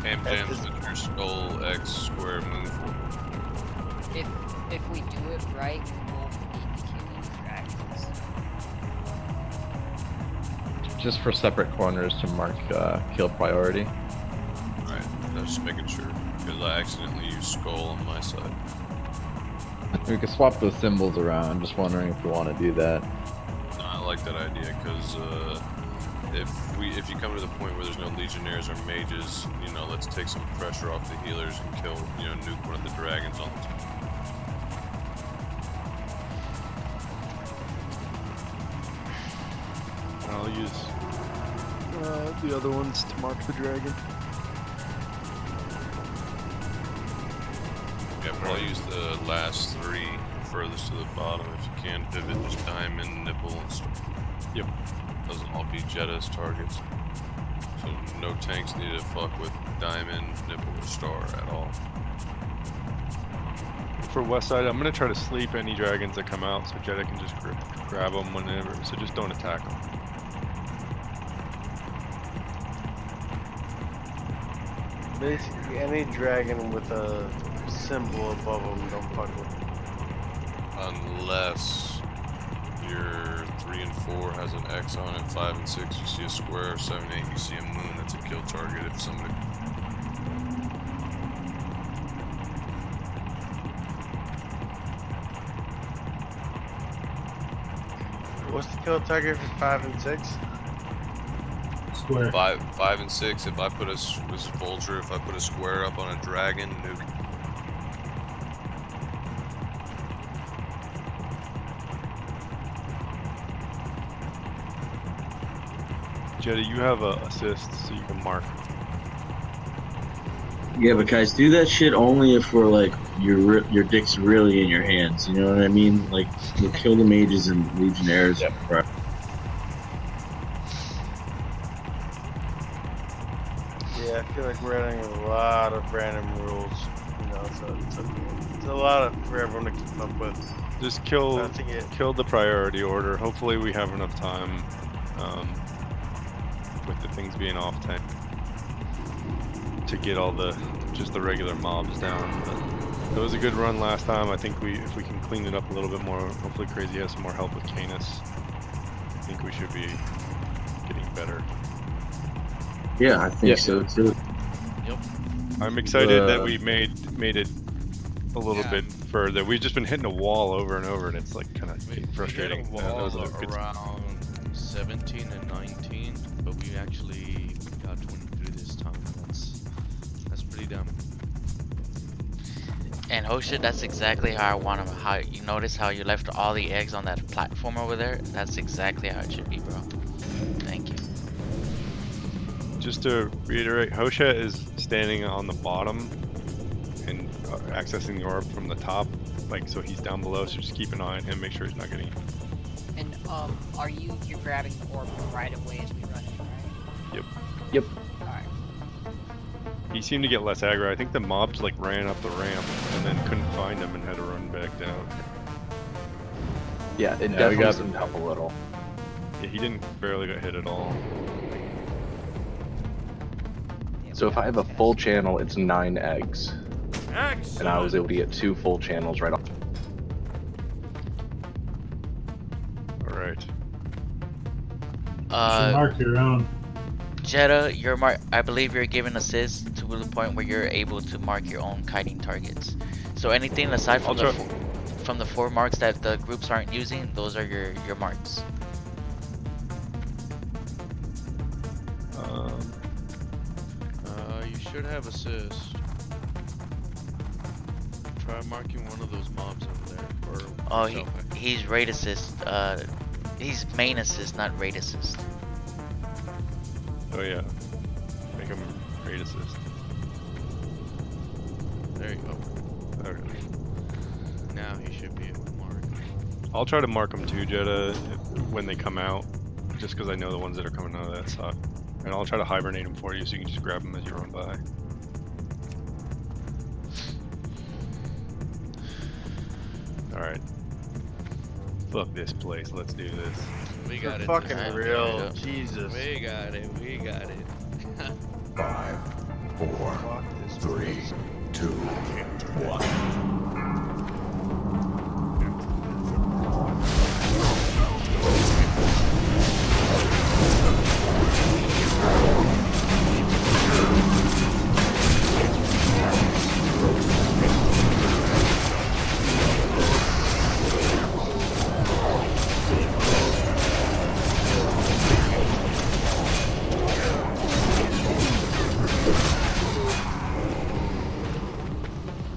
Ham jams with your skull X square move. If we do it right, we won't need to kill these dragons. Just for separate corners to mark kill priority. Alright, I was just making sure. Because I accidentally used skull on my side. We could swap those symbols around. Just wondering if we want to do that. No, I like that idea because if you come to the point where there's no legionnaires or mages, you know, let's take some pressure off the healers and kill, you know, nuke one of the dragons on the team. I'll use the other ones to mark the dragon. Yeah, probably use the last three furthest to the bottom if you can. Pivot, just diamond, nipple, and star. Yep. Those will all be Jetta's targets. So no tanks need to fuck with diamond, nipple, or star at all. For west side, I'm gonna try to sleep any dragons that come out, so Jetta can just grab them whenever. So just don't attack them. Basically, any dragon with a symbol above them, don't fuck with. Unless your 3 and 4 has an X on it, 5 and 6 you see a square, 7 and 8 you see a moon. That's a kill target if somebody. What's the kill target for 5 and 6? Square. 5 and 6. If I put a vulture, if I put a square up on a dragon, nuke. Jetta, you have a assist, so you can mark. Yeah, but guys, do that shit only if we're like your dick's really in your hands. You know what I mean? Like, you'll kill the mages and legionnaires. Yep. Right. Yeah, I feel like we're adding a lot of random rules, you know, so it's a lot for everyone to keep up with. Just kill the priority order. Hopefully we have enough time with the things being off tank to get all the regular mobs down. But it was a good run last time. I think if we can clean it up a little bit more, hopefully Crazy has some more help with Canis. I think we should be getting better. Yeah, I think so too. Yep. I'm excited that we made it a little bit further. We've just been hitting a wall over and over, and it's like kind of frustrating. We hit a wall around 17 and 19, but we actually got 23 this time. That's pretty dumb. And Hosha, that's exactly how I want them. How you notice how you left all the eggs on that platform over there? That's exactly how it should be, bro. Thank you. Just to reiterate, Hosha is standing on the bottom and accessing the orb from the top, like, so he's down below. So just keep an eye on him, make sure he's not getting. And you're grabbing the orb right away as we run in, right? Yep. Yep. Alright. He seemed to get less aggro. I think the mobs like ran up the ramp and then couldn't find him and had to run back down. Yeah, it definitely doesn't help a little. Yeah, he didn't barely get hit at all. So if I have a full channel, it's 9 eggs. Excellent. And I was able to get 2 full channels right off. Alright. You should mark your own. Jetta, I believe you're given assist to the point where you're able to mark your own kiting targets. So anything aside from the four marks that the groups aren't using, those are your marks. You should have assist. Try marking one of those mobs over there. Or He's raid assist. He's main assist, not raid assist. Oh yeah. Make him raid assist. There you go. Okay. Now he should be able to mark. I'll try to mark them too, Jetta, when they come out. Just because I know the ones that are coming out of that suck. And I'll try to hibernate them for you so you can just grab them as you run by. Alright. Fuck this place, let's do this. We got it. Fucking real. Jesus. We got it. 5, 4, 3, 2, 1.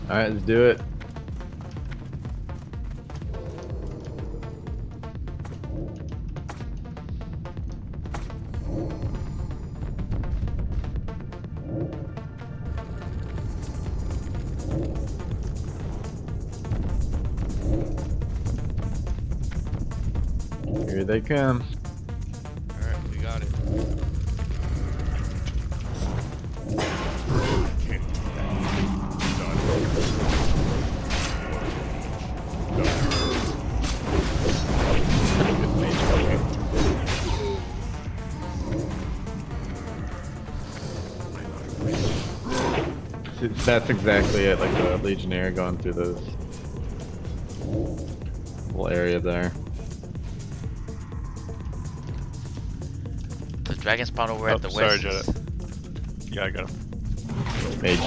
Alright, let's do it. Here they come. Alright, we got it. That's exactly it, like a legionnaire going through those whole area there. The dragon spawn over at the sorry, west. Jetta. Yeah, I got him. Mage.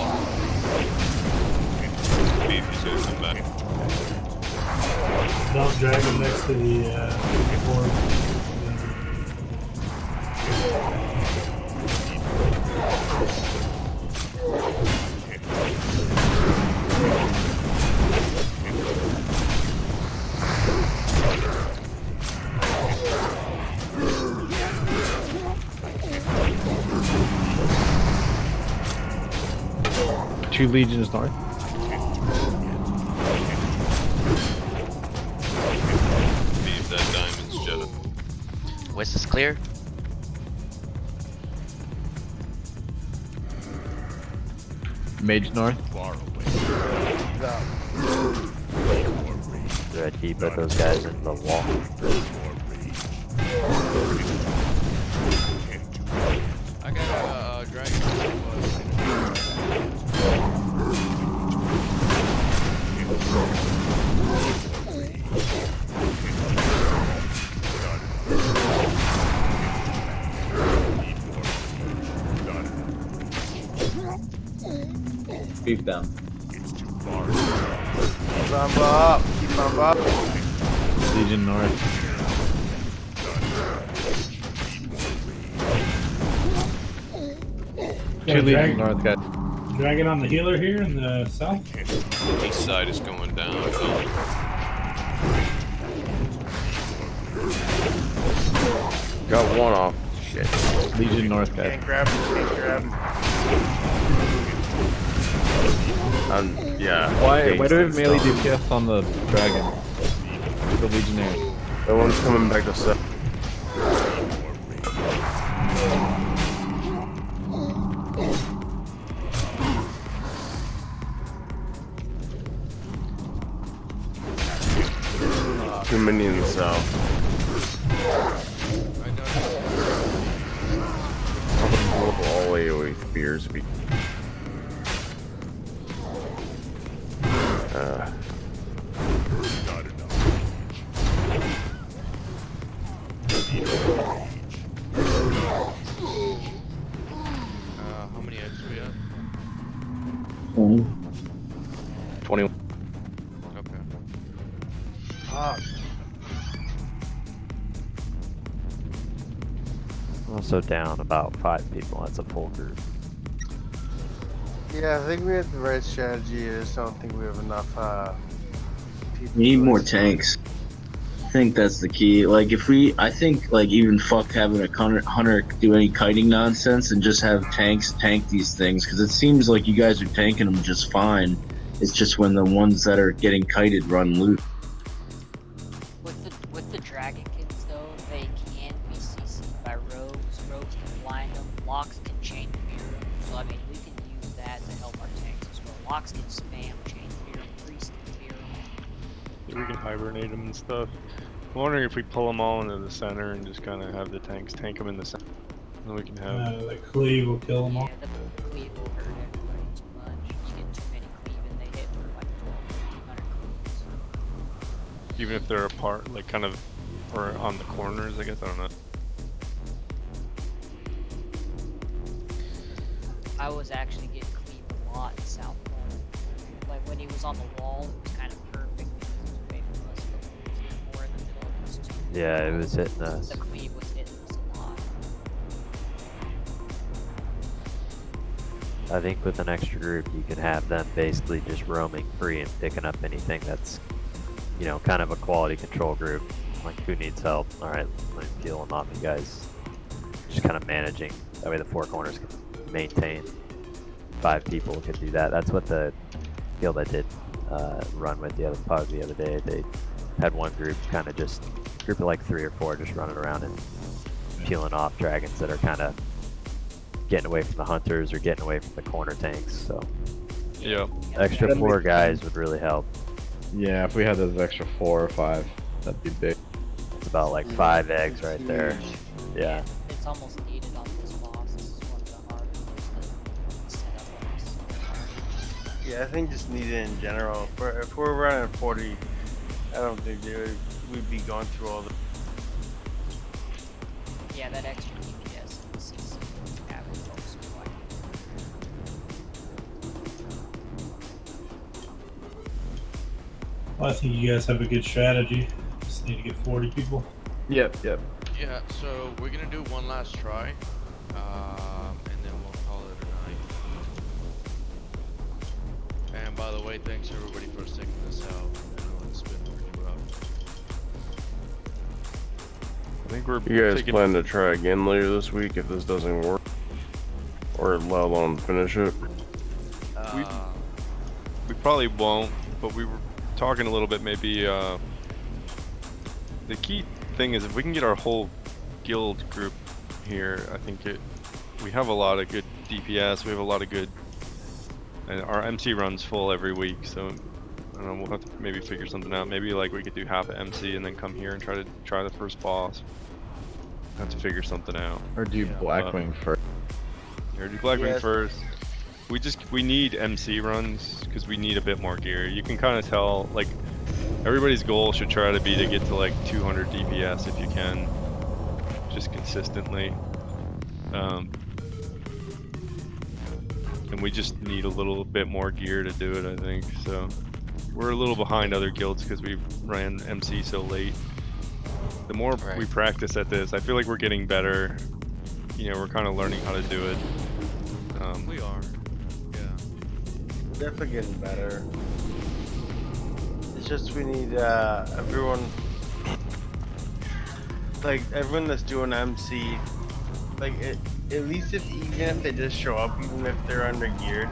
Beef, he's gonna come back. Don't drag him next to the board. Two legions north. Beef that diamonds, Jetta. West is clear. Mage north. Do I keep put those guys in the wall? I got a dragon. Beef down. Keep on up. Keep on up. Legion north. Two legion north, guys. Dragon on the healer here in the south. East side is going down. Got one off. Shit. Legion north, guys. Can't grab him. Can't grab him. Yeah. Why do we have dazed melee and stuff. DPS on the dragon? The legionnaire. That one's coming back to set. Too many in the south. All AoE spears be. tanks do we have? 21. Okay. Also down about 5 people. That's a full group. Yeah, I think we have the right strategy. I just don't think we have enough people. We need to more execute. tanks. I think that's the key. Like if we, I think like even fuck having a hunter do any kiting nonsense and just have tanks tank these things, because it seems like you guys are tanking them just fine. It's just when the ones that are getting kited run loot. With the Dragonkins though, they can be CC'd by rogues. Rogues can blind them. Locks can chain fear them. So I mean, we can use that to help our tanks as well. Locks can spam chain fear them. Priests can fear them. Yeah, we can hibernate them and stuff. I'm wondering if we pull them all into the center and just kind of have the tanks tank them in the center. Then we can have. The cleave will kill them all. Yeah, the cleave will hurt everybody too much. You get too many cleave and they hit for like 1,200 cleaves. Even if they're apart, like kind of, or on the corners, I guess, I don't know. I was actually getting cleave a lot in South Corner. Like when he was on the wall, it was kind of perfect because he was away from us, but when he was more in the middle, it was too. Yeah, it was hitting us. The cleave was hitting us a lot. I think with an extra group, you can have them basically just roaming free and picking up anything that's, you know, kind of a quality control group. Like, who needs help? All right, let me peel them off, you guys. Just kind of managing. That way the four corners can maintain. 5 people can do that. That's what the guild I did run with the other day. They had one group kind of just, group of like 3 or 4 just running around and peeling off dragons that are kind of getting away from the hunters or getting away from the corner tanks. So yeah, extra 4 guys would really help. Yeah, if we had those extra 4 or 5, that'd be big. It's about like 5 eggs right there. Yeah. It's almost needed on this boss. This is one of the hardest ones to set up on this. Yeah, I think just needed in general. If we're running 40, I don't think we'd be going through all the. Yeah, that extra DPS in the CC average helps quite. Well, I think you guys have a good strategy. Just need to get 40 people. Yep. Yeah, so we're gonna do one last try, and then we'll call it a night. And by the way, thanks everybody for sticking this out. I know it's been pretty rough. I think we're. You guys plan to try again later this week if this doesn't work, or let alone finish it? We probably won't, but we were talking a little bit. Maybe the key thing is if we can get our whole guild group here, I think we have a lot of good DPS. We have a lot of good, and our MC runs full every week. So I don't know. We'll have to maybe figure something out. Maybe like we could do half an MC and then come here and try the first boss. Have to figure something out. Or do Blackwing first. Or do Blackwing first. We need MC runs because we need a bit more gear. You can kind of tell, like, everybody's goal should try to be to get to like 200 DPS if you can, just consistently. And we just need a little bit more gear to do it, I think. So we're a little behind other guilds because we ran MC so late. The more we practice at this, I feel like we're getting better. You know, we're kind of learning how to do it. We are. Definitely getting better. It's just we need everyone that's doing MC, like at least even if they just show up, even if they're under geared,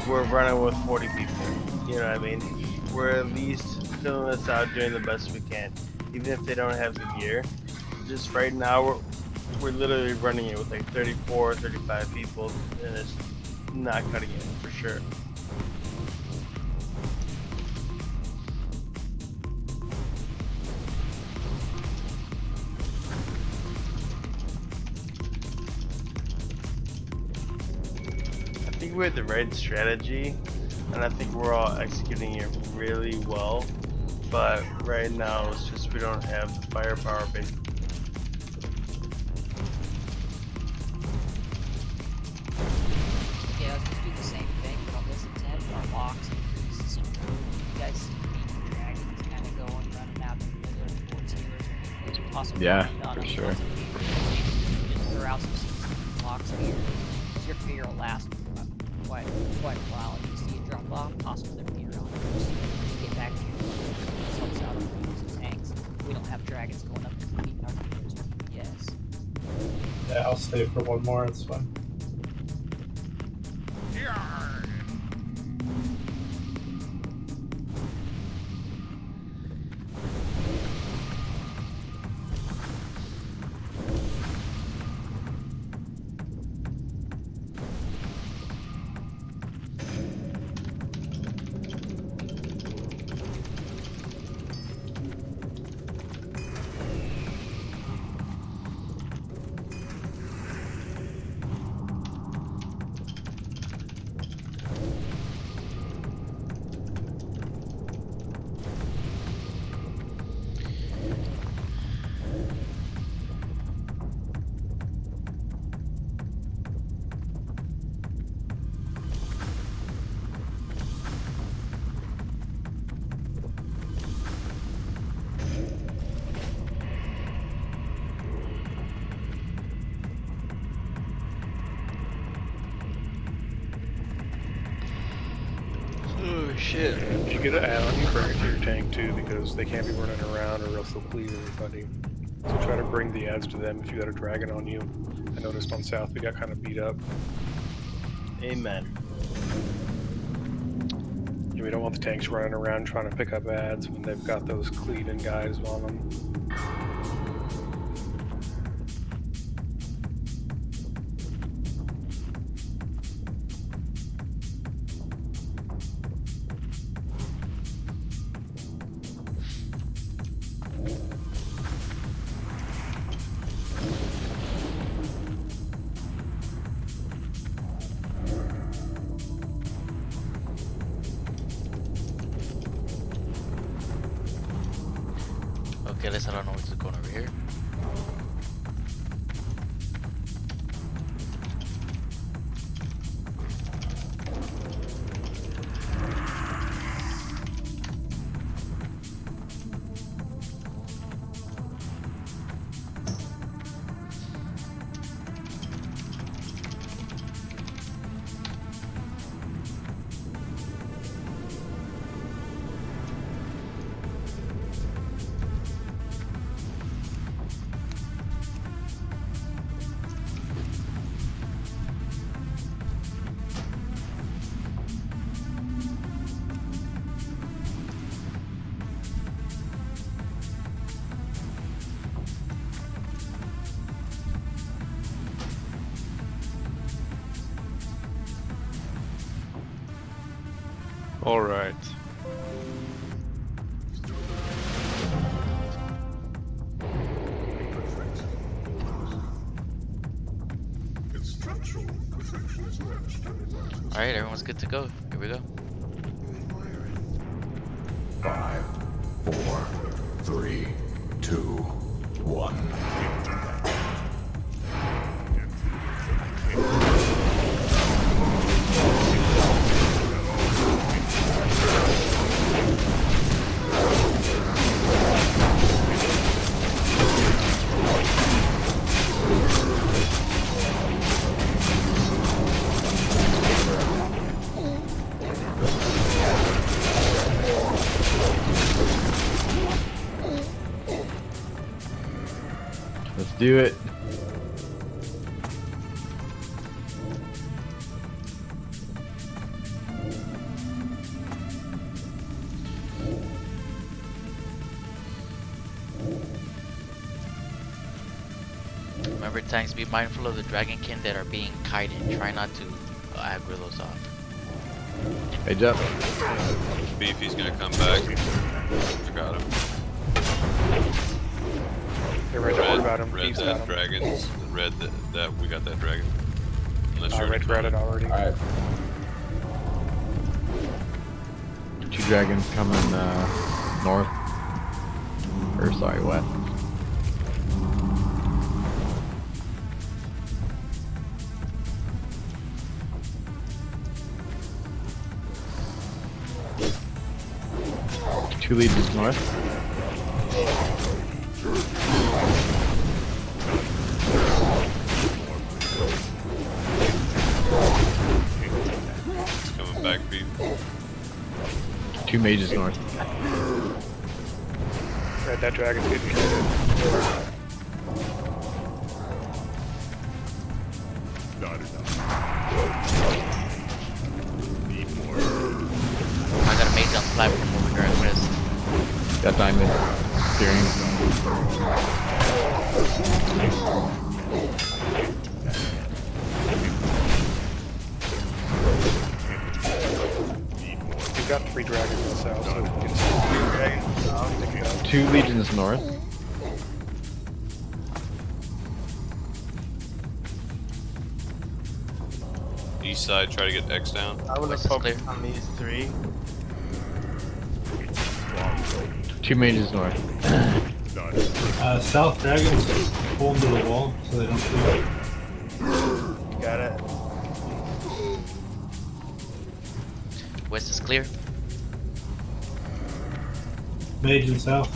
we're running with 40 people. You know what I mean? We're at least filling this out, doing the best we can, even if they don't have the gear. Just right now we're literally running it with like 34, 35 people, and it's not cutting it for sure. I think we had the right strategy, and I think we're all executing it really well. But right now, it's just we don't have the firepower. Yeah, Not for only sure. lots of fear, just throw out some CC blocks here. Your fear will last quite a while. If you see it drop off, toss another fear on it. Just get back to your focus. This helps out if we use tanks. We don't have dragons going up and beating our fear too. Yes. Yeah, I'll stay for one more. It's fine. Oh shit. If you get an add-on, you bring it to your tank too, because they can't be running around or else they'll cleave everybody. So try to bring the ads to them if you got a dragon on you. I noticed on south we got kind of beat up. Amen. And we don't want the tanks running around trying to pick up ads when they've got those cleaving guys on them. Okay, at least I don't know what's going over here. All right. Alright, everyone's good to go. Here we go. 5, 4, 3, 2, 1. Let's do it. Remember, tanks, be mindful of the dragonkin that are being kited. Try not to aggro those off. Hey, Jeff. Beefy's gonna come back. Forgot him. Hey, Red, don't worry about him. Red He's got that him. dragons. Red that we got that dragon. Unless I you're red read it already. Alright. 2 dragons coming north. Or sorry, west. Two legions north. back beat. 2 mages north. Right, that dragon's getting killed. Not enough. I got a mage on the platform over here at west. Got diamond steering. You've got 3 dragons in the south, so it's 3 dragons. I'll take it out. 2 legions north. East side, try to get X down. I'm gonna focus on these 3. 2 mages north. South dragons pull them to the wall so they don't shoot. Got it. West is clear. Mage in south.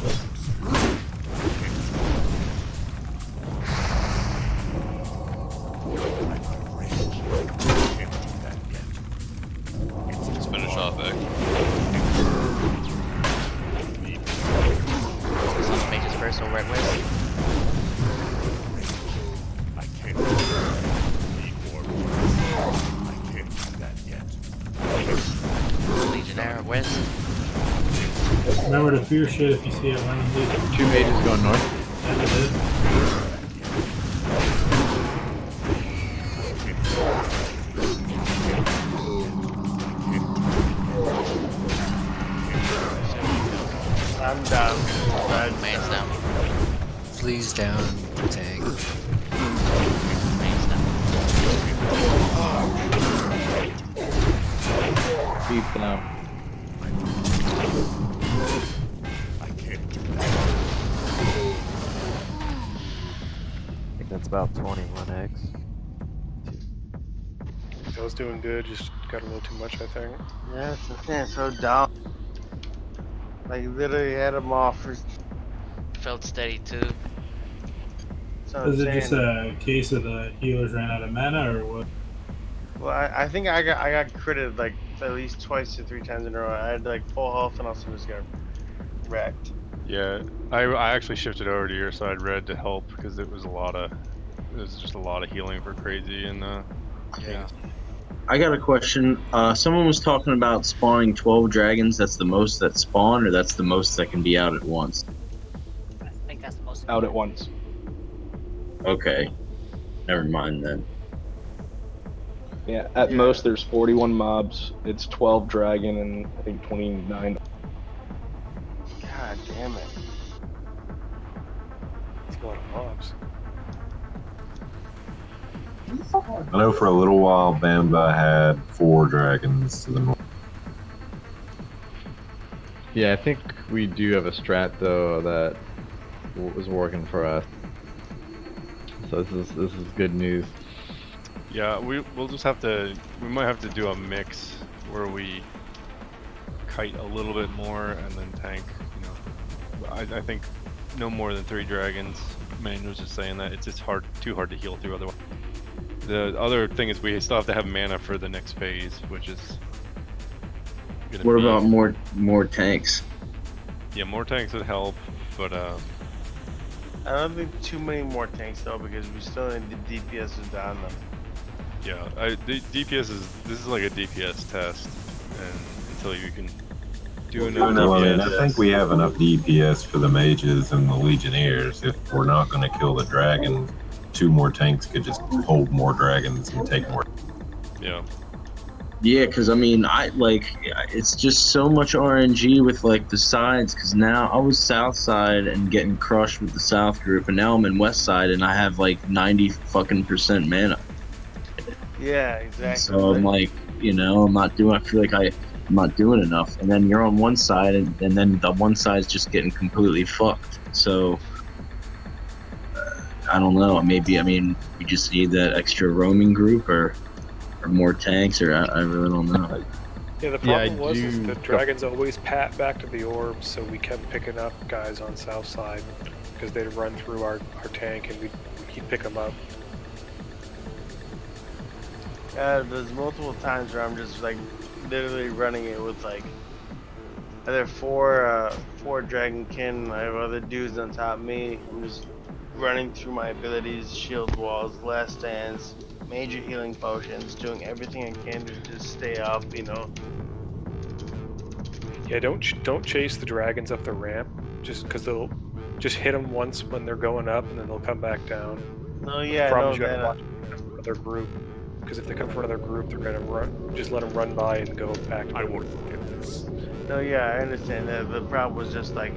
Let's finish off X. Focus on the mages first over at west. I can't. Need more. I can't do that yet. Legionnaire at west. Remember to fear shit if you see it running deep. 2 mages going north. And it is. I'm down. Man's down. Flea's down. Tank. Man's down. Deep down. I can't do I think that's about 21x. I was doing good, just got a little too much, I think. Yeah, it's so down. Like, literally had him off for. Felt steady too. Is it just a case of the healers ran out of mana or what? Well, I think I got critted like at least twice to 3 times in a row. I had like full health and also just got wrecked. Yeah, I actually shifted over to your side, Red, to help because it was just a lot of healing for crazy and yeah. I got a question. Someone was talking about spawning 12 dragons. That's the most that spawn, or that's the most that can be out at once? I think that's the most. Out at once. Okay. Never mind then. Yeah, at most there's 41 mobs. It's 12 dragon and I think 29. God damn it. It's a lot of mobs. I know for a little while Bamba had 4 dragons to the north. Yeah, I think we do have a strat though that was working for us. So this is good news. Yeah, we'll just have to. We might have to do a mix where we kite a little bit more and then tank. You know, I think no more than 3 dragons. Man was just saying that it's just too hard to heal through otherwise. The other thing is we still have to have mana for the next phase, which is. What about more tanks? Yeah, more tanks would help, but I don't think too many more tanks though because we still need the DPS to down them. yeah, the DPS this is like a DPS test, and until you can do enough Well, I mean, DPS. I think we have enough DPS for the mages and the legionnaires. If we're not going to kill the dragon, 2 more tanks could just hold more dragons and take more. Yeah. Yeah, because I mean, it's just so much RNG with like the sides. Because now I was south side and getting crushed with the south group, and now I'm in west side and I have like 90% mana. Yeah, exactly. So I'm like, you know, I feel like I'm not doing enough. And then you're on one side, and then the one side's just getting completely fucked. So I don't know. Maybe we just need that extra roaming group or more tanks, or I really don't know. Yeah, the problem is the dragons always pat back to the orbs, so we kept picking up guys on south side because they'd run through our tank and we'd pick them up. There's multiple times where I'm just like literally running it with like either four dragonkin. I have other dudes on top of me. I'm just running through my abilities, shield walls, last stands, major healing potions, doing everything I can to just stay up. You know. Yeah, don't chase the dragons up the ramp, just because they'll just hit them once when they're going up, and then they'll come back down. No, yeah, The problem no, is you gotta that, watch another group, because if they come from another group, they're gonna run. Just let them run by and go back. To I won't forget this. No, yeah, I understand that. The problem was just like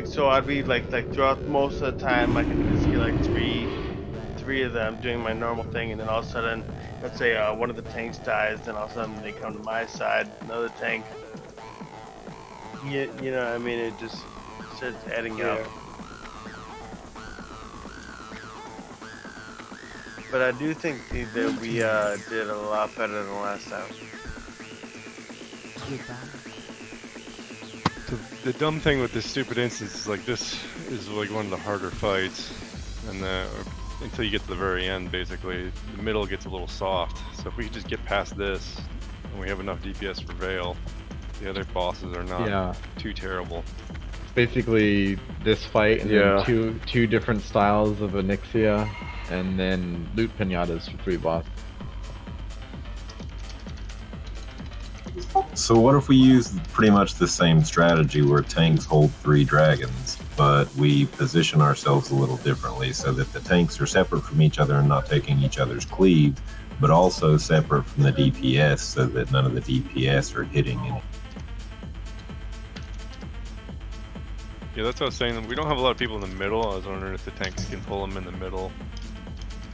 so I'd be like throughout most of the time I can just get like three of them doing my normal thing, and then all of a sudden, let's say one of the tanks dies, then all of a sudden they come to my side, another tank. You know what I mean? It just starts adding up. But I do think that we did a lot better than last time. The dumb thing with this stupid instance is like this is like one of the harder fights, and until you get to the very end, basically the middle gets a little soft. So if we could just get past this, and we have enough DPS for Veil, the other bosses are not too terrible. It's basically this fight and then two different styles of Onyxia, and then loot pinatas for 3 bosses. So what if we use pretty much the same strategy where tanks hold 3 dragons, but we position ourselves a little differently so that the tanks are separate from each other and not taking each other's cleave, but also separate from the DPS so that none of the DPS are hitting any. Yeah, that's what I was saying. We don't have a lot of people in the middle. I was wondering if the tanks can pull them in the middle.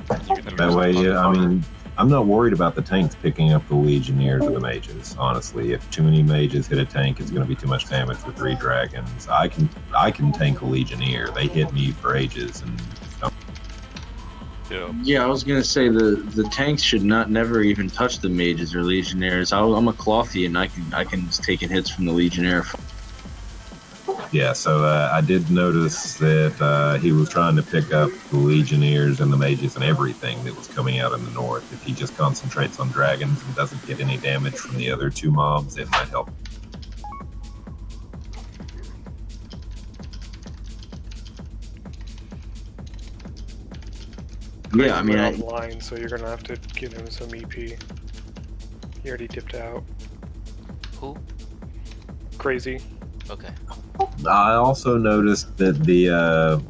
That way, yeah, I mean, I'm not worried about the tanks picking up the Legionnaires or the mages, honestly. If too many mages hit a tank, it's going to be too much damage for 3 dragons. I can tank a Legionnaire. They hit me for ages. And yeah, I was going to say the tanks should never even touch the mages or Legionnaires. I'm a Clothy, and I can just take hits from the Legionnaire. yeah, so I did notice that he was trying to pick up the Legionnaires and the mages and everything that was coming out in the north. If he just concentrates on dragons and doesn't get any damage from the other 2 mobs, it might help. Yeah, I mean, offline, so you're gonna have to give him some EP. He already dipped out. Who? Crazy. Okay. I also noticed that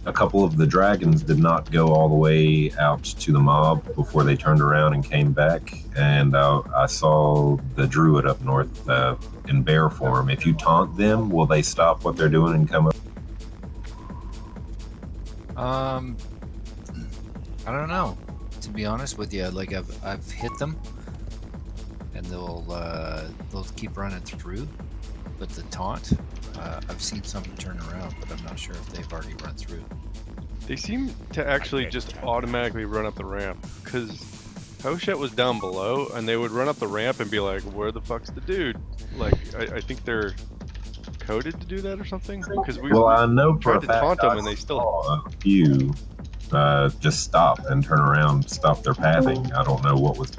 a couple of the dragons did not go all the way out to the mob before they turned around and came back. And I saw the druid up north in bear form. If you taunt them, will they stop what they're doing and come up? I don't know. To be honest with you, like I've hit them, and they'll keep running through. But the taunt, I've seen some turn around, but I'm not sure if they've already run through. They seem to actually just automatically run up the ramp, because Hoshet was down below, and they would run up the ramp and be like, where the fuck's the dude? Like, I think they're coded to do that or something? Because we I know for tried a to taunt fact them, and they still... a few just stop and turn around, stop their pathing. I don't know what was...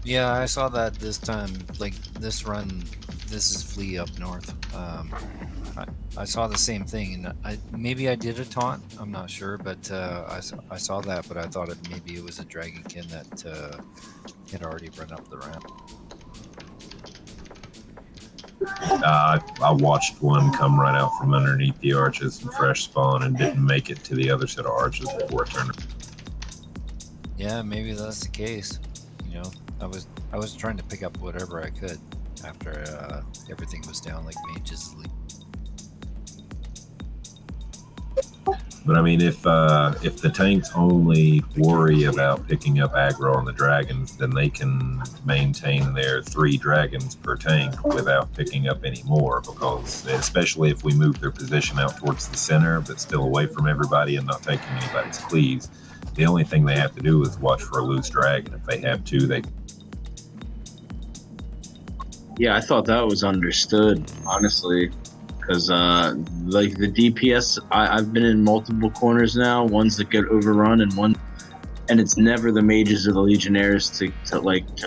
Yeah, I saw that this time. Like this run, this is Flea up north. I saw the same thing, and maybe I did a taunt. I'm not sure, but I saw that, but I thought maybe it was a Dragonkin that had already run up the ramp. I watched one come right out from underneath the arches and fresh spawn and didn't make it to the other set of arches before it turned. Yeah, maybe that's the case. You know, I was trying to pick up whatever I could after everything was down, like mages. But I mean, if the tanks only worry about picking up aggro on the dragons, then they can maintain their 3 dragons per tank without picking up any more, because especially if we move their position out towards the center, but still away from everybody and not taking anybody's cleaves, the only thing they have to do is watch for a loose dragon. If they have 2, they... Yeah, I thought that was understood, honestly. Because, like, the DPS, I've been in multiple corners now, ones that get overrun and one... and it's never the mages or the legionnaires to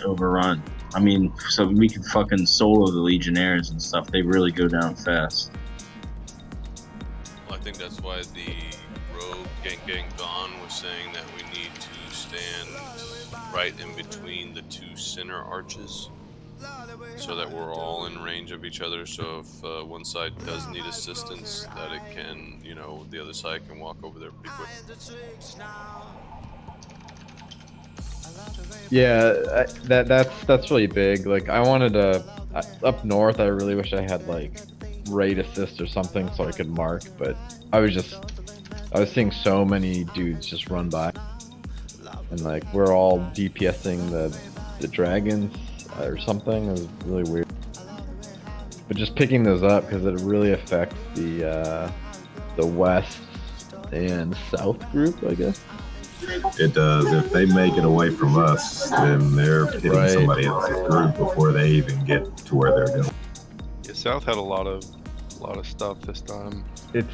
overrun. I mean, so we could fucking solo the legionnaires and stuff. They really go down fast. Well, I think that's why the rogue getting gone was saying that we need to stand right in between the two center arches, so that we're all in range of each other. So if one side does need assistance, that it can, you know, the other side can walk over there pretty quick. Yeah, that's really big. Like, I wanted to up north. I really wish I had like raid assist or something so I could mark, but I was seeing so many dudes just run by, and like we're all DPSing the dragons or something. It was really weird. But just picking those up because it really affects the west and south group, I guess. It does. If they make it away from us, then they're hitting somebody else's group before they even get to where they're going. Yeah, South had a lot of stuff this time.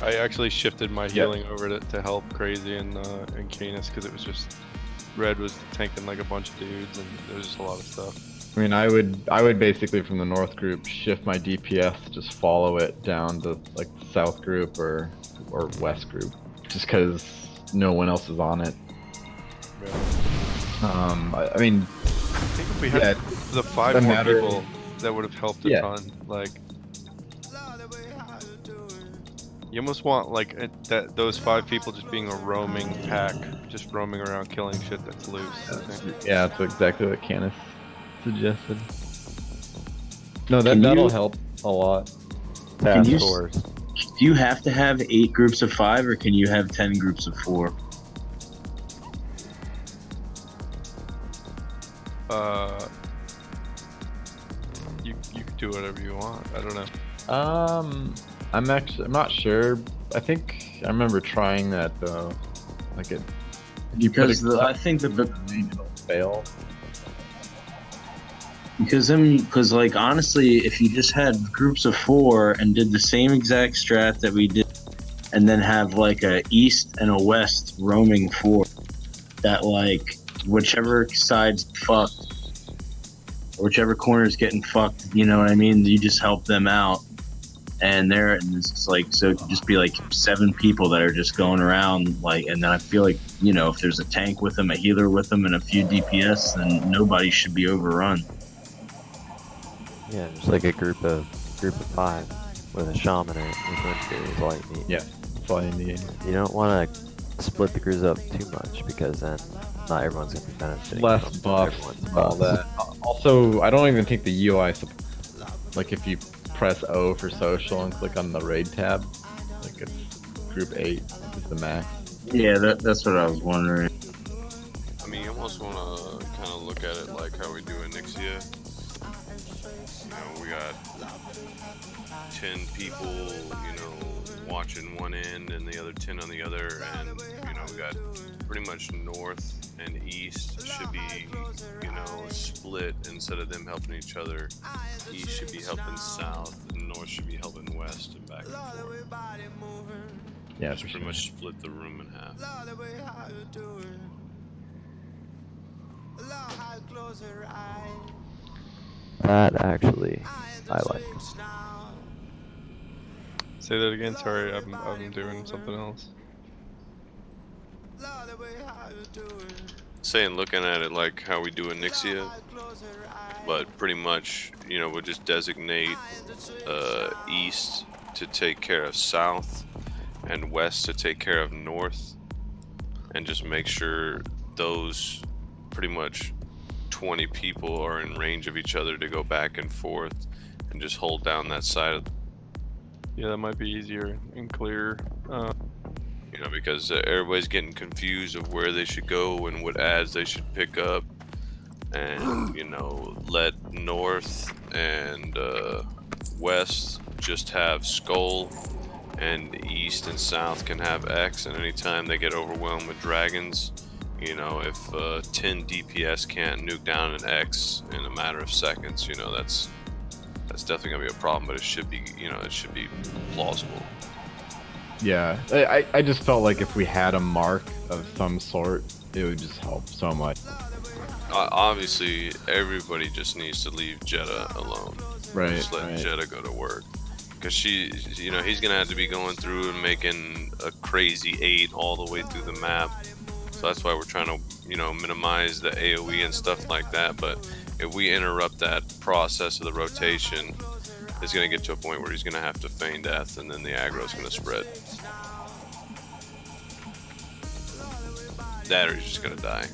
I actually shifted my healing over to help Crazy and Canis because it was just Red was tanking like a bunch of dudes and there was just a lot of stuff. I mean, I would basically from the north group shift my DPS, just follow it down to like the south group or west group, just because no one else is on it. I mean, I think if we had the 5 more people, that would have helped a ton. Like, you almost want like those 5 people just being a roaming pack, just roaming around killing shit that's loose. I think. Yeah, that's exactly what Canis suggested. No, that'll help a lot. Do you have to have 8 groups of 5, or can you have 10 groups of 4? You can do whatever you want. I don't know. I'm not sure. I think I remember trying that though. Like it. I think the it'll fail. Because like honestly, if you just had groups of 4 and did the same exact strat that we did, and then have like a east and a west roaming 4, that like whichever side's fucked, whichever corner's getting fucked, you know what I mean? You just help them out, and it's like, so it could just be like 7 people that are just going around, like, and then I feel like, you know, if there's a tank with them, a healer with them, and a few DPS, then nobody should be overrun. Yeah, just like a group of 5 with a shaman in it. Is all you need. Yeah, that's all you need. You don't want to split the crews up too much because then not everyone's going to be benefiting. Less buffs, all that. Also, I don't even think the UI, like if you press O for social and click on the raid tab, like it's group 8 is the max. Yeah, that's what I was wondering. I mean, you almost want to kind of look at it like how we do in Nixia. You know, we got 10 people, you know, watching one end and the other 10 on the other, and you know, we got pretty much north and east should be, you know, split. Instead of them helping each other, east should be helping south and north should be helping west, and back and forth. Yeah, just pretty much split the room in half. That actually, I like. Say that again. Sorry, I'm doing something else. Saying, looking at it like how we do in Nixia, but pretty much, you know, we'll just designate east to take care of south and west to take care of north, and just make sure those pretty much 20 people are in range of each other to go back and forth and just hold down that side of. Yeah, that might be easier and clearer. You know, because everybody's getting confused of where they should go and what ads they should pick up, and you know, let north and west just have skull, and east and south can have X, and anytime they get overwhelmed with dragons, you know, if 10 DPS can't nuke down an X in a matter of seconds, you know, that's definitely gonna be a problem, but it should be, you know, it should be plausible. Yeah, I just felt like if we had a mark of some sort, it would just help so much. Obviously, everybody just needs to leave Jeddah alone. Right, Just let right. Jeddah go to work. Because he's gonna have to be going through and making a crazy 8 all the way through the map. So that's why we're trying to, minimize the AoE and stuff like that. But if we interrupt that process of the rotation, it's gonna get to a point where he's gonna have to feign death, and then the aggro is gonna spread. That or he's just gonna die.